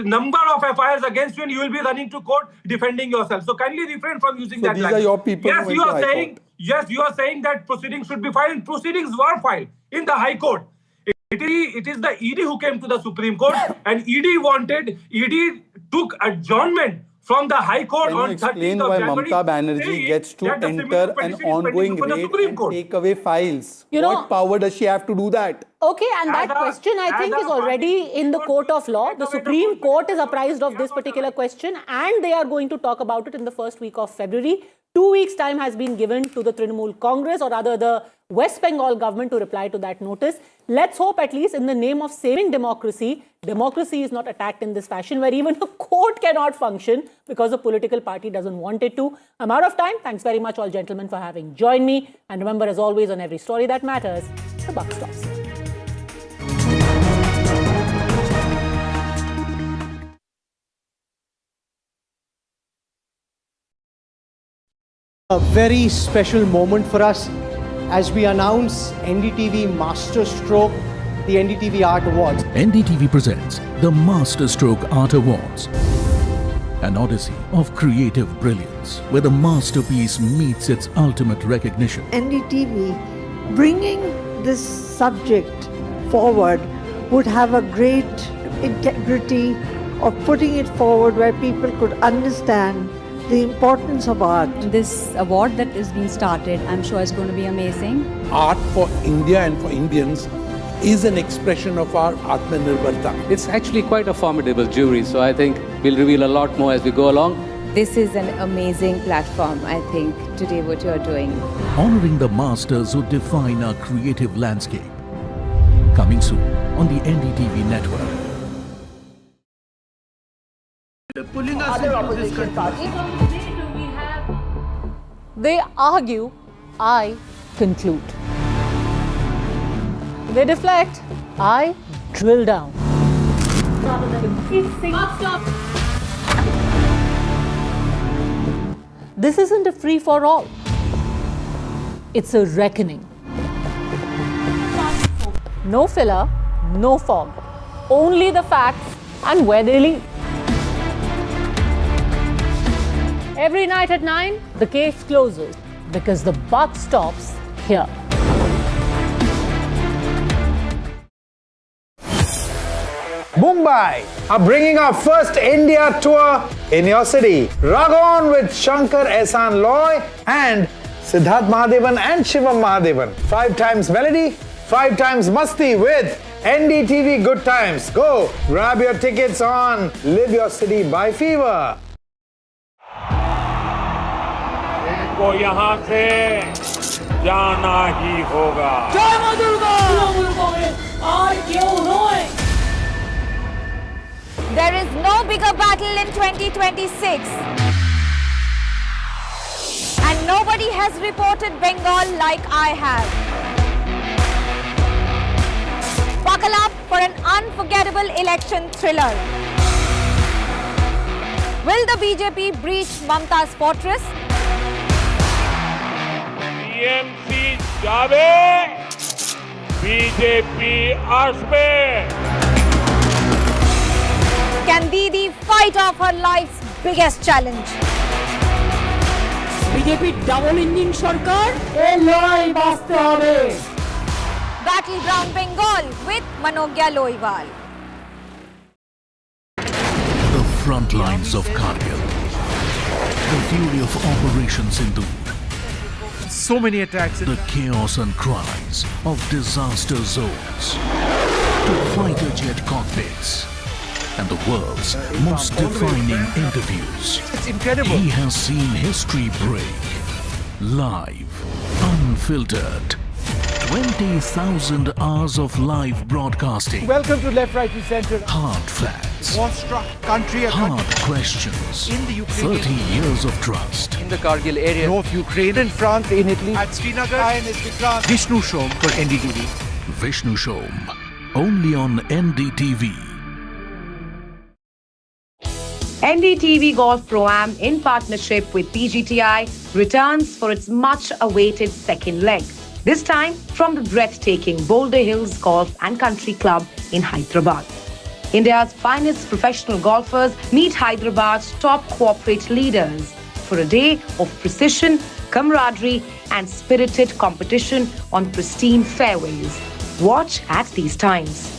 Speaker 9: number of FIRs against you and you will be running to court defending yourself. So kindly refrain from using that
Speaker 8: language. These are your people.
Speaker 9: Yes, you are saying that proceedings should be filed. Proceedings were filed in the High Court. It is the ED who came to the Supreme Court and ED took adjournment from the High Court on 13th of January.
Speaker 8: Can you explain why Mamata Banerjee gets to enter an ongoing raid and take away files? What power does she have to do that?
Speaker 2: Okay, and that question I think is already in the court of law. The Supreme Court is apprised of this particular question and they are going to talk about it in the first week of February. 2 weeks' time has been given to the Trinamool Congress or rather the West Bengal government to reply to that notice. Let's hope at least in the name of saving democracy, democracy is not attacked in this fashion where even a court cannot function because a political party doesn't want it to. I'm out of time. Thanks very much all gentlemen for having joined me. And remember, as always, on every story that matters, the buck stops here.
Speaker 10: A very special moment for us as we announce NDTV Masterstroke, the NDTV Art Awards.
Speaker 19: NDTV presents the Masterstroke Art Awards, an odyssey of creative brilliance where the masterpiece meets its ultimate recognition.
Speaker 11: NDTV bringing this subject forward would have a great integrity of putting it forward where people could understand the importance of art.
Speaker 12: This award that is being started, I'm sure is going to be amazing.
Speaker 13: Art for India and for Indians is an expression of our Atmanirbharta.
Speaker 16: It's actually quite a formidable jury, so I think we'll reveal a lot more as we go along.
Speaker 12: This is an amazing platform, I think, today what you're doing.
Speaker 19: Honoring the masters who define our creative landscape. Coming soon on the NDTV network.
Speaker 11: Pulling us into this country.
Speaker 2: They argue, I conclude. They deflect, I drill down. This isn't a free-for-all. It's a reckoning. No filler, no fog. Only the facts and where they lead. Every night at 9, the case closes because the buck stops here.
Speaker 3: Mumbai are bringing our first India tour in your city. Rag on with Shankar Ehsan Loy and Siddharth Mahadevan and Shivam Mahadevan. 5 times melody, 5 times masti with NDTV Good Times. Go grab your tickets on Live Your City by Fever.
Speaker 14: इनको यहाँ से जाना ही होगा।
Speaker 15: जय मां Durga!
Speaker 17: There is no bigger battle in 2026. And nobody has reported Bengal like I have. Buckle up for an unforgettable election thriller. Will the BJP breach Mamta's fortress?
Speaker 14: BMC जावे, BJP आसमे.
Speaker 17: Can Didi fight off her life's biggest challenge?
Speaker 15: BJP double engine সরকার এই লড়াই বাঁচতে হবে।
Speaker 17: Battleground Bengal with Manogya Loiwal.
Speaker 19: The front lines of Kargil. The fury of Operation Sindhu.
Speaker 18: So many attacks.
Speaker 19: The chaos and cries of disaster zones. To fighter jet cockpits. And the world's most defining interviews.
Speaker 18: It's incredible.
Speaker 19: He has seen history break. Live, unfiltered. 20,000 hours of live broadcasting.
Speaker 18: Welcome to Left, Right, and Center.
Speaker 19: Hard facts.
Speaker 18: War-struck country.
Speaker 19: Hard questions.
Speaker 18: In the Ukraine.
Speaker 19: 30 years of trust.
Speaker 18: In the Kargil area. North Ukraine. In France. In Italy. At Srinagar. Vishnu Shom for NDTV.
Speaker 19: Vishnu Shom. Only on NDTV.
Speaker 20: NDTV Golf Pro-Am in partnership with PGTI returns for its much-awaited second leg. This time from the breathtaking Boulder Hills Golf and Country Club in Hyderabad. India's finest professional golfers meet Hyderabad's top corporate leaders for a day of precision, camaraderie and spirited competition on pristine fairways. Watch at these times.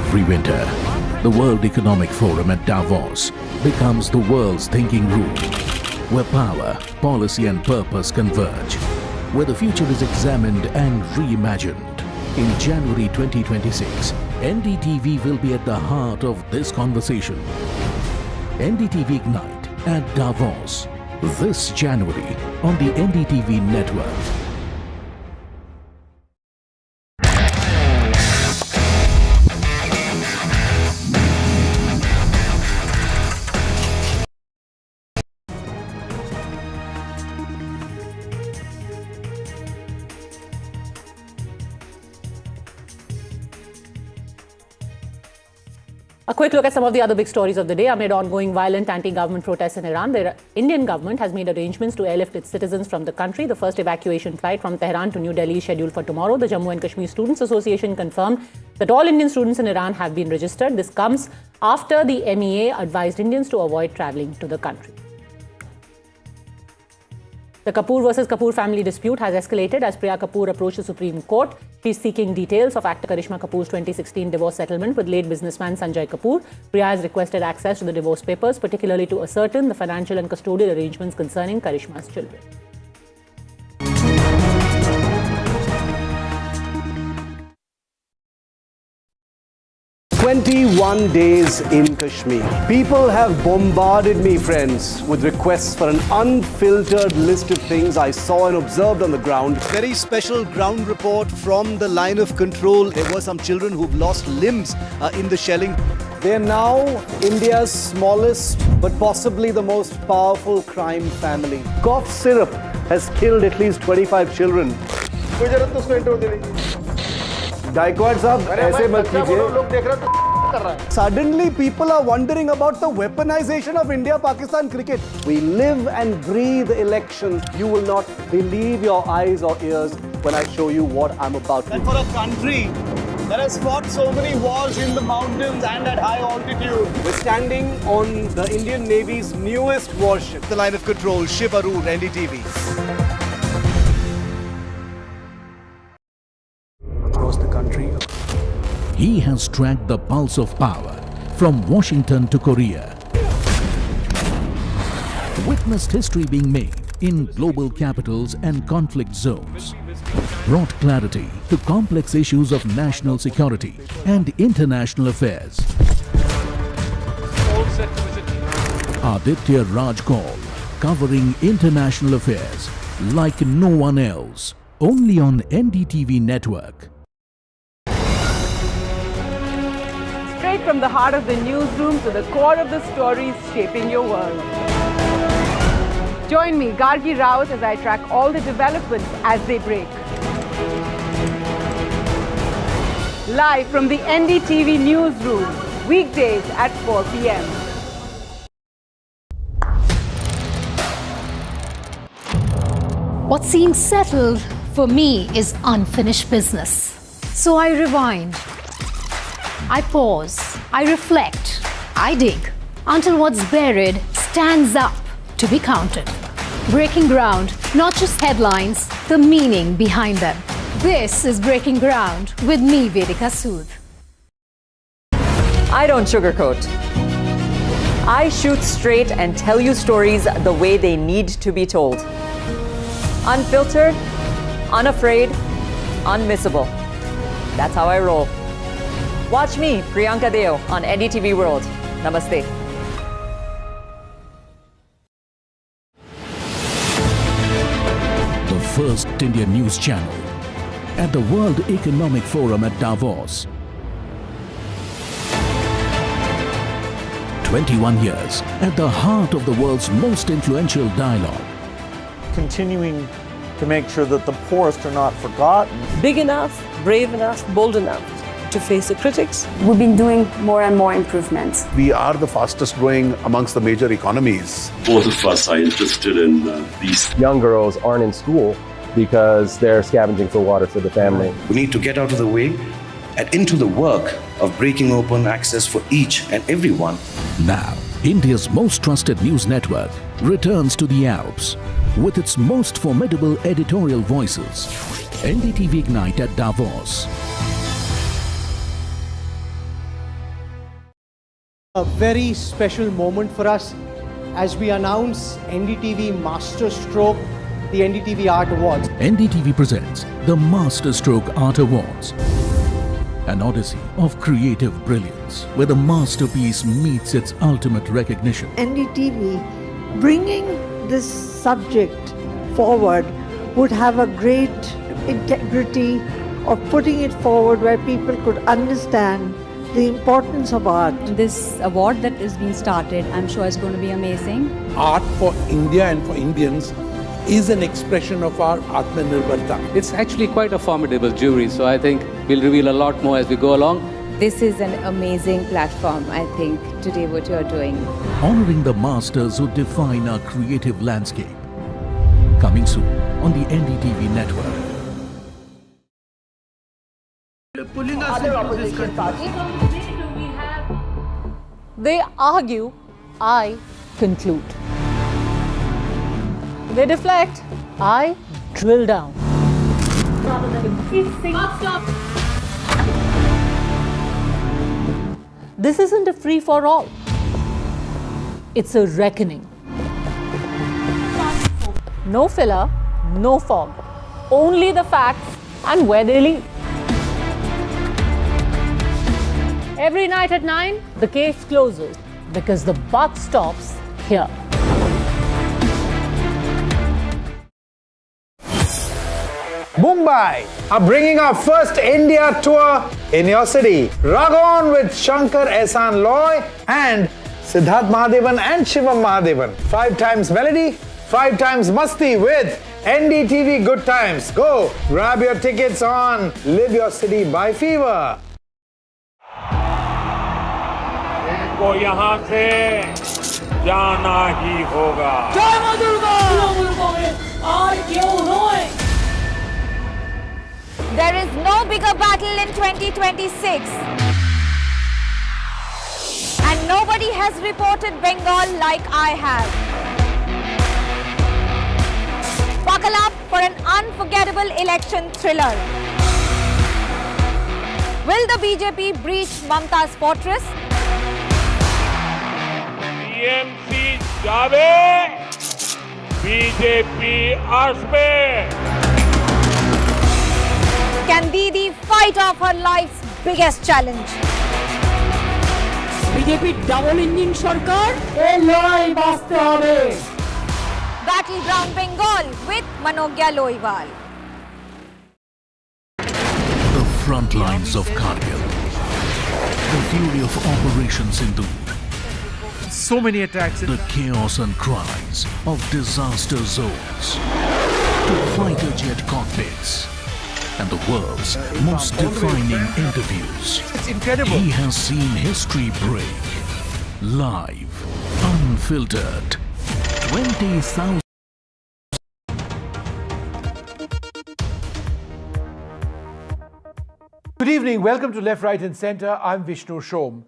Speaker 19: Every winter, the World Economic Forum at Davos becomes the world's thinking room, where power, policy and purpose converge, where the future is examined and reimagined. In January 2026, NDTV will be at the heart of this conversation. NDTV Ignite at Davos, this January on the NDTV network.
Speaker 2: A quick look at some of the other big stories of the day. Amid ongoing violent anti-government protests in Iran, the Indian government has made arrangements to airlift its citizens from the country. The first evacuation flight from Tehran to New Delhi is scheduled for tomorrow. The Jammu and Kashmir Students Association confirmed that all Indian students in Iran have been registered. This comes after the MEA advised Indians to avoid travelling to the country. The Kapoor versus Kapoor family dispute has escalated as Priya Kapoor approached the Supreme Court. She is seeking details of actor Karishma Kapoor's 2016 divorce settlement with late businessman Sanjay Kapoor. Priya has requested access to the divorce papers, particularly to ascertain the financial and custodial arrangements concerning Karishma's children.
Speaker 21: 21 days in Kashmir. People have bombarded me, friends, with requests for an unfiltered list of things I saw and observed on the ground.
Speaker 22: Very special ground report from the line of control. There were some children who've lost limbs in the shelling.
Speaker 21: They're now India's smallest but possibly the most powerful crime family. Cough syrup has killed at least 25 children. Gaikwad sahab, aise mat kijiye. Suddenly people are wondering about the weaponization of India-Pakistan cricket. We live and breathe elections. You will not believe your eyes or ears when I show you what I'm about to do.
Speaker 22: And for a country that has fought so many wars in the mountains and at high altitude.
Speaker 21: We're standing on the Indian Navy's newest warship.
Speaker 22: The line of control, Shiv Aroor, NDTV.
Speaker 18: across the country.
Speaker 19: He has tracked the pulse of power from Washington to Korea. Witnessed history being made in global capitals and conflict zones. Brought clarity to complex issues of national security and international affairs. Aditya Raj Kaul, covering international affairs like no one else, only on NDTV network.
Speaker 1: Straight from the heart of the newsroom to the core of the stories shaping your world. Join me, Gargi Raut, as I track all the developments as they break. Live from the NDTV newsroom, weekdays at 4 p.m.
Speaker 6: What seems settled for me is unfinished business. So I rewind. I pause. I reflect. I dig until what's buried stands up to be counted. Breaking ground, not just headlines, the meaning behind them. This is Breaking Ground with me, Vedika Sood.
Speaker 23: I don't sugarcoat. I shoot straight and tell you stories the way they need to be told. Unfiltered, unafraid, unmissable. That's how I roll. Watch me, Priyanka Deo, on NDTV World. Namaste.
Speaker 19: The first Indian news channel at the World Economic Forum at Davos. 21 years at the heart of the world's most influential dialogue.
Speaker 24: Continuing to make sure that the poorest are not forgotten.
Speaker 25: Big enough, brave enough, bold enough to face the critics.
Speaker 26: We've been doing more and more improvements.
Speaker 27: We are the fastest growing amongst the major economies.
Speaker 28: Both of us are interested in these.
Speaker 29: Young girls aren't in school because they're scavenging for water for the family.
Speaker 30: We need to get out of the way and into the work of breaking open access for each and everyone.
Speaker 19: Now, India's most trusted news network returns to the Alps with its most formidable editorial voices. NDTV Ignite at Davos.
Speaker 10: A very special moment for us as we announce NDTV Masterstroke, the NDTV Art Awards.
Speaker 19: NDTV presents the Masterstroke Art Awards, an odyssey of creative brilliance where the masterpiece meets its ultimate recognition.
Speaker 11: NDTV bringing this subject forward would have a great integrity of putting it forward where people could understand the importance of art.
Speaker 12: This award that is being started, I'm sure is going to be amazing.
Speaker 13: Art for India and for Indians is an expression of our Atmanirbharta.
Speaker 16: It's actually quite a formidable jury, so I think we'll reveal a lot more as we go along.
Speaker 12: This is an amazing platform, I think, today what you're doing.
Speaker 19: Honoring the masters who define our creative landscape. Coming soon on the NDTV network.
Speaker 2: Pulling us into this country. They argue, I conclude. They deflect, I drill down. This isn't a free-for-all. It's a reckoning. No filler, no fog. Only the facts and where they lead. Every night at 9, the case closes because the buck stops here.
Speaker 3: Mumbai are bringing our first India tour in your city. Rag on with Shankar Ehsan Loy and Siddharth Mahadevan and Shivam Mahadevan. 5 times melody, 5 times masti with NDTV Good Times. Go grab your tickets on Live Your City by Fever.
Speaker 14: इनको यहाँ से जाना ही होगा।
Speaker 15: जय मां Durga!
Speaker 17: There is no bigger battle in 2026. And nobody has reported Bengal like I have. Buckle up for an unforgettable election thriller. Will the BJP breach Mamta's fortress?
Speaker 14: BMC जावे, BJP आसमे.
Speaker 17: Can Didi fight off her life's biggest challenge?
Speaker 15: BJP double engine সরকার এই লড়াই বাঁচতে হবে.
Speaker 17: Battleground Bengal with Manogya Loiwal.
Speaker 19: The front lines of Kargil. The fury of Operation Sindhu.
Speaker 1: So many attacks.
Speaker 19: The chaos and cries of disaster zones. To fighter jet cockpits. And the world's most defining interviews.
Speaker 1: It's incredible.
Speaker 19: He has seen history break. Live. Unfiltered. 20,000.
Speaker 1: Good evening. Welcome to Left, Right and Centre. I'm Vishnu Shom.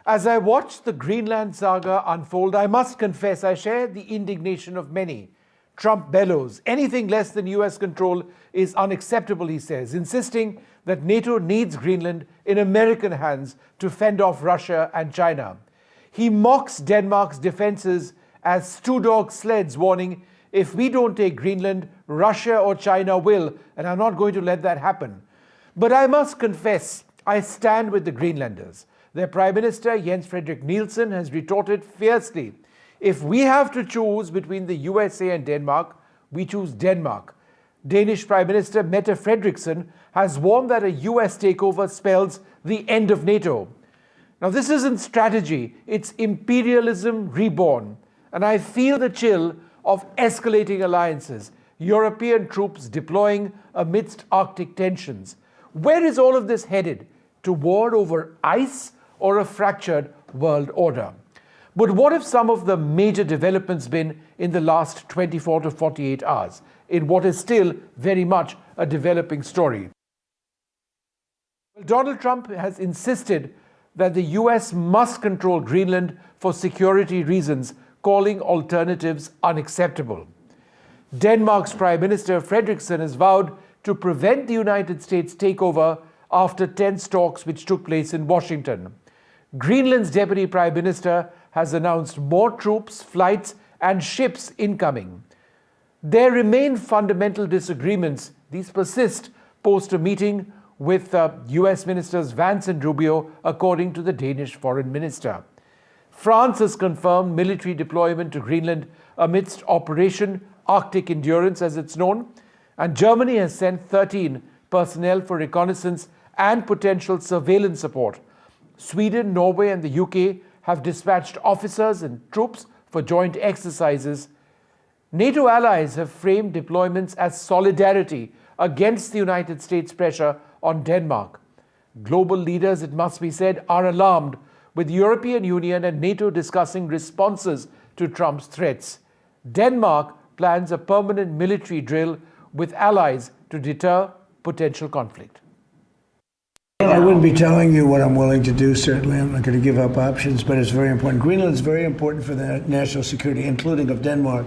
Speaker 1: As I watch the Greenland saga unfold, I must confess I share the indignation of many. Trump bellows. Anything less than US control is unacceptable, he says, insisting that NATO needs Greenland in American hands to fend off Russia and China. He mocks Denmark's defenses as two-dog sleds, warning, if we don't take Greenland, Russia or China will, and I'm not going to let that happen. But I must confess, I stand with the Greenlanders. Their Prime Minister, Jens Frederik Nielsen, has retorted fiercely. If we have to choose between the USA and Denmark, we choose Denmark. Danish Prime Minister Mette Frederiksen has warned that a US takeover spells the end of NATO. Now, this isn't strategy, it's imperialism reborn. And I feel the chill of escalating alliances, European troops deploying amidst Arctic tensions. Where is all of this headed? To war over ice or a fractured world order? But what if some of the major developments been in the last 24 to 48 hours, in what is still very much a developing story? Well, Donald Trump has insisted that the US must control Greenland for security reasons, calling alternatives unacceptable. Denmark's Prime Minister Frederiksen has vowed to prevent the United States takeover after tense talks which took place in Washington. Greenland's Deputy Prime Minister has announced more troops, flights, and ships incoming. There remain fundamental disagreements. These persist post a meeting with US Ministers Vance and Rubio, according to the Danish Foreign Minister. France has confirmed military deployment to Greenland amidst Operation Arctic Endurance, as it's known, and Germany has sent 13 personnel for reconnaissance and potential surveillance support. Sweden, Norway, and the UK have dispatched officers and troops for joint exercises. NATO allies have framed deployments as solidarity against the United States' pressure on Denmark. Global leaders, it must be said, are alarmed, with the European Union and NATO discussing responses to Trump's threats. Denmark plans a permanent military drill with allies to deter potential conflict.
Speaker 4: I wouldn't be telling you what I'm willing to do, certainly. I'm not going to give up options, but it's very important. Greenland is very important for the national security, including of Denmark.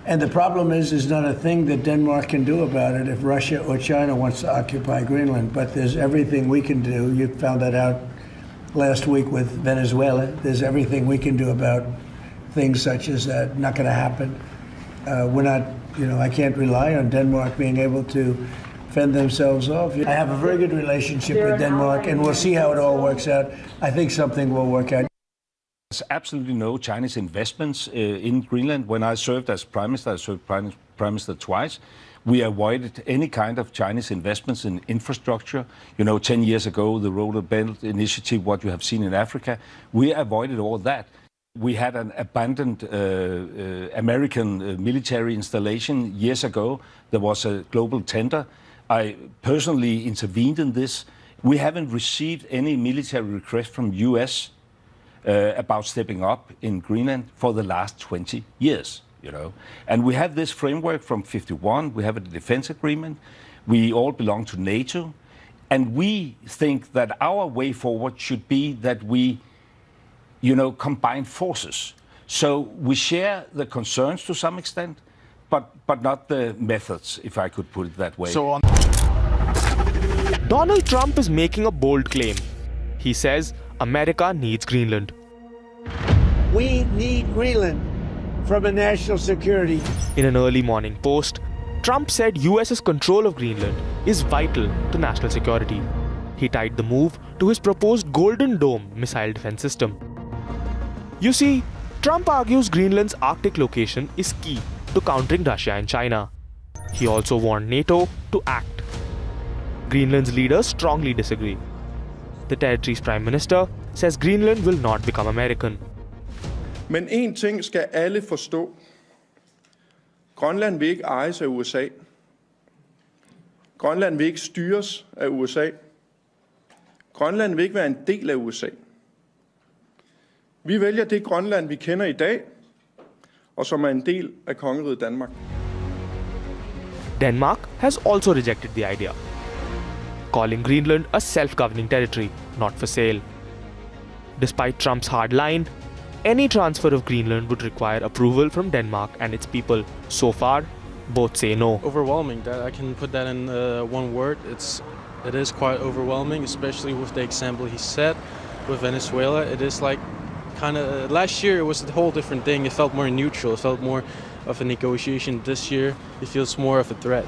Speaker 4: And the problem is not a thing that Denmark can do about it if Russia or China wants to occupy Greenland. But there's everything we can do. You found that out last week with Venezuela. There's everything we can do about things such as that. Not going to happen. We're not, I can't rely on Denmark being able to fend themselves off. I have a very good relationship with Denmark, and we'll see how it all works out. I think something will work out.
Speaker 5: There's absolutely no Chinese investments in Greenland. When I served as Prime Minister, I served Prime Minister twice. We avoided any kind of Chinese investments in infrastructure. 10 years ago, the Road and Belt Initiative, what you have seen in Africa, we avoided all that. We had an abandoned American military installation years ago. There was a global tender. I personally intervened in this. We haven't received any military request from US about stepping up in Greenland for the last 20 years, And we have this framework from 1951. We have a defense agreement. We all belong to NATO. And we think that our way forward should be that we, combine forces. So we share the concerns to some extent, but not the methods, if I could put it that way.
Speaker 1: So
Speaker 6: Donald Trump is making a bold claim. He says America needs Greenland.
Speaker 4: We need Greenland from a national security.
Speaker 6: In an early morning post, Trump said US's control of Greenland is vital to national security. He tied the move to his proposed Golden Dome missile defense system. You see, Trump argues Greenland's Arctic location is key to countering Russia and China. He also warned NATO to act. Greenland's leaders strongly disagree. The territory's prime minister says Greenland will not become American.
Speaker 7: Men en ting skal alle forstå. Grønland vil ikke ejes af USA. Grønland vil ikke styres af USA. Grønland vil ikke være en del af USA. Vi vælger det Grønland, vi kender i dag, og som en del af kongeriget Danmark.
Speaker 6: Denmark has also rejected the idea, calling Greenland a self-governing territory, not for sale. Despite Trump's hard line, any transfer of Greenland would require approval from Denmark and its people. So far, both say no.
Speaker 8: Overwhelming. That I can put that in one word. It is quite overwhelming, especially with the example he set with Venezuela. It is like kind of last year it was a whole different thing. It felt more neutral. It felt more of a negotiation. This year it feels more of a threat.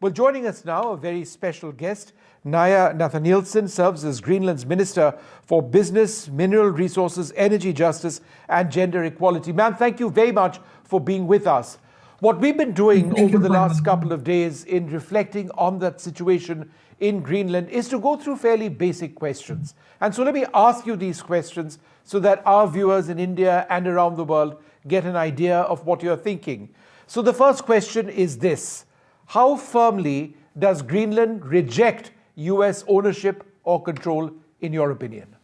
Speaker 1: Well, joining us now, a very special guest, Naya Nathanielsen serves as Greenland's Minister for Business, Mineral Resources, Energy Justice and Gender Equality. Ma'am, thank you very much for being with us. What we've been doing over the last couple of days in reflecting on that situation in Greenland is to go through fairly basic questions. And so let me ask you these questions so that our viewers in India and around the world get an idea of what you're thinking. So the first question is this. How firmly does Greenland reject US ownership or control, in your opinion?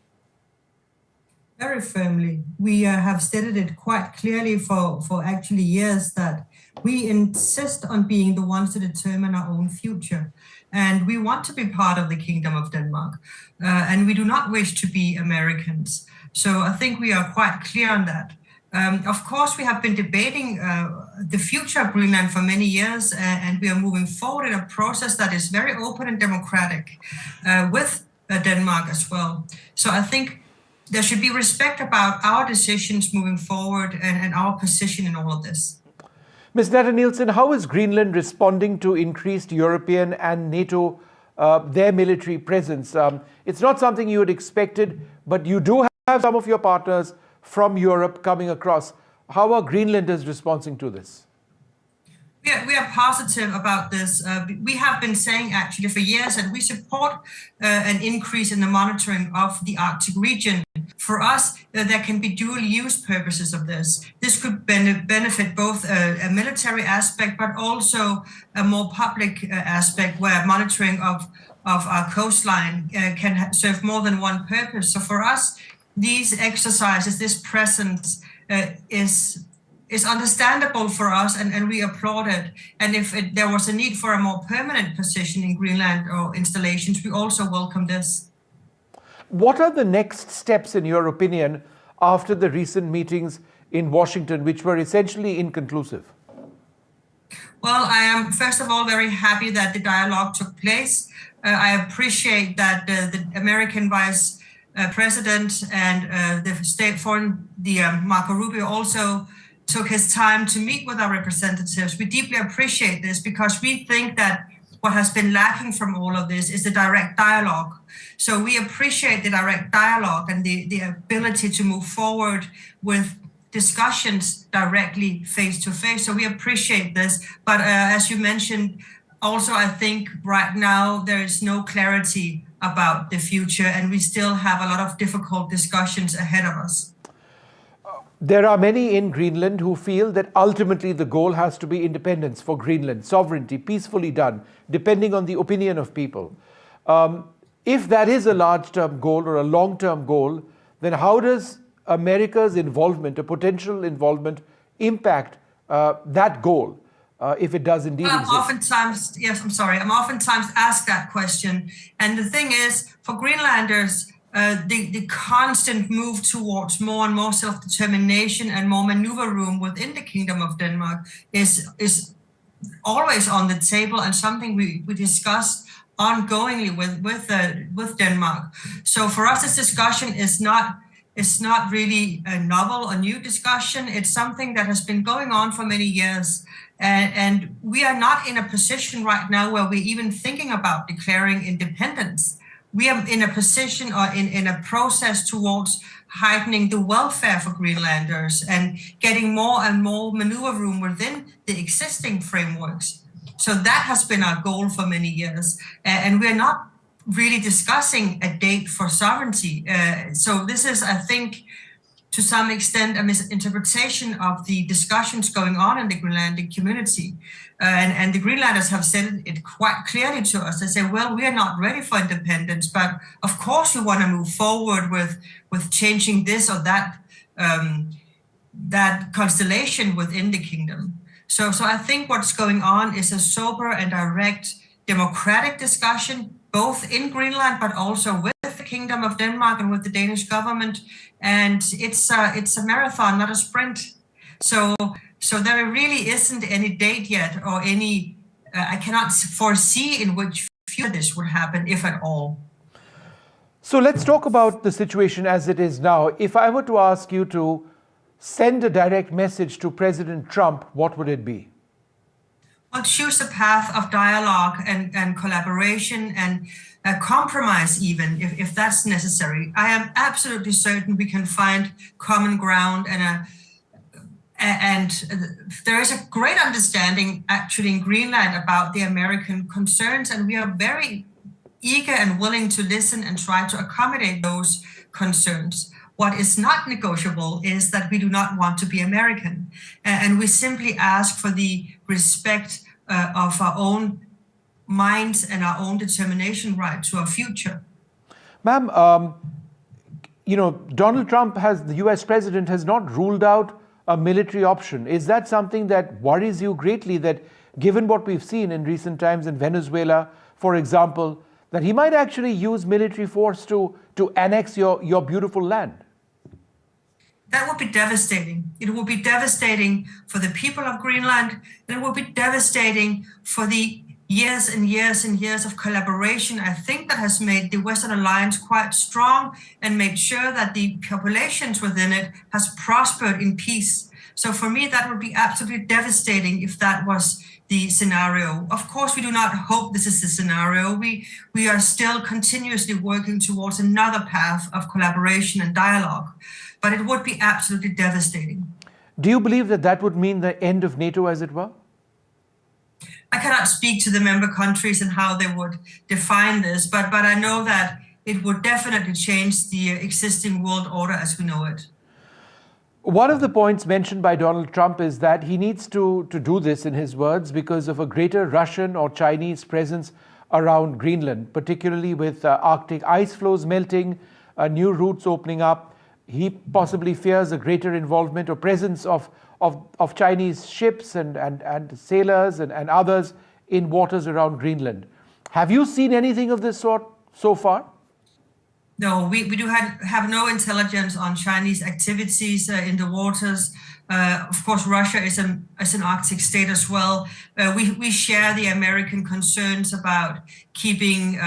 Speaker 9: Very firmly. We have stated it quite clearly for actually years that we insist on being the ones to determine our own future. And we want to be part of the Kingdom of Denmark. And we do not wish to be Americans. So I think we are quite clear on that. Of course, we have been debating the future of Greenland for many years, and we are moving forward in a process that is very open and democratic with Denmark as well. So I think there should be respect about our decisions moving forward and our position in all of this.
Speaker 1: Ms. Nathanielsen, how is Greenland responding to increased European and NATO, their military presence? It's not something you had expected, but you do have some of your partners from Europe coming across. How are Greenlanders responding to this?
Speaker 9: We are positive about this. We have been saying actually for years that we support an increase in the monitoring of the Arctic region. For us, there can be dual use purposes of this. This could benefit both a military aspect, but also a more public aspect where monitoring of our coastline can serve more than one purpose. So for us, these exercises, this presence is understandable for us, and we applaud it. And if there was a need for a more permanent position in Greenland or installations, we also welcome this.
Speaker 1: What are the next steps, in your opinion, after the recent meetings in Washington, which were essentially inconclusive?
Speaker 9: Well, I am, first of all, very happy that the dialogue took place. I appreciate that the American Vice President and Marco Rubio also took his time to meet with our representatives. We deeply appreciate this because we think that what has been lacking from all of this is the direct dialogue. So we appreciate the direct dialogue and the ability to move forward with discussions directly face to face. So we appreciate this. But as you mentioned, also, I think right now there is no clarity about the future, and we still have a lot of difficult discussions ahead of us.
Speaker 1: There are many in Greenland who feel that ultimately the goal has to be independence for Greenland, sovereignty, peacefully done, depending on the opinion of people. If that is a large-term goal or a long-term goal, then how does America's involvement, a potential involvement, impact that goal, if it does indeed exist?
Speaker 9: I'm oftentimes asked that question. And the thing is, for Greenlanders, the constant move towards more and more self-determination and more maneuver room within the Kingdom of Denmark is always on the table and something we discuss ongoingly with Denmark. So for us, this discussion is not really a novel or new discussion. It's something that has been going on for many years. And we are not in a position right now where we're even thinking about declaring independence. We are in a position or in a process towards heightening the welfare for Greenlanders and getting more and more maneuver room within the existing frameworks. So that has been our goal for many years. And we're not really discussing a date for sovereignty. So this is, I think, to some extent, a misinterpretation of the discussions going on in the Greenlandic community. And the Greenlanders have said it quite clearly to us. They say, well, we are not ready for independence, but of course we want to move forward with changing this or that, that constellation within the kingdom. So I think what's going on is a sober and direct democratic discussion, both in Greenland, but also with the Kingdom of Denmark and with the Danish government. And it's a marathon, not a sprint. So there really isn't any date yet or any, I cannot foresee in which future this would happen, if at all.
Speaker 1: So let's talk about the situation as it is now. If I were to ask you to send a direct message to President Trump, what would it be?
Speaker 9: Well, choose a path of dialogue and collaboration and compromise even, if that's necessary. I am absolutely certain we can find common ground and there is a great understanding actually in Greenland about the American concerns, and we are very eager and willing to listen and try to accommodate those concerns. What is not negotiable is that we do not want to be American. And we simply ask for the respect of our own minds and our own determination right to our future.
Speaker 1: Ma'am, you know, Donald Trump the US president has not ruled out a military option. Is that something that worries you greatly, that given what we've seen in recent times in Venezuela, for example, that he might actually use military force to annex your beautiful land?
Speaker 9: That would be devastating. It would be devastating for the people of Greenland, and it would be devastating for the years and years and years of collaboration, I think, that has made the Western Alliance quite strong and made sure that the populations within it has prospered in peace. So for me, that would be absolutely devastating if that was the scenario. Of course, we do not hope this is the scenario. We are still continuously working towards another path of collaboration and dialogue, but it would be absolutely devastating.
Speaker 1: Do you believe that that would mean the end of NATO, as it were?
Speaker 9: I cannot speak to the member countries and how they would define this, but I know that it would definitely change the existing world order as we know it.
Speaker 1: One of the points mentioned by Donald Trump is that he needs to do this, in his words, because of a greater Russian or Chinese presence around Greenland, particularly with Arctic ice floes melting, new routes opening up. He possibly fears a greater involvement or presence of Chinese ships and sailors and others in waters around Greenland. Have you seen anything of this sort so far?
Speaker 9: No, we do have no intelligence on Chinese activities in the waters. Of course, Russia is an Arctic state as well. We share the American concerns about keeping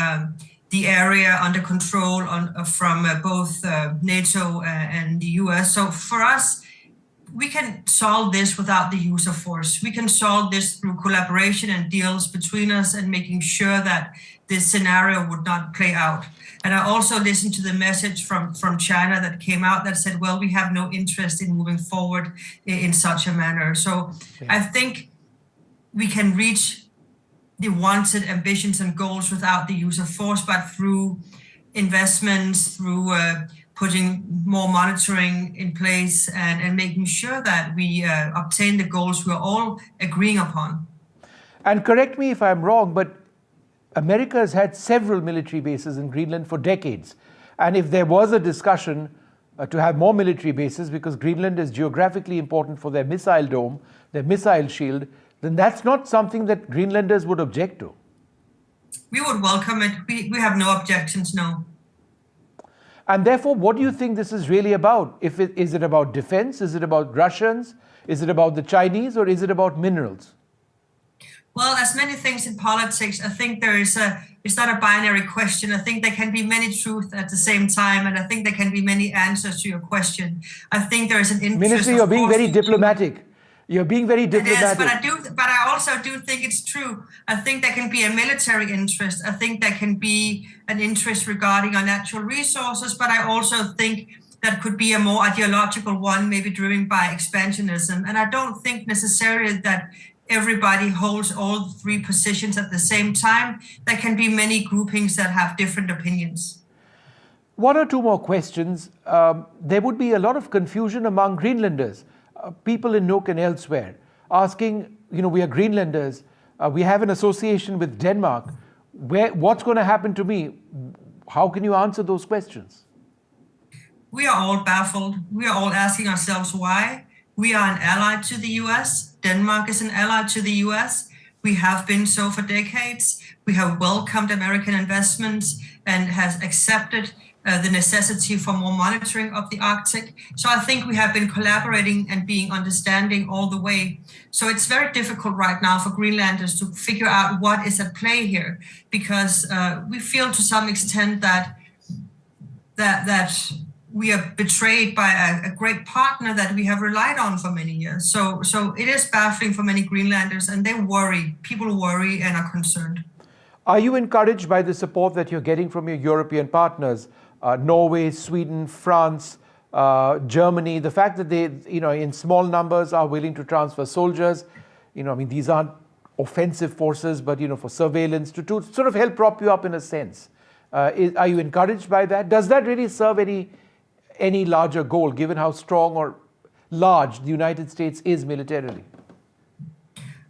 Speaker 9: the area under control from both NATO and the US. So for us, we can solve this without the use of force. We can solve this through collaboration and deals between us and making sure that this scenario would not play out. And I also listened to the message from China that came out that said, well, we have no interest in moving forward in such a manner. So I think we can reach the wanted ambitions and goals without the use of force, but through investments, through putting more monitoring in place and making sure that we obtain the goals we're all agreeing upon.
Speaker 1: And correct me if I'm wrong, but America has had several military bases in Greenland for decades. And if there was a discussion to have more military bases, because Greenland is geographically important for their missile dome, their missile shield, then that's not something that Greenlanders would object to.
Speaker 9: We would welcome it. We have no objections, no.
Speaker 1: And therefore, what do you think this is really about? Is it about defense? Is it about Russians? Is it about the Chinese? Or is it about minerals?
Speaker 9: Well, as many things in politics, I think it's not a binary question. I think there can be many truths at the same time, and I think there can be many answers to your question. I think there is an interest.
Speaker 1: Minister, you're being very diplomatic. You're being very diplomatic.
Speaker 9: Yes, but I also do think it's true. I think there can be a military interest. I think there can be an interest regarding our natural resources, but I also think that could be a more ideological one, maybe driven by expansionism. And I don't think necessarily that everybody holds all three positions at the same time. There can be many groupings that have different opinions.
Speaker 1: One or two more questions. There would be a lot of confusion among Greenlanders, people in Nuuk and elsewhere, asking, we are Greenlanders, we have an association with Denmark, what's going to happen to me? How can you answer those questions?
Speaker 9: We are all baffled. We are all asking ourselves why. We are an ally to the US. Denmark is an ally to the US. We have been so for decades. We have welcomed American investments and has accepted the necessity for more monitoring of the Arctic. So I think we have been collaborating and being understanding all the way. So it's very difficult right now for Greenlanders to figure out what is at play here, because we feel to some extent that we are betrayed by a great partner that we have relied on for many years. So it is baffling for many Greenlanders, and they worry. People worry and are concerned.
Speaker 1: Are you encouraged by the support that you're getting from your European partners? Norway, Sweden, France, Germany, the fact that they, in small numbers are willing to transfer soldiers, these aren't offensive forces, but, for surveillance to sort of help prop you up in a sense. Are you encouraged by that? Does that really serve any larger goal, given how strong or large the United States is militarily?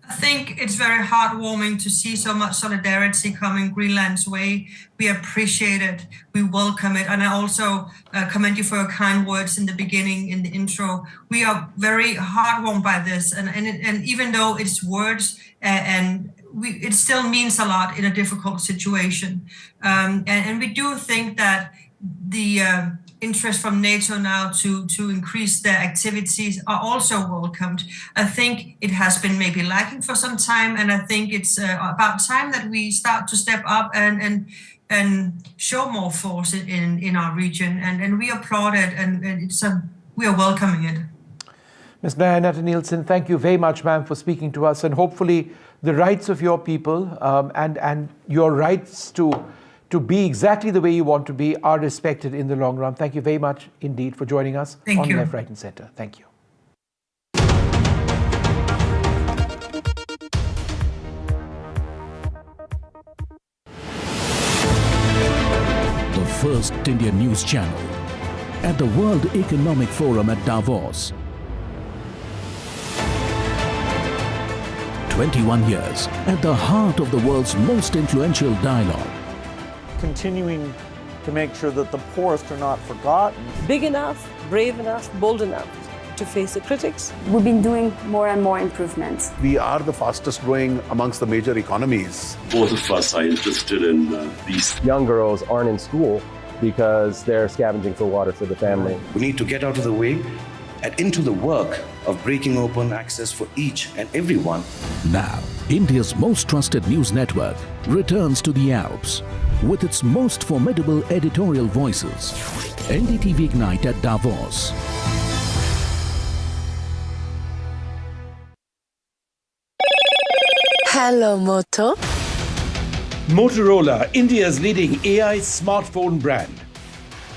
Speaker 9: I think it's very heartwarming to see so much solidarity coming Greenland's way. We appreciate it. We welcome it. And I also commend you for your kind words in the beginning, in the intro. We are very heartwarmed by this. And even though it's words, it still means a lot in a difficult situation. And we do think that the interest from NATO now to increase their activities are also welcomed. I think it has been maybe lacking for some time, and I think it's about time that we start to step up and show more force in our region. And we applaud it, and we are welcoming it.
Speaker 1: Ms. Nayanata Nielsen, thank you very much, ma'am, for speaking to us, and hopefully the rights of your people and your rights to be exactly the way you want to be are respected in the long run. Thank you very much indeed for joining us on Left, Right and Center. Thank you.
Speaker 19: The first Indian news channel at the World Economic Forum at Davos. 21 years at the heart of the world's most influential dialogue.
Speaker 18: Continuing to make sure that the poorest are not forgotten.
Speaker 20: Big enough, brave enough, bold enough to face the critics.
Speaker 21: We've been doing more and more improvements.
Speaker 22: We are the fastest growing amongst the major economies.
Speaker 23: Both of us are interested in these.
Speaker 29: Young girls aren't in school because they're scavenging for water for the family.
Speaker 30: We need to get out of the way and into the work of breaking open access for each and everyone.
Speaker 19: Now, India's most trusted news network returns to the Alps with its most formidable editorial voices. NDTV Ignite at Davos.
Speaker 24: Hello, Moto.
Speaker 25: Motorola, India's leading AI smartphone brand.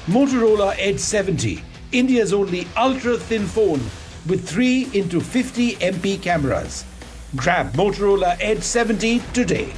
Speaker 25: Motorola Edge 70, India's only ultra-thin phone with 3x50 MP cameras. Grab Motorola Edge 70 today.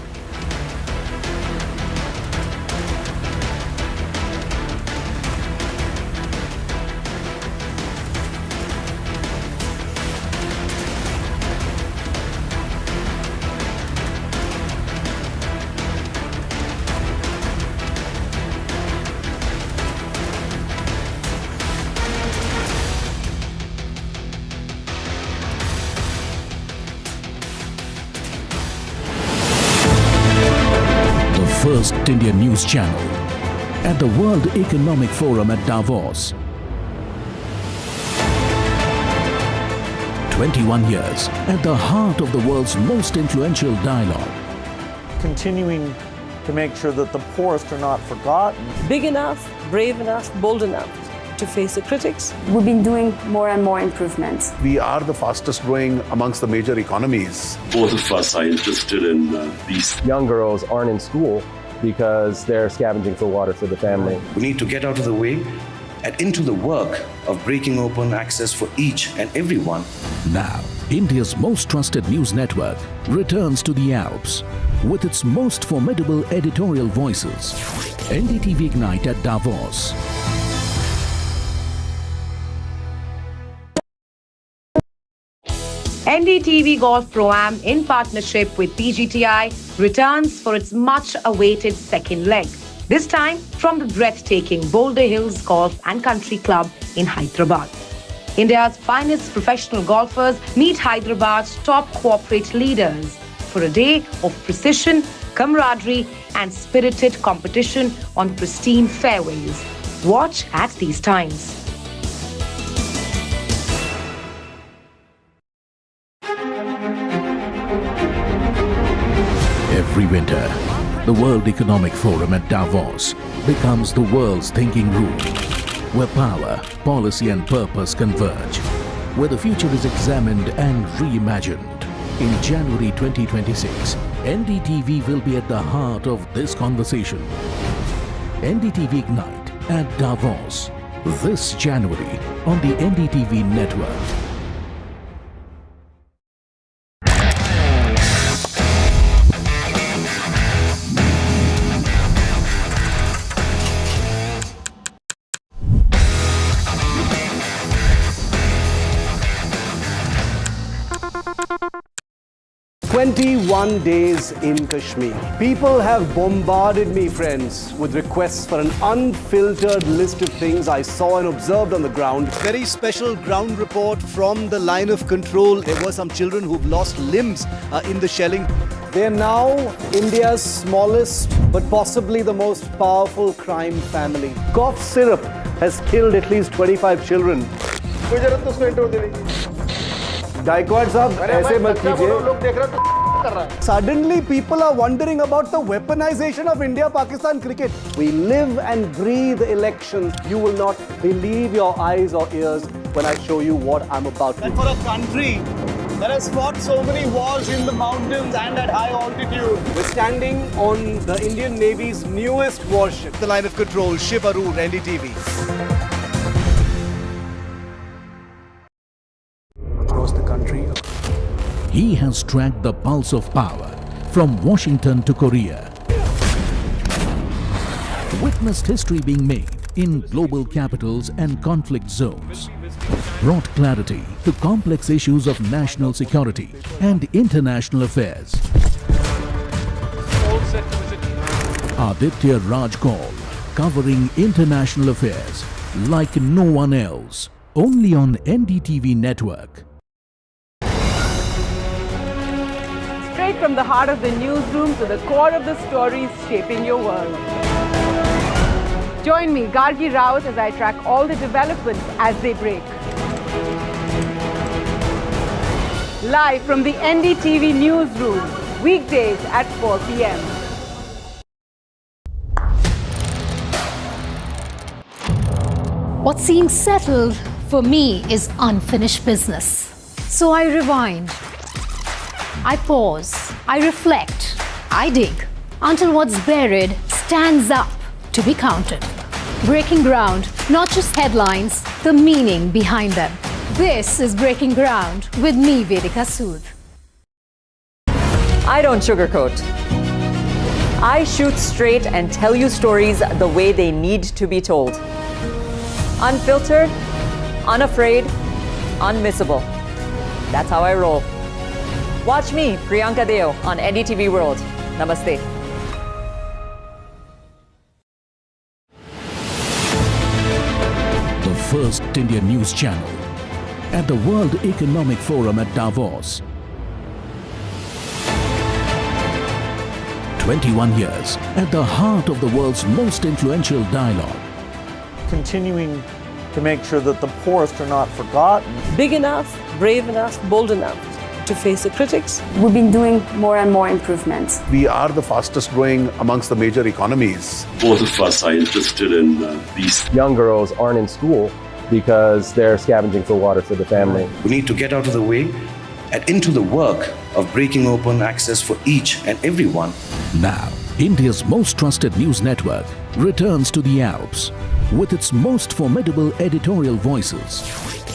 Speaker 19: First Indian news channel at the World Economic Forum at Davos. 21 years at the heart of the world's most influential dialogue.
Speaker 18: Continuing to make sure that the poorest are not forgotten.
Speaker 20: Big enough, brave enough, bold enough to face the critics.
Speaker 21: We've been doing more and more improvements.
Speaker 22: We are the fastest growing amongst the major economies.
Speaker 23: Both of us are interested in these.
Speaker 29: Young girls aren't in school because they're scavenging for water for the family.
Speaker 30: We need to get out of the way and into the work of breaking open access for each and everyone.
Speaker 19: Now, India's most trusted news network returns to the Alps with its most formidable editorial voices. NDTV Ignite at Davos.
Speaker 2: NDTV Golf Pro-Am in partnership with PGTI returns for its much-awaited second leg. This time from the breathtaking Boulder Hills Golf and Country Club in Hyderabad. India's finest professional golfers meet Hyderabad's top corporate leaders for a day of precision, camaraderie and spirited competition on pristine fairways. Watch at these times.
Speaker 19: Every winter, the World Economic Forum at Davos becomes the world's thinking room, where power, policy and purpose converge, where the future is examined and reimagined. In January 2026, NDTV will be at the heart of this conversation. NDTV Ignite at Davos, this January on the NDTV network.
Speaker 10: "21 days in Kashmir. People have bombarded me, friends, with requests for an unfiltered list of things I saw and observed on the ground.
Speaker 11: Very special ground report from the line of control. There were some children who've lost limbs in the shelling.
Speaker 10: They're now India's smallest but possibly the most powerful crime family. Cough syrup has killed at least 25 children. Gaikwad sahab, aise mat kijiye. Suddenly people are wondering about the weaponization of India-Pakistan cricket. We live and breathe elections. You will not believe your eyes or ears when I show you what I'm about to.
Speaker 11: And for a country that has fought so many wars in the mountains and at high altitude,
Speaker 10: we're standing on the Indian Navy's newest warship.
Speaker 11: The line of control, Shiv Aroor, NDTV.
Speaker 10: Across the country.
Speaker 19: He has tracked the pulse of power from Washington to Korea. Witnessed history being made in global capitals and conflict zones. Brought clarity to complex issues of national security and international affairs. Aditya Raj Kaul, covering international affairs like no one else, only on NDTV network.
Speaker 2: Straight from the heart of the newsroom to the core of the stories shaping your world. Join me, Gargi Raut, as I track all the developments as they break. Live from the NDTV newsroom, weekdays at 4 p.m.
Speaker 12: What seems settled for me is unfinished business. So I rewind. I pause, I reflect, I dig, until what's buried stands up to be counted. Breaking ground, not just headlines, the meaning behind them. This is Breaking Ground with me, Vedika Sood.
Speaker 13: I don't sugarcoat. I shoot straight and tell you stories the way they need to be told. Unfiltered, unafraid, unmissable. That's how I roll. Watch me, Priyanka Deo, on NDTV World. Namaste.
Speaker 19: The first Indian news channel at the World Economic Forum at Davos. 21 years at the heart of the world's most influential dialogue.
Speaker 18: Continuing to make sure that the poorest are not forgotten.
Speaker 20: Big enough, brave enough, bold enough to face the critics.
Speaker 21: We've been doing more and more improvements.
Speaker 22: We are the fastest growing amongst the major economies.
Speaker 23: Both of us are interested in these.
Speaker 29: Young girls aren't in school because they're scavenging for water for the family.
Speaker 30: We need to get out of the way and into the work of breaking open access for each and everyone.
Speaker 19: Now, India's most trusted news network returns to the Alps with its most formidable editorial voices.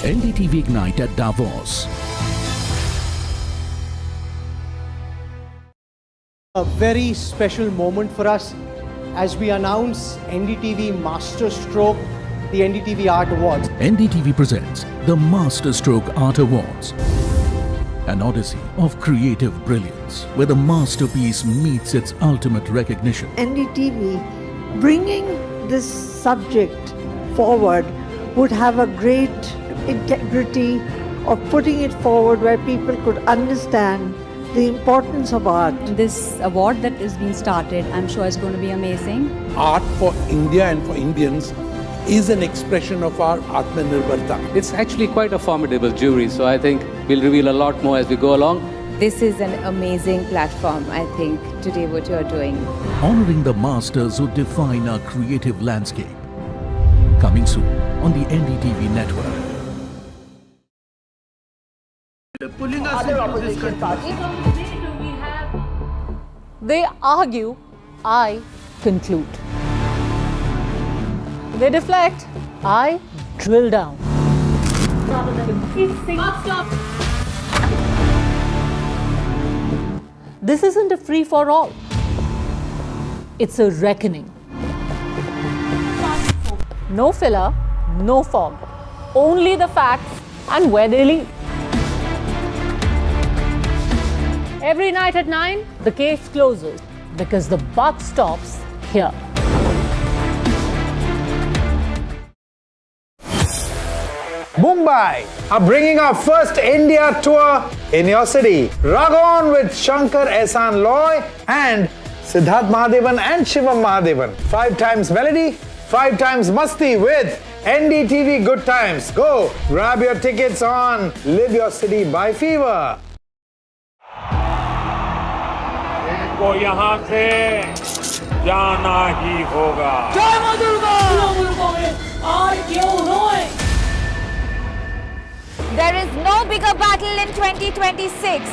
Speaker 19: NDTV Ignite at Davos.
Speaker 10: A very special moment for us as we announce NDTV Masterstroke, the NDTV Art Awards.
Speaker 19: NDTV presents the Masterstroke Art Awards, an odyssey of creative brilliance where the masterpiece meets its ultimate recognition.
Speaker 3: NDTV bringing this subject forward would have a great integrity of putting it forward where people could understand the importance of art.
Speaker 5: This award that is being started, I'm sure is going to be amazing.
Speaker 14: Art for India and for Indians is an expression of our Atmanirbharta.
Speaker 15: It's actually quite a formidable jury, so I think we'll reveal a lot more as we go along.
Speaker 16: This is an amazing platform, I think, today what you're doing.
Speaker 19: Honoring the masters who define our creative landscape. Coming soon on the NDTV network.
Speaker 1: Pulling us into this country.
Speaker 5: They argue, I conclude. They deflect, I drill down. This isn't a free-for-all. It's a reckoning. No filler, no fog. Only the facts and where they lead. Every night at 9, the case closes because the buck stops here.
Speaker 17: Mumbai are bringing our first India tour in your city. Rag on with Shankar Ehsan Loy and Siddharth Mahadevan and Shivam Mahadevan. 5 times melody, 5 times masti with NDTV Good Times. Go grab your tickets on Live Your City by Fever.
Speaker 24: इनको यहाँ से जाना ही होगा।
Speaker 26: जय मां दुर्गा! आज क्यों रोए?
Speaker 27: There is no bigger battle in 2026.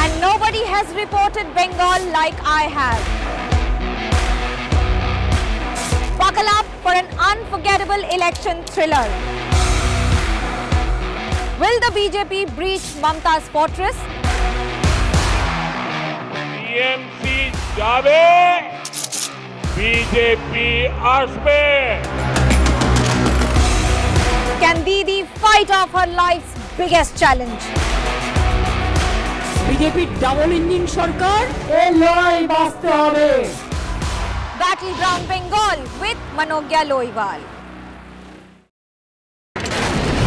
Speaker 27: And nobody has reported Bengal like I have. Buckle up for an unforgettable election thriller. Will the BJP breach Mamta's fortress?
Speaker 24: BMC जावे, BJP आसपे.
Speaker 27: Can Didi fight off her life's biggest challenge?
Speaker 26: BJP double engine সরকার এই লড়াই বাঁচতে হবে।
Speaker 27: Battleground Bengal with Manogya Loiwal.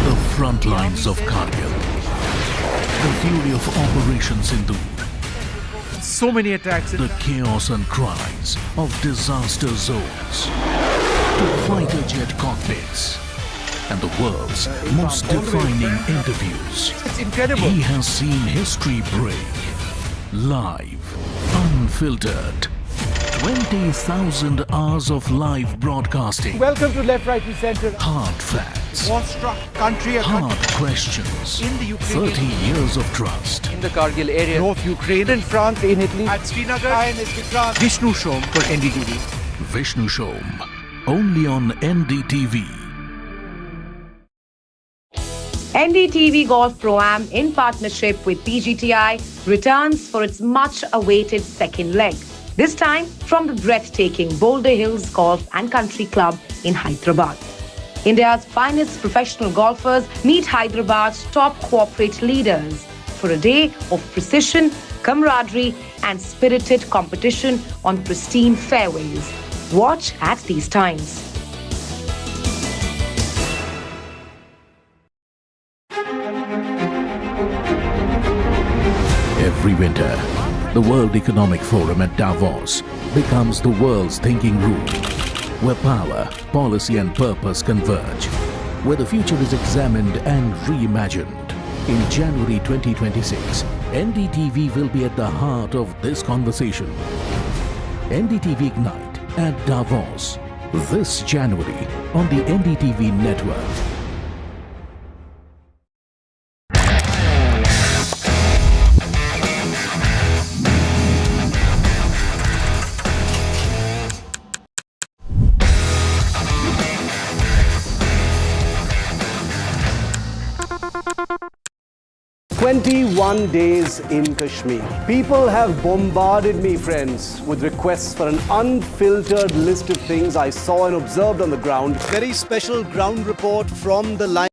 Speaker 19: The front lines of Kargil. The fury of Operation Sindhu.
Speaker 1: So many attacks.
Speaker 19: The chaos and cries of disaster zones. To fighter jet cockpits. And the world's most defining interviews.
Speaker 1: It's incredible.
Speaker 19: He has seen history break. Live. Unfiltered. 20,000 hours of live broadcasting.
Speaker 1: Welcome to Left, Right and Centre.
Speaker 19: Hard facts.
Speaker 1: War-struck country.
Speaker 19: Hard questions.
Speaker 1: In the Ukraine.
Speaker 19: 30 years of trust.
Speaker 1: In the Kargil area. North Ukraine. In France. In Italy. At Srinagar. INS Vikrant. Vishnu Shom for NDTV.
Speaker 19: Vishnu Shom. Only on NDTV.
Speaker 2: NDTV Golf Pro-Am in partnership with PGTI returns for its much-awaited second leg. This time from the breathtaking Boulder Hills Golf and Country Club in Hyderabad. India's finest professional golfers meet Hyderabad's top corporate leaders for a day of precision, camaraderie and spirited competition on pristine fairways. Watch at these times.
Speaker 19: Every winter, The World Economic Forum at Davos becomes the world's thinking room, where power, policy and purpose converge, where the future is examined and reimagined. In January 2026, NDTV will be at the heart of this conversation. NDTV Ignite at Davos, this January on the NDTV network.
Speaker 10: "21 days in Kashmir. People have bombarded me, friends, with requests for an unfiltered list of things I saw and observed on the ground. Very special ground report from the line.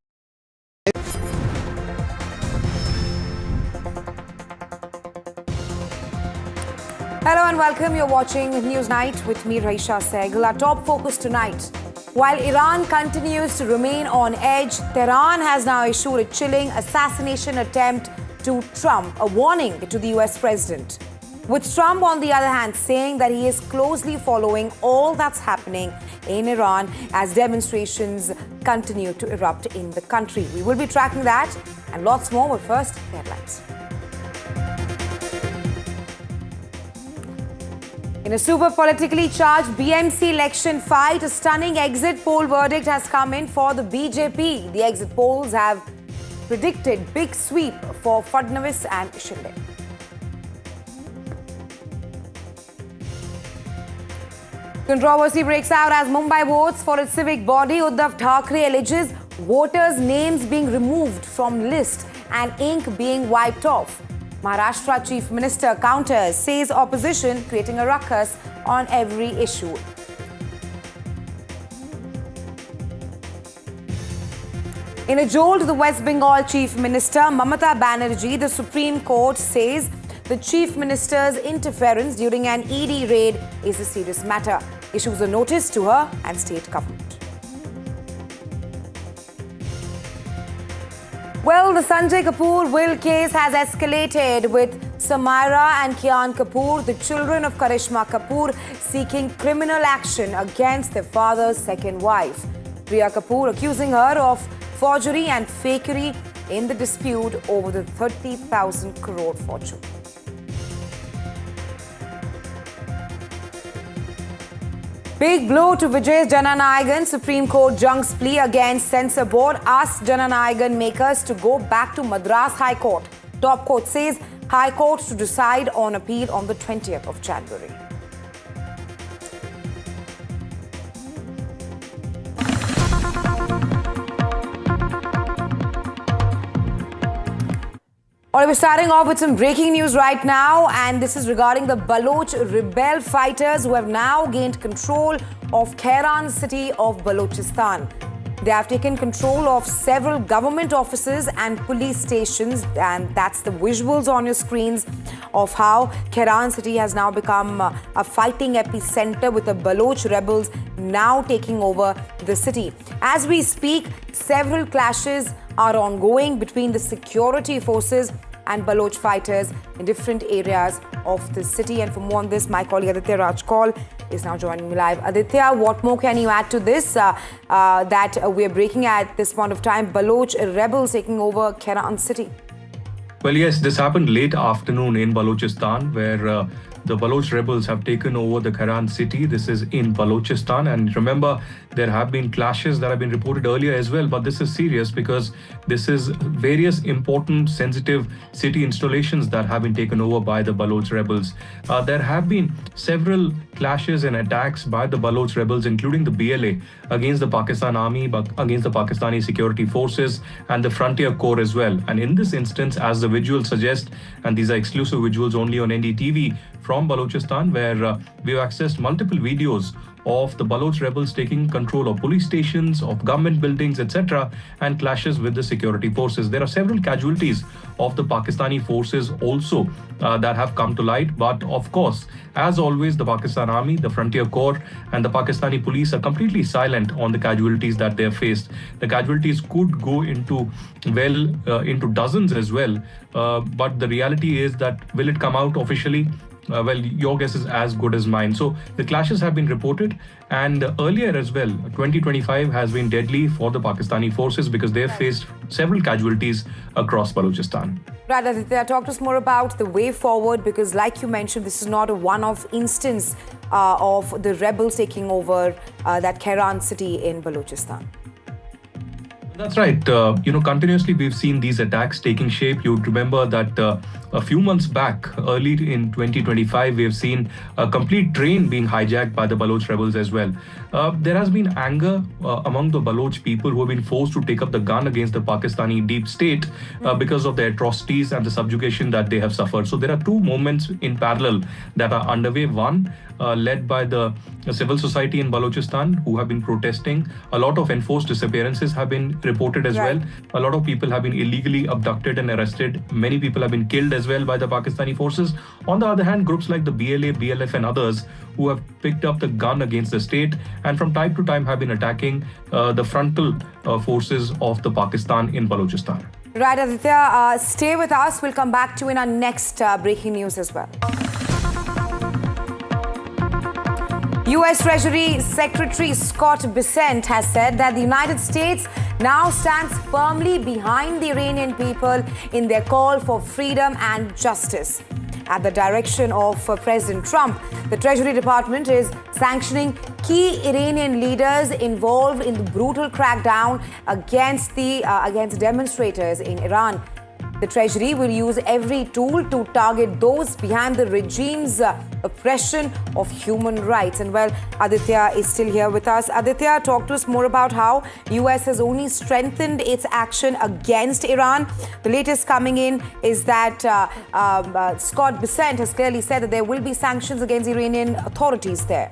Speaker 2: Hello and welcome. You're watching News Night with me, Raisha Sehgal. Our top focus tonight. While Iran continues to remain on edge, Tehran has now issued a chilling assassination attempt to Trump, a warning to the US president. With Trump, on the other hand, saying that he is closely following all that's happening in Iran as demonstrations continue to erupt in the country. We will be tracking that and lots more, but first, headlines. In a super politically charged BMC election fight, a stunning exit poll verdict has come in for the BJP. The exit polls have predicted big sweep for Fadnavis and Shinde. Controversy breaks out as Mumbai votes for its civic body. Uddhav Thackeray alleges voters' names being removed from list and ink being wiped off. Maharashtra Chief Minister counters, says opposition creating a ruckus on every issue. In a jolt to the West Bengal Chief Minister, Mamata Banerjee, the Supreme Court says the Chief Minister's interference during an ED raid is a serious matter. Issues a notice to her and state government. Well, the Sanjay Kapoor will case has escalated with Samira and Kian Kapoor, the children of Karishma Kapoor, seeking criminal action against their father's second wife. Priya Kapoor accusing her of forgery and fakery in the dispute over the 30,000 crore fortune. Big blow to Vijay Jananayagan. Supreme Court junks plea against censor board asks Jananayagan makers to go back to Madras High Court. Top court says High Court to decide on appeal on the 20th of January. All right, we're starting off with some breaking news right now, and this is regarding the Baloch rebel fighters who have now gained control of Kairan city of Balochistan. They have taken control of several government offices and police stations, and that's the visuals on your screens of how Kairan city has now become a fighting epicenter, with the Baloch rebels now taking over the city. As we speak, several clashes are ongoing between the security forces and Baloch fighters in different areas of the city. And for more on this, my colleague Aditya Rajkol is now joining me live. Aditya, what more can you add to this that we're breaking at this point of time? Baloch rebels taking over Kairan city.
Speaker 4: Well, yes, this happened late afternoon in Balochistan, where the Baloch rebels have taken over the Kairan city. This is in Balochistan. And remember, there have been clashes that have been reported earlier as well. But this is serious because this is various important, sensitive city installations that have been taken over by the Baloch rebels. There have been several clashes and attacks by the Baloch rebels, including the BLA, against the Pakistan Army, but against the Pakistani security forces and the Frontier Corps as well. And in this instance, as the visuals suggest, and these are exclusive visuals only on NDTV from Balochistan, where we've accessed multiple videos of the Baloch rebels taking control of police stations, of government buildings, etc., and clashes with the security forces. There are several casualties of the Pakistani forces also that have come to light. But of course, as always, the Pakistan Army, the Frontier Corps, and the Pakistani police are completely silent on the casualties that they have faced. The casualties could go into dozens as well. But the reality is that will it come out officially? Well, your guess is as good as mine. So the clashes have been reported, and earlier as well, 2025 has been deadly for the Pakistani forces because they have faced several casualties across Balochistan.
Speaker 2: Right, Aditya, talk to us more about the way forward, because like you mentioned, this is not a one-off instance of the rebels taking over that Kairan city in Balochistan.
Speaker 4: That's right. Continuously we've seen these attacks taking shape. You'd remember that a few months back, early in 2025, we have seen a complete train being hijacked by the Baloch rebels as well. There has been anger among the Baloch people who have been forced to take up the gun against the Pakistani deep state because of the atrocities and the subjugation that they have suffered. So there are two movements in parallel that are underway. One, led by the civil society in Balochistan, who have been protesting. A lot of enforced disappearances have been reported as well. A lot of people have been illegally abducted and arrested. Many people have been killed as well by the Pakistani forces. On the other hand, groups like the BLA, BLF and others who have picked up the gun against the state and from time to time have been attacking the frontal forces of the Pakistan in Balochistan.
Speaker 2: Right, Aditya, stay with us. We'll come back to you in our next breaking news as well. U.S. Treasury Secretary Scott Bessent has said that the United States now stands firmly behind the Iranian people in their call for freedom and justice. At the direction of President Trump, the Treasury Department is sanctioning key Iranian leaders involved in the brutal crackdown against demonstrators in Iran. The Treasury will use every tool to target those behind the regime's oppression of human rights. And well, Aditya is still here with us. Aditya, talk to us more about how US has only strengthened its action against Iran. The latest coming in is that Scott Bessent has clearly said that there will be sanctions against Iranian authorities there.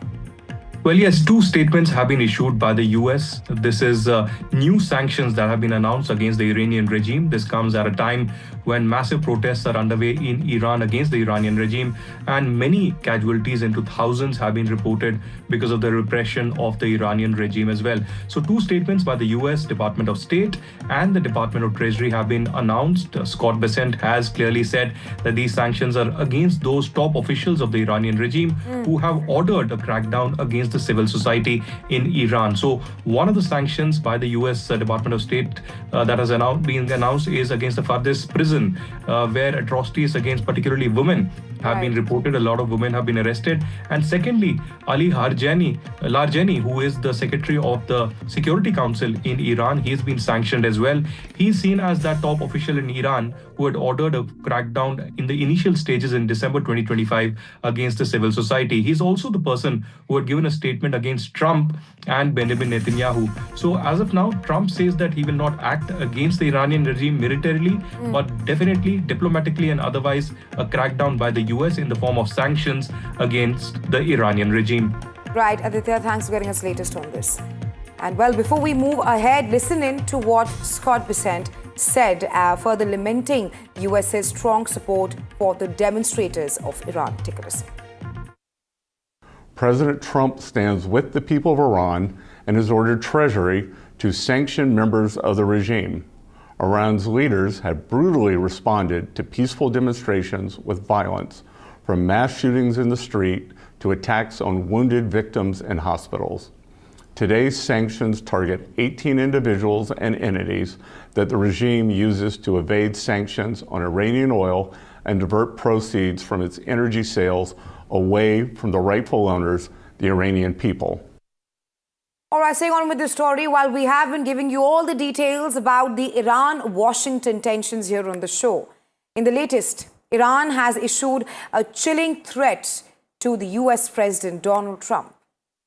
Speaker 4: Well, yes, two statements have been issued by the US. This is new sanctions that have been announced against the Iranian regime. This comes at a time when massive protests are underway in Iran against the Iranian regime, and many casualties into thousands have been reported because of the repression of the Iranian regime as well. So two statements by the US Department of State and the Department of Treasury have been announced. Scott Bessent has clearly said that these sanctions are against those top officials of the Iranian regime who have ordered a crackdown against the civil society in Iran. So one of the sanctions by the US Department of State that has been announced is against the Fardes prison, where atrocities against particularly women have been reported. A lot of women have been arrested. And secondly, Ali Larjani, who is the Secretary of the Security Council in Iran, he's been sanctioned as well. He's seen as that top official in Iran who had ordered a crackdown in the initial stages in December 2025 against the civil society. He's also the person who had given a statement against Trump and Benjamin Netanyahu. So as of now, Trump says that he will not act against the Iranian regime militarily, but definitely diplomatically and otherwise a crackdown by the US in the form of sanctions against the Iranian regime.
Speaker 2: Right, Aditya, thanks for getting us latest on this. And well, before we move ahead, listen in to what Scott Bessent said, further lamenting US's strong support for the demonstrators of Iran. Take a listen.
Speaker 22: President Trump stands with the people of Iran and has ordered Treasury to sanction members of the regime. Iran's leaders have brutally responded to peaceful demonstrations with violence, from mass shootings in the street to attacks on wounded victims in hospitals. Today's sanctions target 18 individuals and entities that the regime uses to evade sanctions on Iranian oil and divert proceeds from its energy sales away from the rightful owners, the Iranian people.
Speaker 2: All right, staying on with the story, while we have been giving you all the details about the Iran-Washington tensions here on the show, in the latest, Iran has issued a chilling threat to the US President Donald Trump.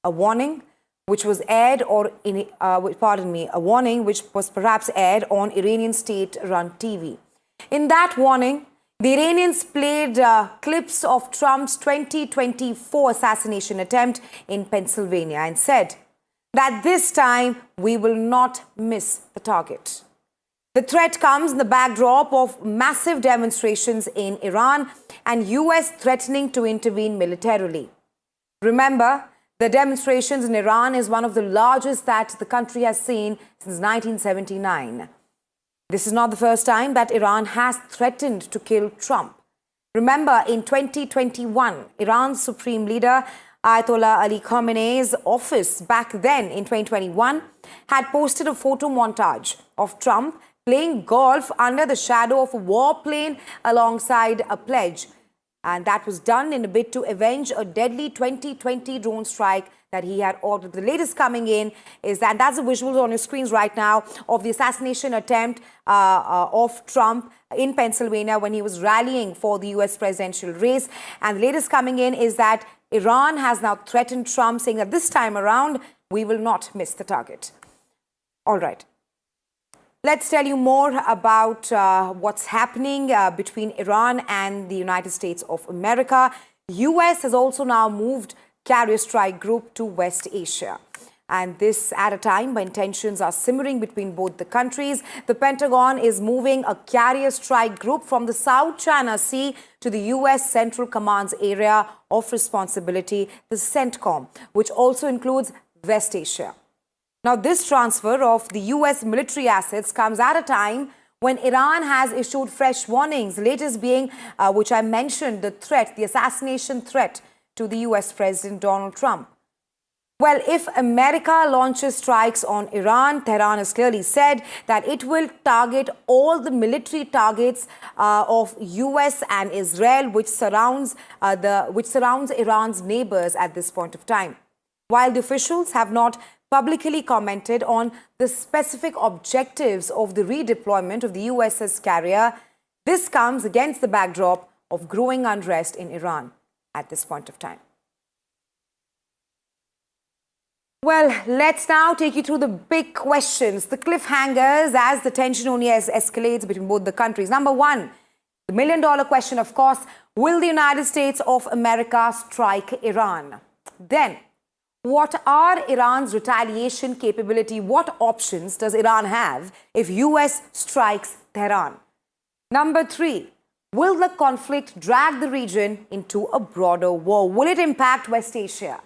Speaker 2: A warning which was aired a warning which was perhaps aired on Iranian state-run TV. In that warning, The Iranians played clips of Trump's 2024 assassination attempt in Pennsylvania and said that this time we will not miss the target. The threat comes in the backdrop of massive demonstrations in Iran and US threatening to intervene militarily. Remember, the demonstrations in Iran is one of the largest that the country has seen since 1979. This is not the first time that Iran has threatened to kill Trump. Remember, in 2021, Iran's supreme leader Ayatollah Ali Khamenei's office back then in 2021 had posted a photo montage of Trump playing golf under the shadow of a warplane alongside a pledge. And that was done in a bid to avenge a deadly 2020 drone strike that he had ordered. The latest coming in is that that's the visuals on your screens right now of the assassination attempt of Trump in Pennsylvania when he was rallying for the US presidential race. And the latest coming in is that Iran has now threatened Trump, saying that this time around, we will not miss the target. All right. Let's tell you more about what's happening between Iran and the United States of America. US has also now moved carrier strike group to West Asia. And this at a time when tensions are simmering between both the countries. The Pentagon is moving a carrier strike group from the South China Sea to the US Central Command's area of responsibility, the CENTCOM, which also includes West Asia. Now, this transfer of the US military assets comes at a time when Iran has issued fresh warnings, the latest being, which I mentioned, the assassination threat to the US President Donald Trump. Well, if America launches strikes on Iran, Tehran has clearly said that it will target all the military targets of US and Israel, which surrounds Iran's neighbors at this point of time. While the officials have not publicly commented on the specific objectives of the redeployment of the USS carrier, this comes against the backdrop of growing unrest in Iran at this point of time. Well, let's now take you through the big questions, the cliffhangers, as the tension only escalates between both the countries. Number one, the million-dollar question, of course, will the United States of America strike Iran? Then, what are Iran's retaliation capability? What options does Iran have if US strikes Tehran? Number three, will the conflict drag the region into a broader war? Will it impact West Asia?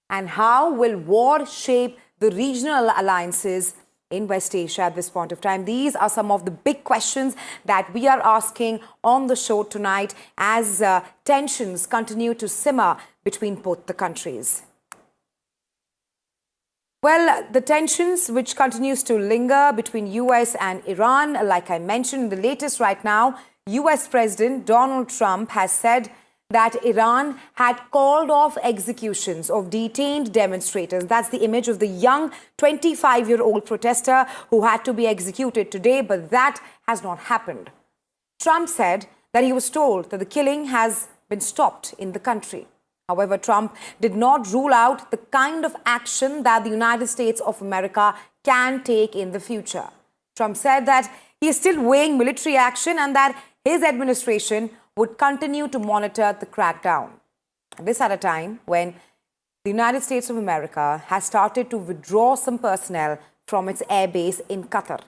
Speaker 2: And how will war shape the regional alliances in West Asia at this point of time? These are some of the big questions that we are asking on the show tonight as tensions continue to simmer between both the countries. Well, the tensions which continues to linger between US and Iran, like I mentioned, the latest right now, US President Donald Trump has said that Iran had called off executions of detained demonstrators. That's the image of the young 25-year-old protester who had to be executed today, but that has not happened. Trump said that he was told that the killing has been stopped in the country. However, Trump did not rule out the kind of action that the United States of America can take in the future. Trump said that he is still weighing military action and that his administration would continue to monitor the crackdown. And this at a time when the United States of America has started to withdraw some personnel from its airbase in Qatar.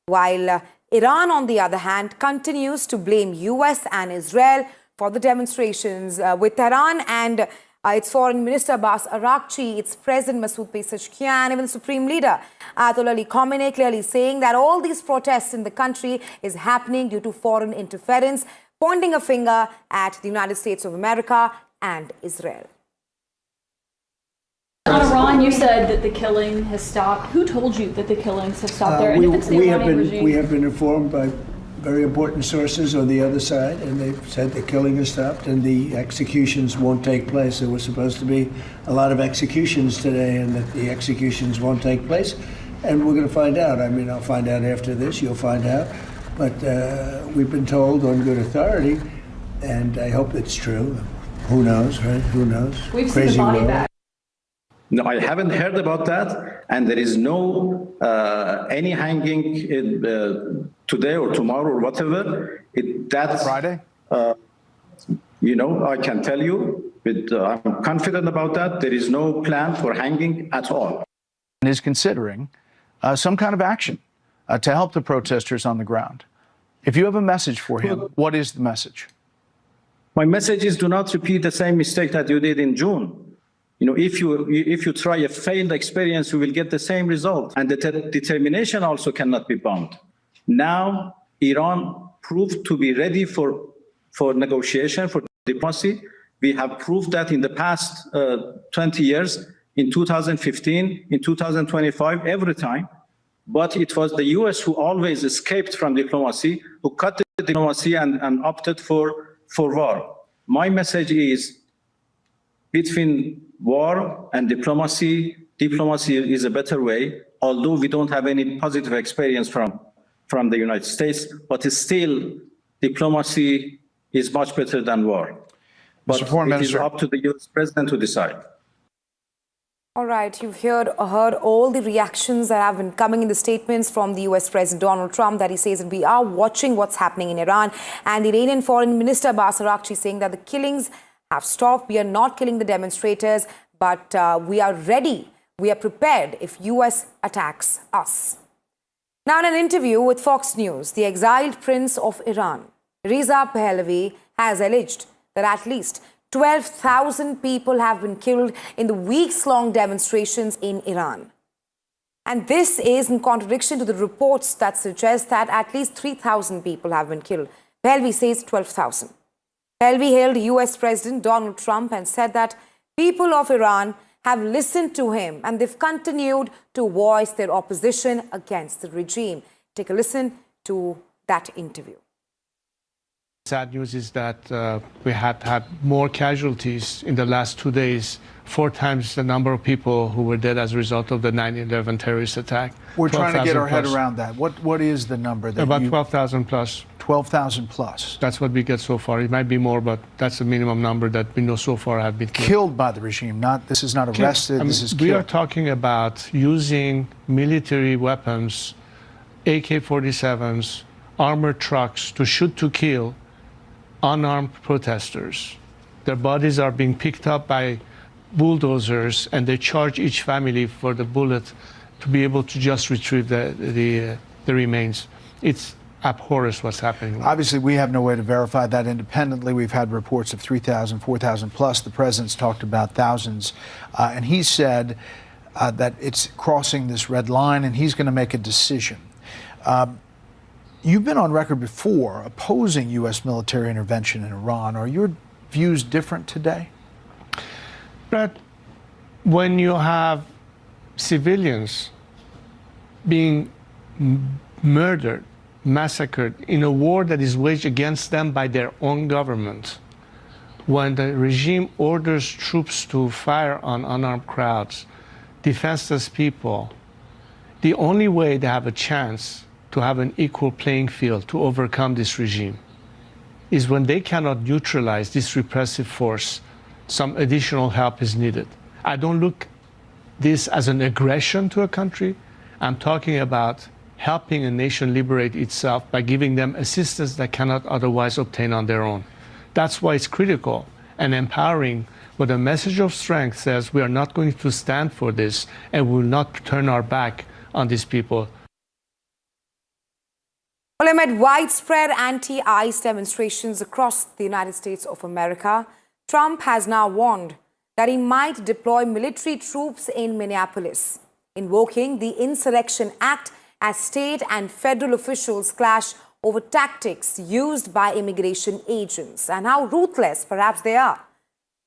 Speaker 2: While Iran, on the other hand, continues to blame US and Israel for the demonstrations, with Tehran and its Foreign Minister Abbas Araghchi, its President Masoud Pezeshkian, even the Supreme Leader Ayatollah Ali Khamenei clearly saying that all these protests in the country is happening due to foreign interference, pointing a finger at the United States of America and Israel.
Speaker 6: On Iran, you said that the killing has stopped. Who told you that the killings have stopped there? And if it's the Iranian regime?
Speaker 7: We have been informed by very important sources on the other side, and they've said the killing has stopped and the executions won't take place. There was supposed to be a lot of executions today, and that the executions won't take place. And we're going to find out. I mean, I'll find out after this. You'll find out. But we've been told on good authority, and I hope it's true. Who knows, right? Who knows?
Speaker 6: We've seen the body back.
Speaker 8: No, I haven't heard about that, and there is no any hanging today or tomorrow or whatever, that's
Speaker 10: Friday.
Speaker 8: I can tell you, I'm confident about that. There is no plan for hanging at all.
Speaker 9: And is considering some kind of action to help the protesters on the ground. If you have a message for him, what is the message?
Speaker 8: My message is do not repeat the same mistake that you did in June. If you try a failed experience, you will get the same result. And the determination also cannot be bound. Now, Iran proved to be ready for negotiation, for diplomacy. We have proved that in the past 20 years, in 2015, in 2025, every time. But it was the US who always escaped from diplomacy, who cut the diplomacy and opted for war. My message is between war and diplomacy is a better way, although we don't have any positive experience from the United States, but still diplomacy is much better than war. But it is up to the US president to decide.
Speaker 2: All right, you've heard all the reactions that have been coming in the statements from the US President Donald Trump, that he says that we are watching what's happening in Iran, and the Iranian Foreign Minister Abbas Araghchi saying that the killings have stopped. We are not killing the demonstrators, but we are ready. We are prepared if US attacks us. Now, in an interview with Fox News, the exiled prince of Iran, Reza Pahlavi, has alleged that at least 12,000 people have been killed in the weeks-long demonstrations in Iran. And this is in contradiction to the reports that suggest that at least 3,000 people have been killed. Pahlavi says 12,000. Pahlavi hailed US President Donald Trump and said that people of Iran have listened to him and they've continued to voice their opposition against the regime. Take a listen to that interview.
Speaker 11: Sad news is that we had more casualties in the last 2 days, 4 times the number of people who were dead as a result of the 9/11 terrorist attack.
Speaker 9: We're trying to get our head around that. What is the number? That
Speaker 11: about 12,000 plus.
Speaker 9: 12,000 plus.
Speaker 11: That's what we get so far. It might be more, but that's the minimum number that we know so far have been
Speaker 9: killed by the regime. This is not arrested. This is killed.
Speaker 11: We are talking about using military weapons, AK-47s, armored trucks to shoot to kill unarmed protesters. Their bodies are being picked up by bulldozers, and they charge each family for the bullet to be able to just retrieve the remains. It's abhorrent what's happening.
Speaker 9: Obviously, we have no way to verify that independently. We've had reports of 3,000, 4,000 plus. The president's talked about thousands, and he said that it's crossing this red line, and he's going to make a decision. You've been on record before opposing U.S. military intervention in Iran. Are your views different today?
Speaker 11: Brett, when you have civilians being murdered, massacred in a war that is waged against them by their own government, when the regime orders troops to fire on unarmed crowds, defenseless people, the only way they have a chance to have an equal playing field to overcome this regime is when they cannot neutralize this repressive force. Some additional help is needed. I don't look this as an aggression to a country. I'm talking about helping a nation liberate itself by giving them assistance that cannot otherwise obtain on their own. That's why it's critical and empowering, but a message of strength says we are not going to stand for this and we will not turn our back on these people.
Speaker 2: Well, amid widespread anti-ICE demonstrations across the United States of America, Trump has now warned that he might deploy military troops in Minneapolis, invoking the Insurrection Act as state and federal officials clash over tactics used by immigration agents and how ruthless perhaps they are.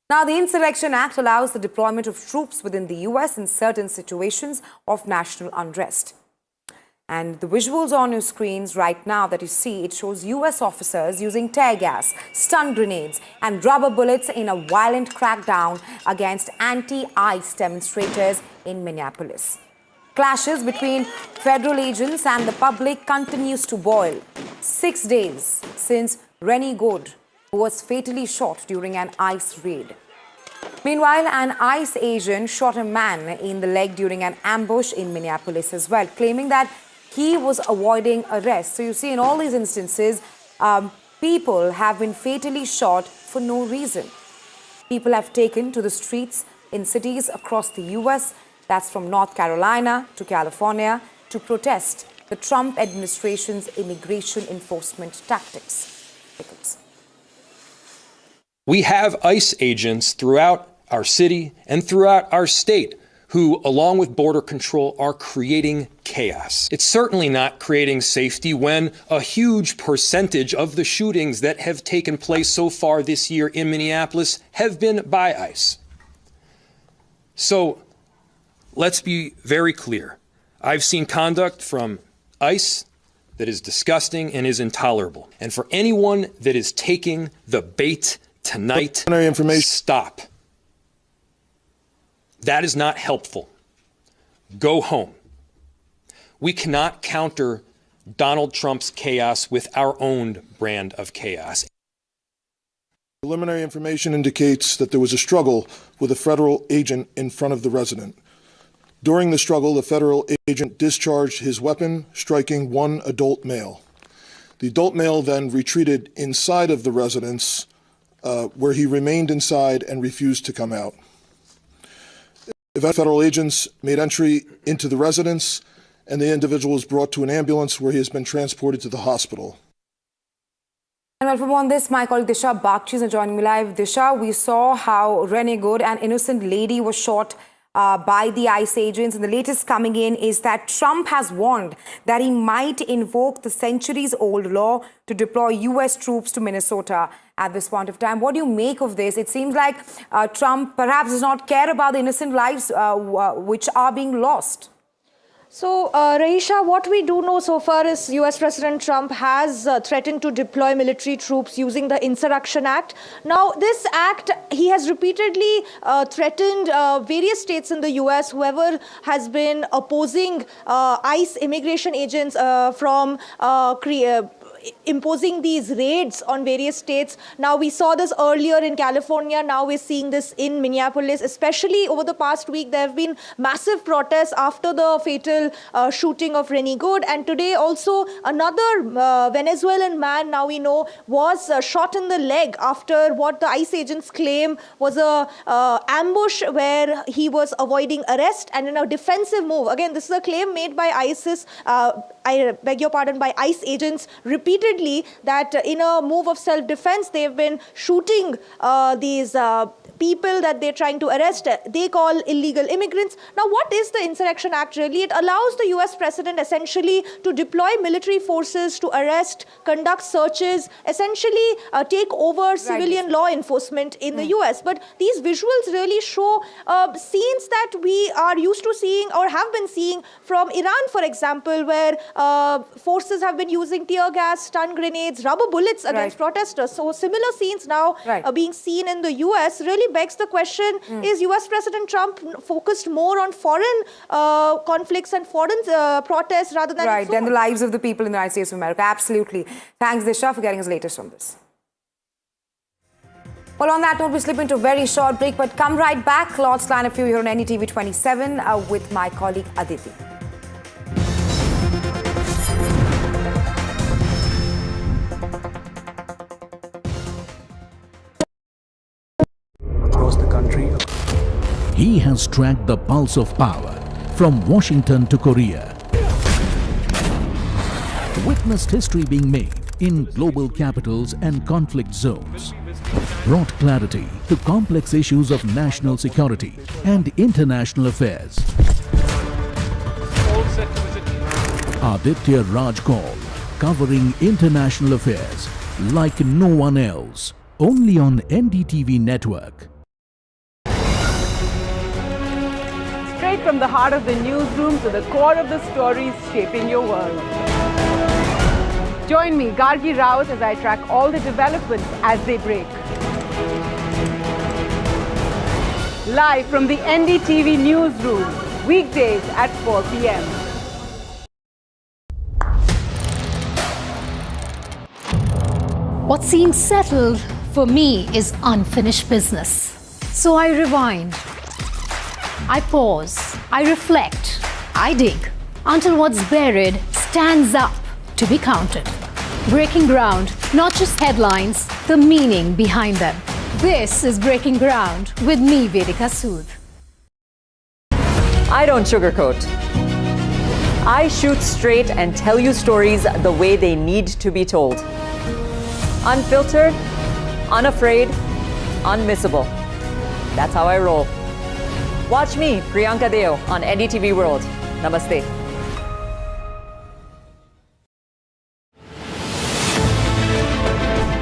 Speaker 2: Now, the Insurrection Act allows the deployment of troops within the U.S. in certain situations of national unrest. And the visuals on your screens right now that you see, it shows U.S. officers using tear gas, stun grenades and rubber bullets in a violent crackdown against anti-ICE demonstrators in Minneapolis. Clashes between federal agents and the public continues to boil 6 days since Rennie Good, who was fatally shot during an ICE raid. Meanwhile, an ICE agent shot a man in the leg during an ambush in Minneapolis as well, claiming that he was avoiding arrest. So you see, in all these instances, people have been fatally shot for no reason. People have taken to the streets in cities across the US, that's from North Carolina to California, to protest the Trump administration's immigration enforcement tactics.
Speaker 12: We have ICE agents throughout our city and throughout our state who, along with border control, are creating chaos. It's certainly not creating safety when a huge percentage of the shootings that have taken place so far this year in Minneapolis have been by ICE. So let's be very clear. I've seen conduct from ICE that is disgusting and is intolerable. And for anyone that is taking the bait tonight, stop. That is not helpful. Go home. We cannot counter Donald Trump's chaos with our own brand of chaos.
Speaker 13: Preliminary information indicates that there was a struggle with a federal agent in front of the resident. During the struggle, the federal agent discharged his weapon, striking one adult male. The adult male then retreated inside of the residence, where he remained inside and refused to come out. Federal agents made entry into the residence, and the individual was brought to an ambulance where he has been transported to the hospital.
Speaker 2: And well, from on this, my colleague Disha Bakshi is joining me live. Disha, we saw how Renegade, an innocent lady, was shot by the ICE agents. And the latest coming in is that Trump has warned that he might invoke the centuries-old law to deploy U.S. troops to Minnesota at this point of time. What do you make of this? It seems like Trump perhaps does not care about the innocent lives which are being lost.
Speaker 18: So, Raisha, what we do know so far is US President Trump has threatened to deploy military troops using the Insurrection Act. Now, this act, he has repeatedly threatened various states in the US, whoever has been opposing ICE immigration agents from imposing these raids on various states. Now, we saw this earlier in California. Now we're seeing this in Minneapolis. Especially over the past week, there have been massive protests after the fatal shooting of Renegade. And today also another Venezuelan man, now we know, was shot in the leg after what the ICE agents claim was a ambush where he was avoiding arrest and in a defensive move. Again, this is a claim made by ISIS, I beg your pardon, by ICE agents repeatedly, that in a move of self-defense, they've been shooting these people that they're trying to arrest. They call illegal immigrants. Now, what is the Insurrection Act really? It allows the US president essentially to deploy military forces to arrest, conduct searches, essentially take over civilian law enforcement in the US. But these visuals really show scenes that we are used to seeing or have been seeing from Iran, for example, where forces have been using tear gas, stun grenades, rubber bullets against protesters. So similar scenes now being seen in the US really begs the question, is US President Trump focused more on foreign conflicts and foreign protests rather than
Speaker 2: than the lives of the people in the United States of America? Absolutely. Thanks, Disha, for getting us latest on this. Well, on that note, we slip into a very short break, but come right back. Lots line up for you here on NDTV 27 with my colleague Aditi.
Speaker 19: Across the country, he has tracked the pulse of power from Washington to Korea. Witnessed history being made in global capitals and conflict zones. Brought clarity to complex issues of national security and international affairs. Aditya Raj Kaul, covering international affairs like no one else. Only on NDTV network.
Speaker 20: Straight from the heart of the newsroom to the core of the stories shaping your world. Join me, Gargi Raut, as I track all the developments as they break. Live from the NDTV newsroom, weekdays at 4 p.m.
Speaker 21: What seems settled for me is unfinished business. So I rewind. I pause. I reflect. I dig. until what's buried stands up to be counted. Breaking ground, not just headlines, the meaning behind them. This is Breaking Ground with me, Vedika Sood.
Speaker 3: I don't sugarcoat. I shoot straight and tell you stories the way they need to be told. Unfiltered, unafraid, unmissable. That's how I roll. Watch me, Priyanka Deo, on NDTV World. Namaste.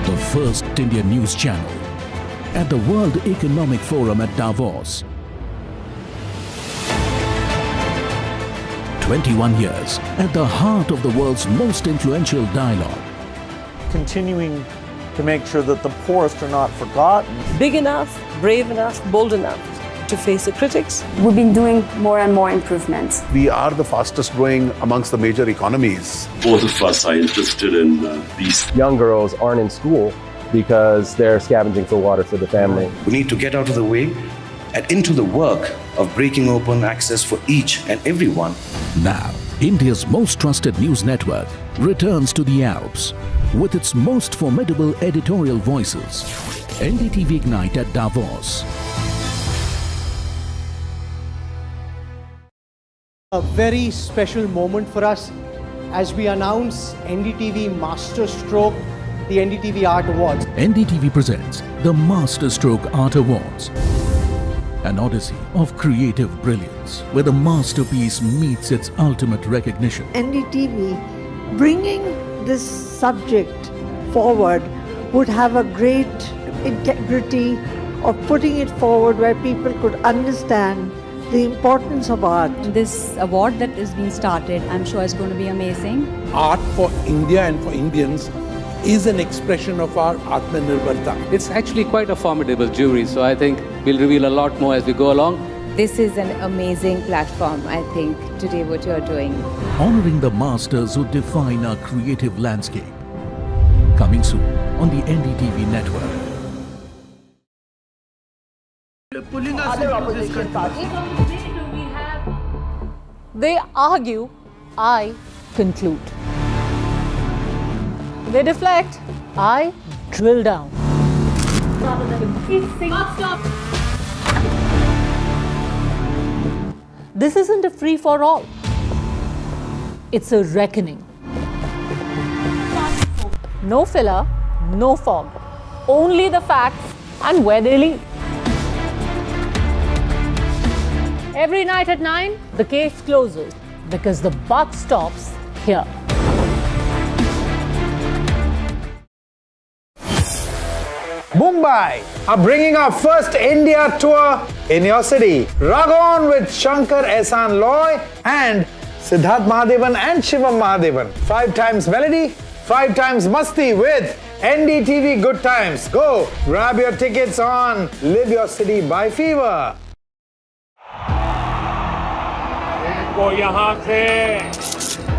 Speaker 19: The first Indian news channel at the World Economic Forum at Davos. 21 years at the heart of the world's most influential dialogue.
Speaker 5: Continuing to make sure that the poorest are not forgotten.
Speaker 14: Big enough, brave enough, bold enough to face the critics.
Speaker 15: We've been doing more and more improvements.
Speaker 10: We are the fastest growing amongst the major economies.
Speaker 16: Both of us are interested in these.
Speaker 23: Young girls aren't in school because they're scavenging for water for the family.
Speaker 25: We need to get out of the way and into the work of breaking open access for each and everyone.
Speaker 19: Now, India's most trusted news network returns to the Alps with its most formidable editorial voices. NDTV Ignite at Davos.
Speaker 28: A very special moment for us as we announce NDTV Masterstroke, the NDTV Art Awards.
Speaker 19: NDTV presents the Masterstroke Art Awards, an odyssey of creative brilliance where the masterpiece meets its ultimate recognition.
Speaker 29: NDTV bringing this subject forward would have a great integrity of putting it forward where people could understand the importance of art.
Speaker 30: This award that is being started, I'm sure is going to be amazing.
Speaker 31: Art for India and for Indians is an expression of our Atmanirbharta.
Speaker 32: It's actually quite a formidable jury, so I think we'll reveal a lot more as we go along.
Speaker 30: This is an amazing platform, I think, today what you're doing.
Speaker 19: Honoring the masters who define our creative landscape. Coming soon on the NDTV network.
Speaker 20: Other opposition parties. They argue, I conclude. They deflect, I drill down. This isn't a free-for-all. It's a reckoning. No filler, no fog. Only the facts and where they lead. Every night at 9, the case closes because the buck stops here.
Speaker 17: Mumbai are bringing our first India tour in your city. Rag on with Shankar Ehsan Loy and Siddharth Mahadevan and Shivam Mahadevan. 5 times melody, 5 times masti with NDTV Good Times. Go grab your tickets on Live Your City by Fever.
Speaker 24: को यहाँ से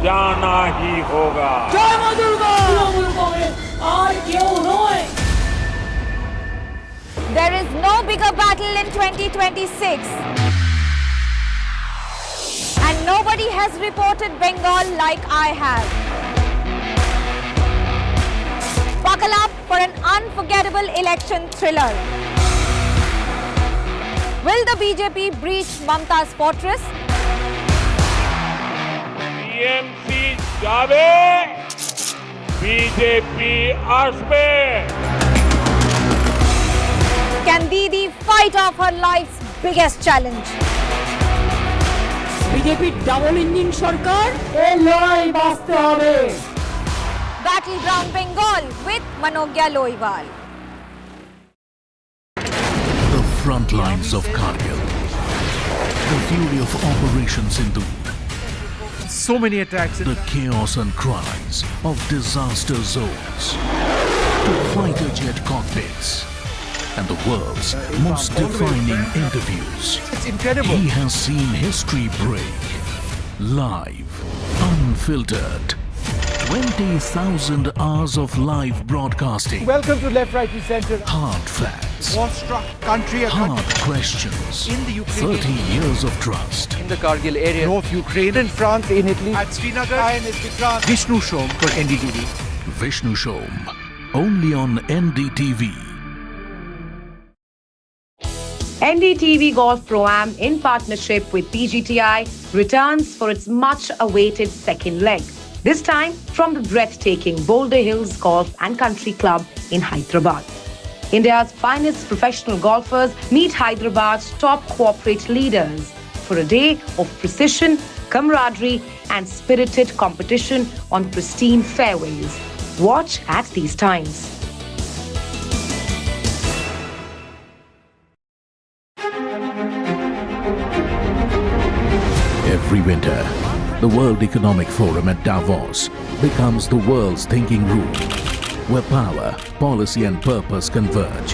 Speaker 24: जाना ही होगा।
Speaker 26: जय मां Durga!
Speaker 27: There is no bigger battle in 2026. And nobody has reported Bengal like I have. Buckle up for an unforgettable election thriller. Will the BJP breach Mamta's fortress?
Speaker 24: BMC जावे, BJP आसपे.
Speaker 27: Can Didi fight off her life's biggest challenge?
Speaker 26: BJP double engine সরকার এই লড়াই বাঁচতে হবে.
Speaker 27: Battleground Bengal with Manogya Loiwal.
Speaker 19: The front lines of Kargil. The fury of Operation Sindhu.
Speaker 1: So many attacks.
Speaker 19: The chaos and cries of disaster zones. To fighter jet cockpits. And the world's most defining interviews.
Speaker 1: It's incredible.
Speaker 19: He has seen history break. Live. Unfiltered. 20,000 hours of live broadcasting.
Speaker 1: Welcome to Left, Right and Centre.
Speaker 19: Hard fact. debates,
Speaker 1: War-struck country,
Speaker 19: hard questions,
Speaker 1: in the Ukraine,
Speaker 19: 30 years of trust.
Speaker 1: in the Kargil area, North Ukraine, in France, in Italy, at Srinagar, and France. Vishnu Shom for NDTV.
Speaker 19: Vishnu Shom, only on NDTV.
Speaker 2: NDTV Golf Pro-Am, in partnership with PGTI, returns for its much-awaited second leg. This time from the breathtaking Boulder Hills Golf and Country Club in Hyderabad. India's finest professional golfers meet Hyderabad's top corporate leaders for a day of precision, camaraderie, and spirited competition on pristine fairways. Watch at these times.
Speaker 19: Every winter, the World Economic Forum at Davos becomes the world's thinking room, where power, policy and purpose converge,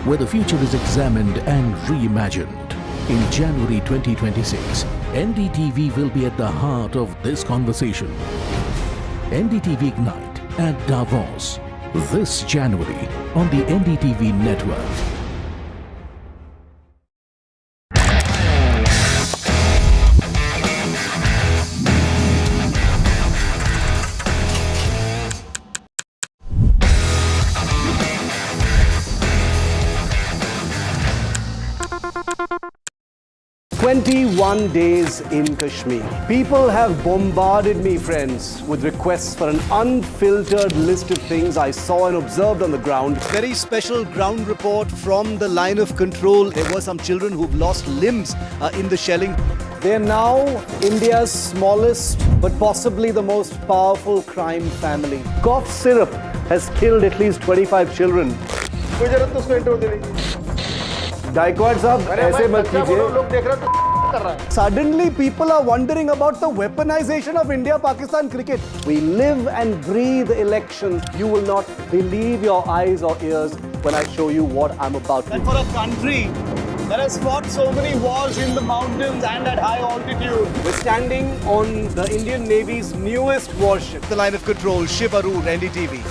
Speaker 19: where the future is examined and reimagined. In January 2026, NDTV will be at the heart of this conversation. NDTV Ignite at Davos, this January on the NDTV network.
Speaker 10: "21 days in Kashmir. People have bombarded me, friends, with requests for an unfiltered list of things I saw and observed on the ground. Very special ground report from the line of control. There were some children who've lost limbs in the shelling. They are now India's smallest, but possibly the most powerful crime family. Cough syrup has killed at least 25 children. Gaikwad sahab, aise mat kijiye. Suddenly people are wondering about the weaponization of India-Pakistan cricket. We live and breathe elections. You will not believe your eyes or ears when I show you what I'm about to. And for a country that has fought so many wars in the mountains and at high altitude, we're standing on the Indian Navy's newest warship, the line of control, Shiv Aroor, NDTV.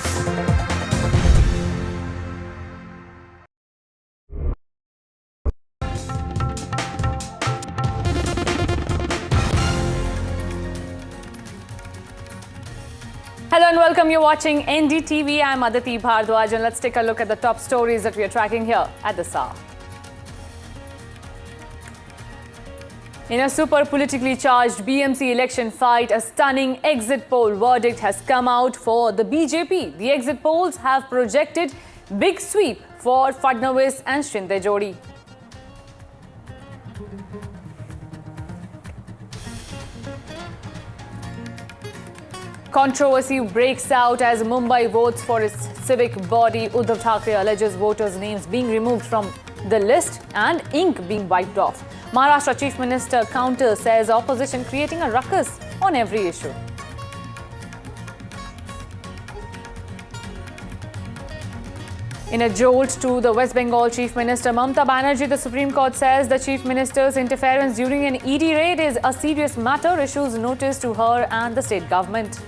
Speaker 4: Hello and welcome. You're watching NDTV. I'm Aditi Bhardwaj and let's take a look at the top stories that we are tracking here at this hour. In a super politically charged BMC election fight, a stunning exit poll verdict has come out for the BJP. The exit polls have projected big sweep for Fadnavis and Shinde Jodi. Controversy breaks out as Mumbai votes for its civic body. Uddhav Thackeray alleges voters' names being removed from the list and ink being wiped off. Maharashtra Chief Minister counters, says opposition creating a ruckus on every issue. In a jolt to the West Bengal Chief Minister Mamata Banerjee, the Supreme Court says the Chief Minister's interference during an ED raid is a serious matter, issues notice to her and the state government.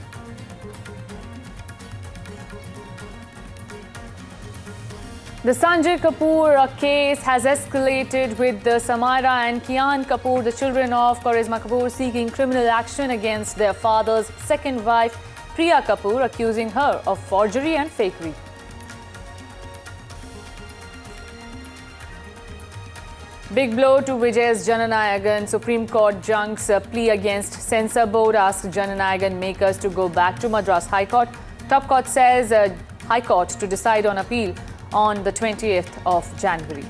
Speaker 4: The Sanjay Kapoor case has escalated with the Samira and Kian Kapoor, the children of Karisma Kapoor, seeking criminal action against their father's second wife, Priya Kapoor, accusing her of forgery and fakery. Big blow to Vijay's Jananayagan. Supreme Court junks a plea against censor board, asks Jananayagan makers to go back to Madras High Court. Top court says High Court to decide on appeal on the 20th of January.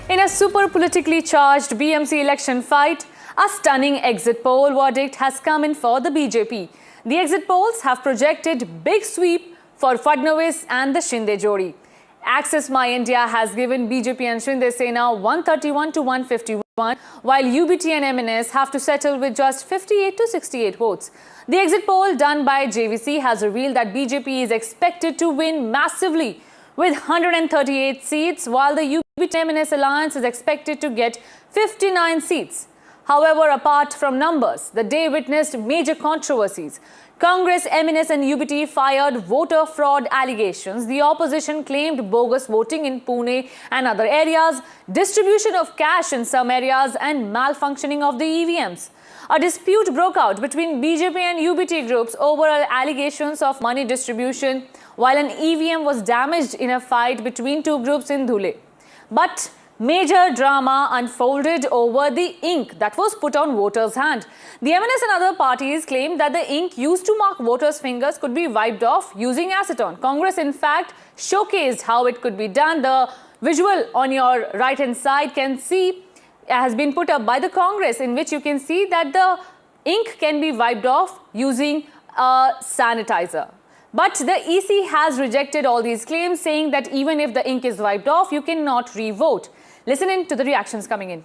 Speaker 4: In a super politically charged BMC election fight, a stunning exit poll verdict has come in for the BJP. The exit polls have projected big sweep for Fadnavis and the Shinde Jodi. Access My India has given BJP and Shinde Sena 131 to 151, while UBT and MNS have to settle with just 58 to 68 votes. The exit poll done by JVC has revealed that BJP is expected to win massively with 138 seats, while the UP-MNS alliance is expected to get 59 seats. However, apart from numbers, the day witnessed major controversies. Congress, MNS and UBT fired voter fraud allegations. The opposition claimed bogus voting in Pune and other areas, distribution of cash in some areas and malfunctioning of the EVMs. A dispute broke out between BJP and UBT groups over allegations of money distribution, while an EVM was damaged in a fight between two groups in Dhule. But major drama unfolded over the ink that was put on voters' hand. The MNS and other parties claimed that the ink used to mark voters' fingers could be wiped off using acetone. Congress, in fact, showcased how it could be done. The visual on your right-hand side can see has been put up by the Congress, in which you can see that the ink can be wiped off using a sanitizer. But the EC has rejected all these claims, saying that even if the ink is wiped off, you cannot re-vote. Listen in to the reactions coming in.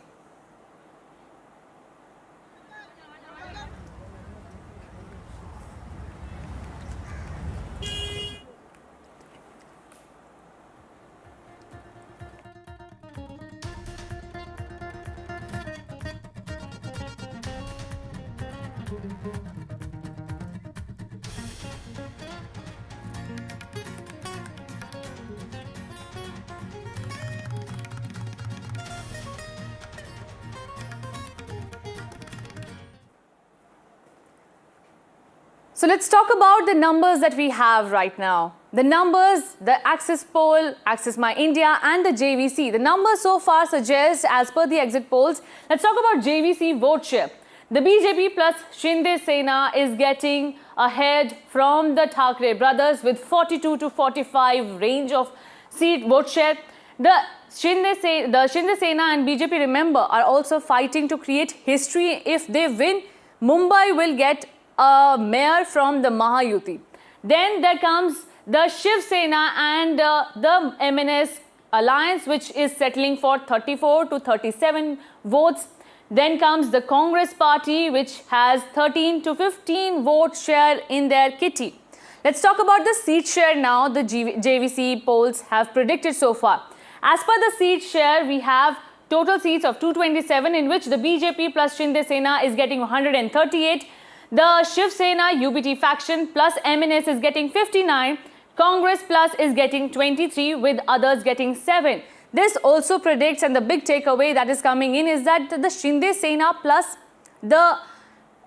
Speaker 4: So let's talk about the numbers that we have right now. The numbers, the Axis poll, Axis My India and the JVC. The numbers so far suggest, as per the exit polls, let's talk about JVC vote share. The BJP plus Shinde Sena is getting ahead from the Thackeray brothers with 42 to 45 range of seat vote share. The Shinde Sena and BJP, remember, are also fighting to create history. If they win, Mumbai will get a mayor from the Mahayuti. Then there comes the Shiv Sena and the MNS alliance, which is settling for 34 to 37 votes. Then comes the Congress party, which has 13 to 15 vote share in their kitty. Let's talk about the seat share now. The JVC polls have predicted so far. As per the seat share, we have total seats of 227, in which the BJP plus Shinde Sena is getting 138. The Shiv Sena UBT faction plus MNS is getting 59. Congress plus is getting 23, with others getting 7. This also predicts, and the big takeaway that is coming in is that the Shinde Sena plus the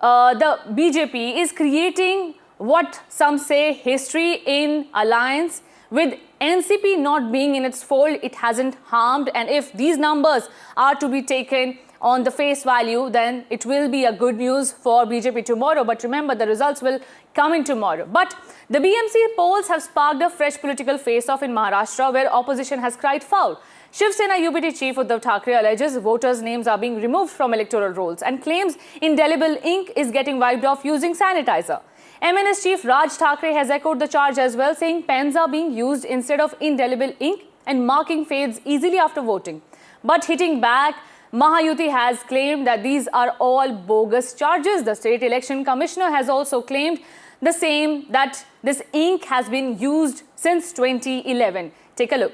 Speaker 4: BJP is creating what some say history in alliance. With NCP not being in its fold, it hasn't harmed, and if these numbers are to be taken on the face value, then it will be a good news for BJP tomorrow. But remember, the results will come in tomorrow. But the BMC polls have sparked a fresh political face-off in Maharashtra, where opposition has cried foul. Shiv Sena UBT chief Uddhav Thackeray alleges voters' names are being removed from electoral rolls and claims indelible ink is getting wiped off using sanitizer. MNS chief Raj Thackeray has echoed the charge as well, saying pens are being used instead of indelible ink and marking fades easily after voting. But hitting back, Mahayuti has claimed that these are all bogus charges. The State Election Commissioner has also claimed the same, that this ink has been used since 2011. Take a look.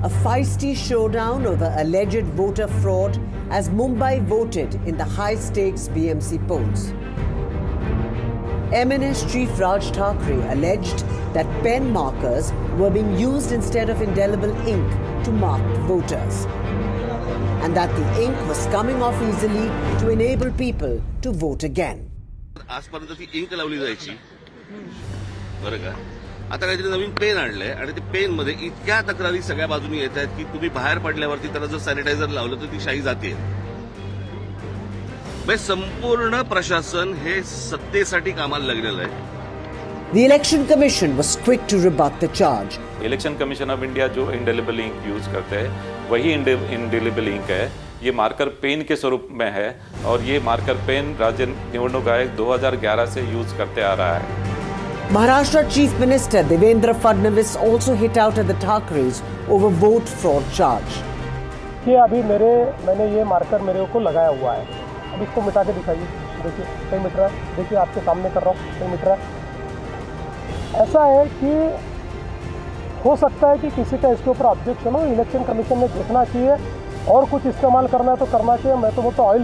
Speaker 3: A feisty showdown over alleged voter fraud as Mumbai voted in the high-stakes BMC polls. MNS chief Raj Thackeray alleged that pen markers were being used instead of indelible ink to mark voters, and that the ink was coming off easily to enable people to vote again.
Speaker 5: आजपर्यंत ती ink लावली जायची बरं का आता काहीतरी नवीन pen आणलंय आणि ते पेन मध्ये इतक्या तक्रारी सगळ्या बाजूनी येत आहेत की तुम्ही बाहेर पडल्यावरती त्याला जर सॅनिटायझर लावलं तर ती शाई जाते. संपूर्ण प्रशासन हे सत्तेसाठी कामाला लागलेलं आहे.
Speaker 3: The Election Commission was quick to rebut the charge.
Speaker 6: Election Commission of India जो indelible ink यूज करते हैं वही indelible ink है. ये मार्कर पेन के स्वरूप में है और ये मार्कर पेन राज्य निवडणूक आयोग 2011 से यूज करते आ रहा है.
Speaker 3: Maharashtra Chief Minister Devendra Fadnavis also hit out at the Thackerays over vote fraud charge.
Speaker 7: कि अभी मैंने ये मार्कर मेरे को लगाया हुआ है. अब इसको मिटा के दिखाइए. देखिए कहीं मिट रहा है. देखिए आपके सामने कर रहा हूँ कहीं मिट रहा है. ऐसा है कि हो सकता है कि किसी का इसके ऊपर ऑब्जेक्शन हो, इलेक्शन कमीशन ने देखना चाहिए और कुछ इस्तेमाल करना है तो करना चाहिए। मैं तो बोलता ऑयल